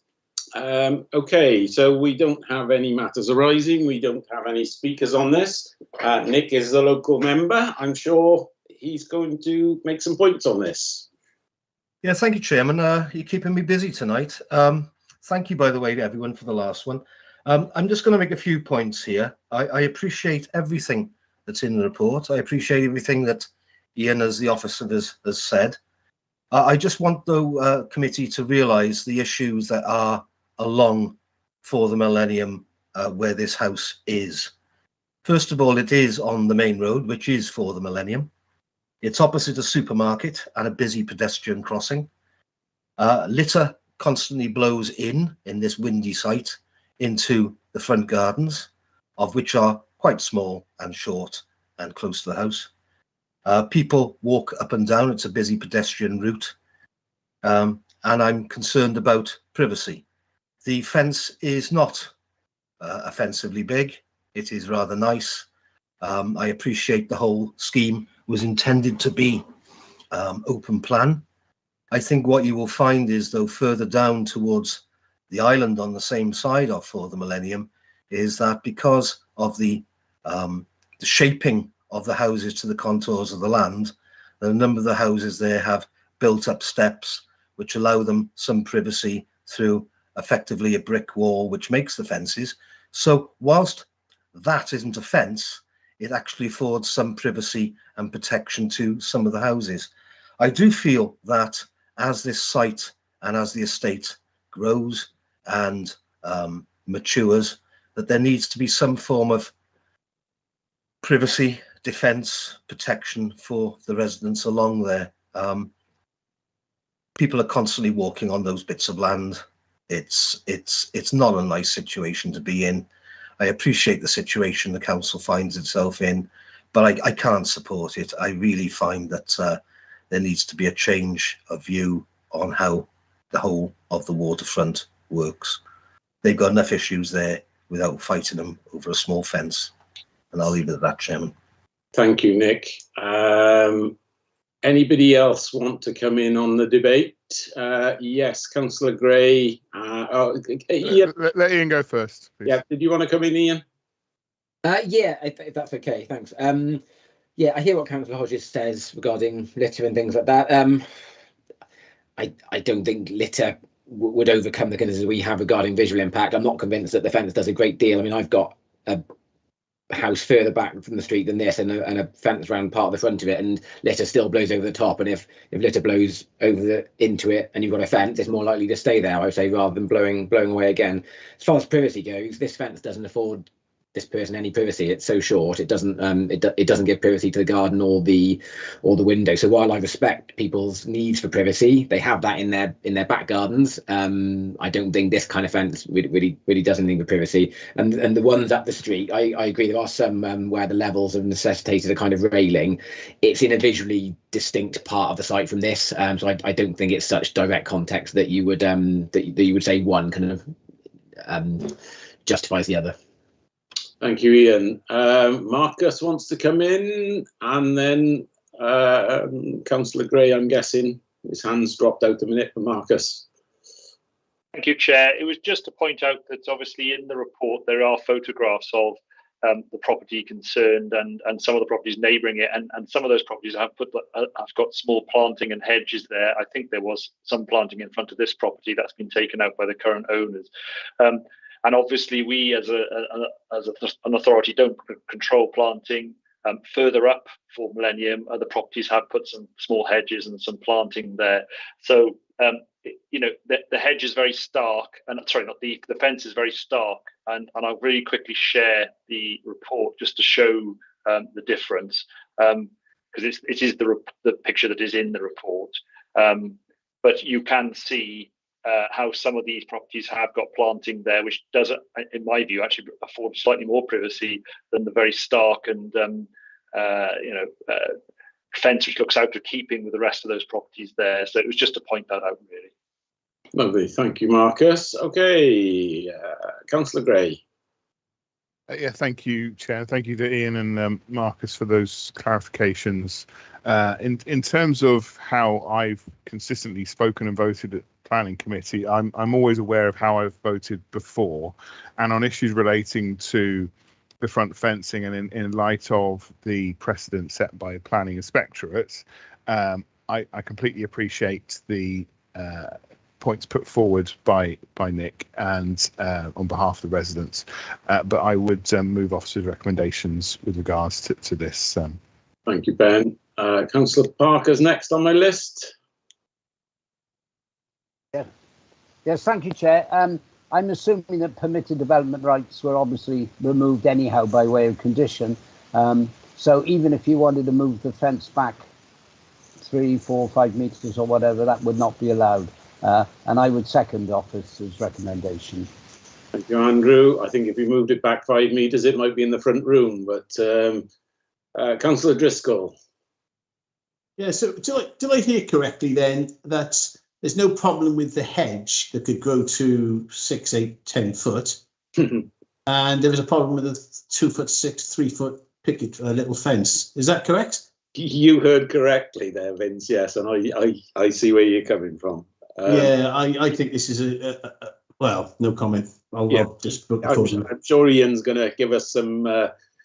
Speaker 1: Okay, so we don't have any matters arising. We don't have any speakers on this. Nick is the local member. I'm sure he's going to make some points on this.
Speaker 19: Yeah, thank you, Chairman. You're keeping me busy tonight. Thank you, by the way, to everyone for the last one. I'm just going to make a few points here. I appreciate everything that's in the report. I appreciate everything that Ian, as the officer, has said. I just want the committee to realise the issues that are along For the Millennium, where this house is. First of all, it is on the main road, which is For the Millennium. It's opposite a supermarket and a busy pedestrian crossing. Litter constantly blows in this windy site into the front gardens, of which are quite small and short and close to the house. People walk up and down. It's a busy pedestrian route, and I'm concerned about privacy. The fence is not offensively big. It is rather nice. I appreciate the whole scheme was intended to be open plan. I think what you will find is, though, further down towards the island on the same side of For the Millennium, is that because of the shaping of the houses to the contours of the land, a number of the houses there have built up steps which allow them some privacy through effectively a brick wall which makes the fences. So whilst that isn't a fence, it actually affords some privacy and protection to some of the houses. I do feel that as this site and as the estate grows and matures, that there needs to be some form of privacy, defence, protection for the residents along there. People are constantly walking on those bits of land. It's not a nice situation to be in. I appreciate the situation the council finds itself in, but I can't support it. I really find that there needs to be a change of view on how the whole of the waterfront works. They've got enough issues there without fighting them over a small fence. And I'll leave it at that, Chairman.
Speaker 1: Thank you, Nick. Anybody else want to come in on the debate? Yes, Councillor Gray. Ian.
Speaker 3: Let Ian go first, please.
Speaker 1: Yeah, did you want to come in, Ian?
Speaker 5: Yeah, if that's okay, thanks. Yeah, I hear what Councillor Hodges says regarding litter and things like that. I don't think litter would overcome the concerns we have regarding visual impact. I'm not convinced that the fence does a great deal. I mean, I've got a house further back from the street than this, and a fence around part of the front of it, and litter still blows over the top. And if litter blows over into it and you've got a fence, it's more likely to stay there, I would say, rather than blowing away again. As far as privacy goes, this fence doesn't afford this person any privacy. It's so short, it doesn't it doesn't give privacy to the garden or the window. So while I respect people's needs for privacy, they have that in their back gardens. I don't think this kind of fence really does anything for privacy. And the ones up the street, I agree, there are some where the levels have necessitated a kind of railing. It's in a visually distinct part of the site from this, so I don't think it's such direct context that you would that you would say one kind of justifies the other.
Speaker 1: Thank you, Ian. Marcus wants to come in, and then Councillor Gray, I'm guessing. His hand's dropped out a minute for Marcus.
Speaker 12: Thank you, Chair. It was just to point out that obviously in the report there are photographs of the property concerned and some of the properties neighbouring it, and some of those properties have got small planting and hedges there. I think there was some planting in front of this property that's been taken out by the current owners. And obviously, we as an authority don't control planting. Further up for Millennium, other properties have put some small hedges and some planting there. So the hedge is very stark, and sorry, not the fence is very stark. And I'll really quickly share the report just to show the difference, because it is the picture that is in the report. But you can see how some of these properties have got planting there, which does, in my view, actually afford slightly more privacy than the very stark and fence which looks out of keeping with the rest of those properties there. So it was just to point that out, really.
Speaker 1: Lovely, thank you, Marcus. Okay, Councillor Gray.
Speaker 3: Yeah, thank you, Chair. Thank you to Ian and Marcus for those clarifications. In terms of how I've consistently spoken and voted at Planning Committee, I'm always aware of how I've voted before, and on issues relating to the front fencing and in light of the precedent set by Planning Inspectorate, I completely appreciate the points put forward by Nick and on behalf of the residents, but I would move officers' recommendations with regards to this.
Speaker 1: Thank you, Ben. Councillor Parker's next on my list.
Speaker 4: Yes, thank you, Chair. I'm assuming that permitted development rights were obviously removed anyhow by way of condition. So even if you wanted to move the fence back 3, 4, 5 metres or whatever, that would not be allowed. And I would second the officer's recommendation.
Speaker 1: Thank you, Andrew. I think if you moved it back 5 metres, it might be in the front room. But Councillor Driscoll.
Speaker 8: Yeah, so do I hear correctly then that there's no problem with the hedge that could grow to 6, 8, 10 foot, and there was a problem with a 2'6", 3 foot picket little fence? Is that correct?
Speaker 1: You heard correctly there, Vince. Yes, and I see where you're coming from.
Speaker 8: Yeah, I think this is well, no comment. I'll just put
Speaker 1: I'm sure Ian's going to give us some.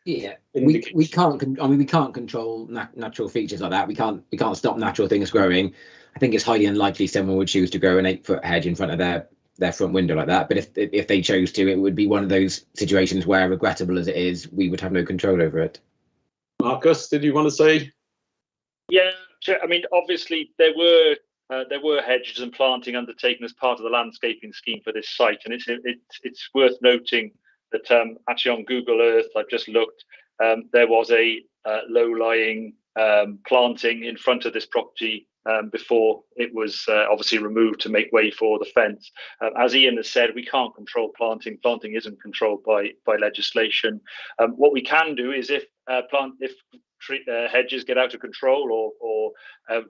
Speaker 5: We can't. I mean, we can't control natural features like that. We can't stop natural things growing. I think it's highly unlikely someone would choose to grow an 8-foot hedge in front of their front window like that. But if they chose to, it would be one of those situations where, regrettable as it is, we would have no control over it.
Speaker 1: Marcus, did you want to say?
Speaker 12: Yeah, I mean, obviously there were hedges and planting undertaken as part of the landscaping scheme for this site, and it's worth noting that actually on Google Earth, I've just looked, there was a low-lying planting in front of this property before it was obviously removed to make way for the fence. As Ian has said, we can't control planting. Planting isn't controlled by legislation. What we can do is if hedges get out of control or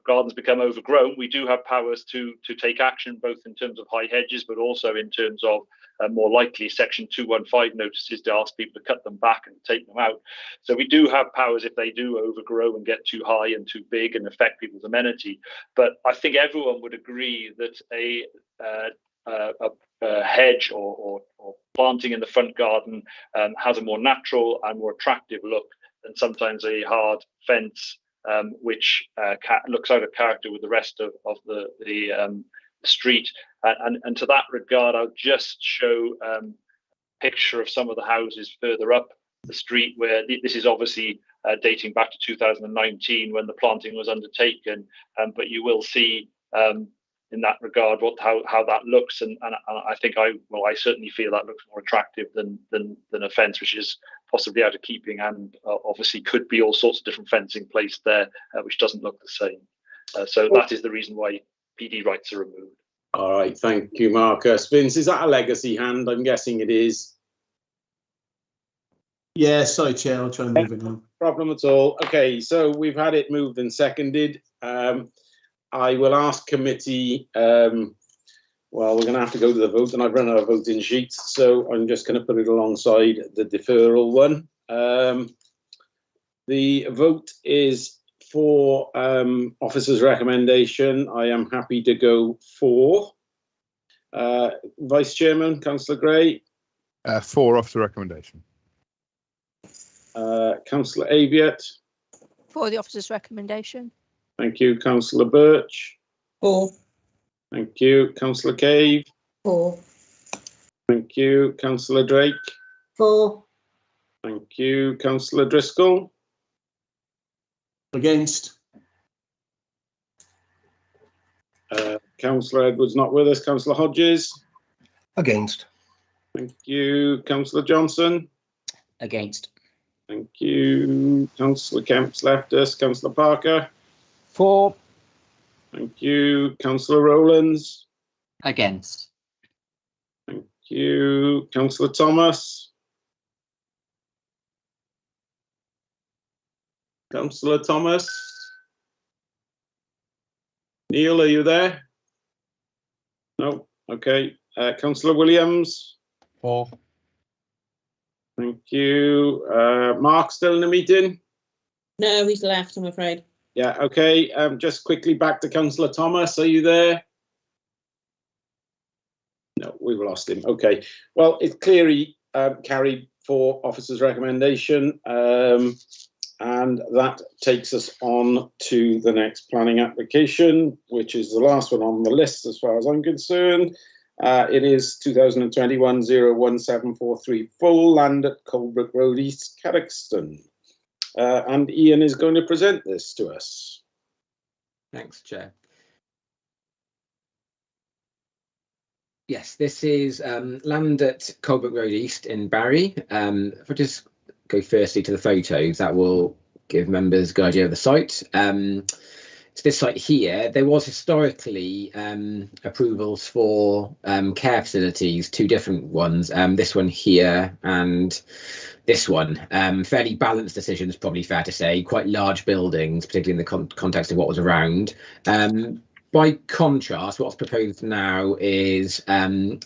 Speaker 12: gardens become overgrown, we do have powers to take action, both in terms of high hedges, but also in terms of more likely Section 215 notices to ask people to cut them back and take them out. So we do have powers if they do overgrow and get too high and too big and affect people's amenity. But I think everyone would agree that a hedge or planting in the front garden has a more natural and more attractive look than sometimes a hard fence, which looks out of character with the rest of the street. And to that regard, I'll just show a picture of some of the houses further up the street, where this is obviously dating back to 2019 when the planting was undertaken. But you will see in that regard how that looks, and I think I certainly feel that looks more attractive than a fence which is possibly out of keeping, and obviously could be all sorts of different fencing placed there which doesn't look the same. So that is the reason why PD rights are removed.
Speaker 1: All right, thank you, Marcus. Vince, is that a legacy hand? I'm guessing it is.
Speaker 8: Yeah, sorry, Chair, I'll try and move it now.
Speaker 1: Problem at all. Okay, so we've had it moved and seconded. I will ask committee, well, we're going to have to go to the vote, and I've run out of voting sheets, so I'm just going to put it alongside the deferral one. The vote is for officer's recommendation. I am happy to go for. Vice Chairman, Councillor Gray.
Speaker 3: For officer recommendation.
Speaker 1: Councillor Aviett.
Speaker 17: For the officer's recommendation.
Speaker 1: Thank you. Councillor Birch.
Speaker 18: For.
Speaker 1: Thank you. Councillor Cave.
Speaker 18: For.
Speaker 1: Thank you. Councillor Drake.
Speaker 18: 4.
Speaker 1: Thank you. Councillor Driscoll.
Speaker 8: Against.
Speaker 1: Councillor Edwards not with us. Councillor Hodges.
Speaker 19: Against.
Speaker 1: Thank you. Councillor Johnson.
Speaker 11: Against.
Speaker 1: Thank you. Councillor Kemp's left us. Councillor Parker.
Speaker 4: 4.
Speaker 1: Thank you. Councillor Rowlands.
Speaker 11: Against.
Speaker 1: Thank you. Councillor Thomas. Councillor Thomas. Neil, are you there? No. Okay. Councillor Williams.
Speaker 22: 4.
Speaker 1: Thank you. Mark, still in the meeting?
Speaker 18: No, he's left, I'm afraid.
Speaker 1: Yeah, okay. Just quickly back to Councillor Thomas. Are you there? No, we've lost him. Okay. Well, it's clearly carried for officer's recommendation. And that takes us on to the next planning application, which is the last one on the list as far as I'm concerned. It is 2021-01743 full land at Colebrook Road, East Carrickston. And Ian is going to present this to us.
Speaker 5: Thanks, Chair. Yes, this is land at Colebrook Road East in Barry. If I just go firstly to the photos, that will give members a good idea of the site. So this site here, there was historically approvals for care facilities, 2 different ones, this one here and this one. Fairly balanced decisions, probably fair to say, quite large buildings, particularly in the context of what was around. By contrast, what's proposed now is 2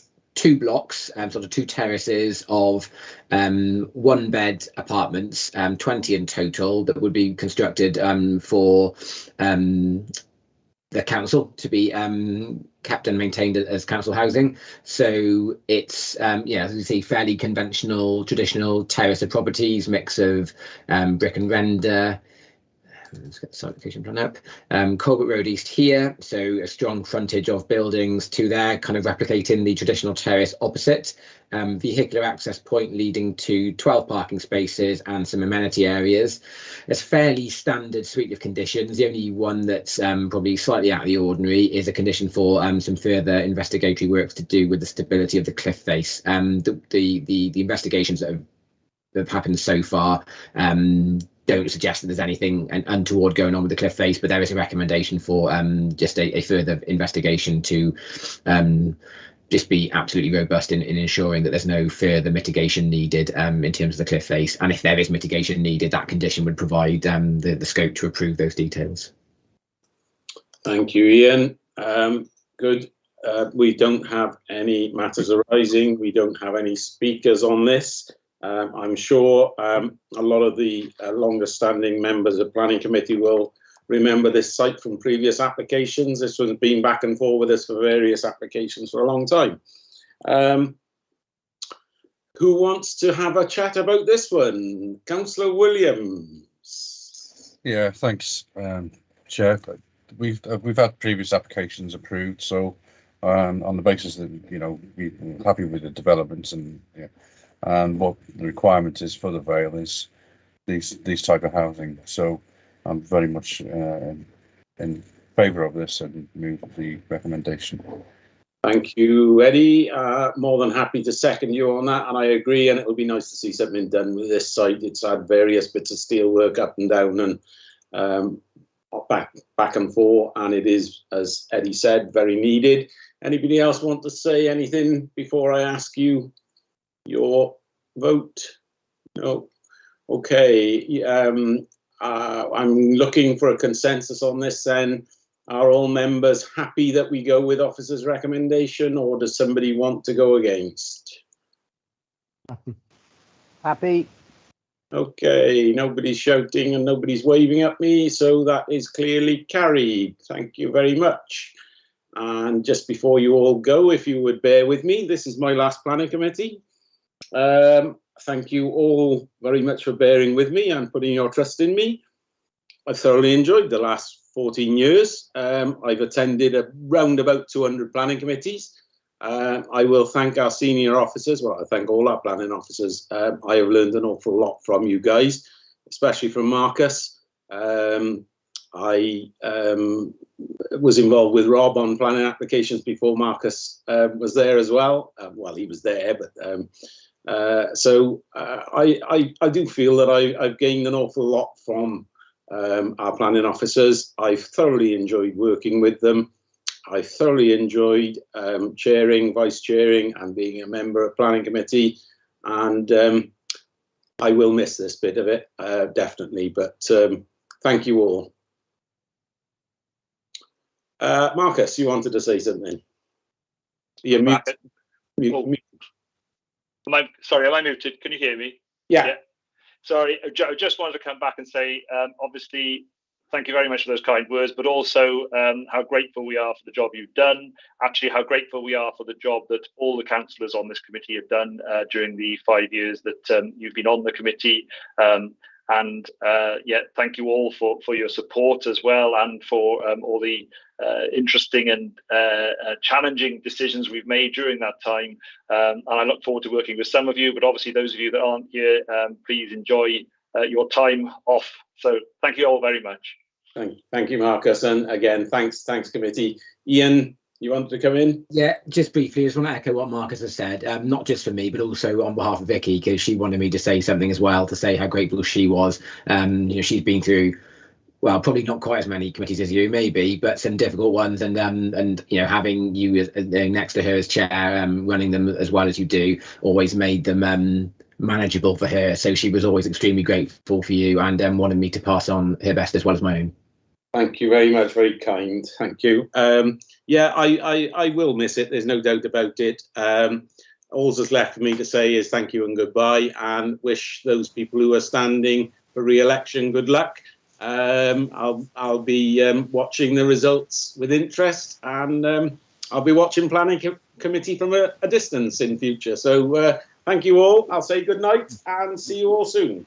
Speaker 5: blocks, sort of 2 terraces of 1-bed apartments, 20 in total, that would be constructed for the council to be kept and maintained as council housing. So it's, yeah, as you see, fairly conventional, traditional terrace of properties, mix of brick and render. Let's get the site location plan up. Colebrook Road East here, so a strong frontage of buildings to there, kind of replicating the traditional terrace opposite. Vehicular access point leading to 12 parking spaces and some amenity areas. It's fairly standard suite of conditions. The only one that's probably slightly out of the ordinary is a condition for some further investigatory works to do with the stability of the cliff face. The investigations that have happened so far don't suggest that there's anything untoward going on with the cliff face, but there is a recommendation for just a further investigation to just be absolutely robust in ensuring that there's no further mitigation needed in terms of the cliff face. And if there is mitigation needed, that condition would provide the scope to approve those details.
Speaker 1: Thank you, Ian. Good. We don't have any matters arising. We don't have any speakers on this. I'm sure a lot of the longer standing members of Planning Committee will remember this site from previous applications. This one's been back and forth with us for various applications for a long time. Who wants to have a chat about this one? Councillor Williams.
Speaker 10: Yeah, thanks, Chair. We've had previous applications approved, so on the basis that, you know, we're happy with the developments, and yeah, and what the requirement is for the Vale is these type of housing. So I'm very much in favour of this and move the recommendation.
Speaker 1: Thank you, Eddie. More than happy to second you on that, and I agree. And it would be nice to see something done with this site. It's had various bits of steel work up and down and back and forth, and it is, as Eddie said, very needed. Anybody else want to say anything before I ask you your vote? No. Okay. I'm looking for a consensus on this then. Are all members happy that we go with officer's recommendation, or does somebody want to go against?
Speaker 4: Happy.
Speaker 1: Okay, nobody's shouting and nobody's waving at me, so that is clearly carried. Thank you very much. And just before you all go, if you would bear with me, this is my last planning committee. Thank you all very much for bearing with me and putting your trust in me. I've thoroughly enjoyed the last 14 years. I've attended around about 200 planning committees. I will thank our senior officers. Well, I thank all our planning officers. I have learned an awful lot from you guys, especially from Marcus. I was involved with Rob on planning applications before Marcus was there as well. Well, he was there, but so I do feel that I've gained an awful lot from our planning officers. I've thoroughly enjoyed working with them. I thoroughly enjoyed chairing, vice chairing, and being a member of planning committee. And I will miss this bit of it, definitely. But thank you all. Marcus, you wanted to say something? You're muted.
Speaker 12: Sorry, am I muted? Can you hear me?
Speaker 1: Yeah.
Speaker 12: Sorry, I just wanted to come back and say, obviously, thank you very much for those kind words, but also how grateful we are for the job you've done. Actually, how grateful we are for the job that all the councillors on this committee have done during the 5 years that you've been on the committee. Yeah, thank you all for your support as well, and for all the interesting and challenging decisions we've made during that time. And I look forward to working with some of you, but obviously those of you that aren't here, please enjoy your time off. So thank you all very much.
Speaker 1: Thank you, Marcus, and again, thanks committee. Ian, you wanted to come in?
Speaker 5: Yeah, just briefly, I just want to echo what Marcus has said, not just for me, but also on behalf of Vicky, because she wanted me to say something as well, to say how grateful she was. You know, she's been through, well, probably not quite as many committees as you, maybe, but some difficult ones, and you know, having you next to her as chair, running them as well as you do, always made them manageable for her. So she was always extremely grateful for you, and wanted me to pass on her best as well as my own.
Speaker 1: Thank you very much, very kind. Thank you. Yeah, I will miss it. There's no doubt about it. All that's left for me to say is thank you and goodbye, and wish those people who are standing for re-election good luck. I'll be watching the results with interest, and I'll be watching planning committee from a distance in future. So thank you all. I'll say good night and see you all soon.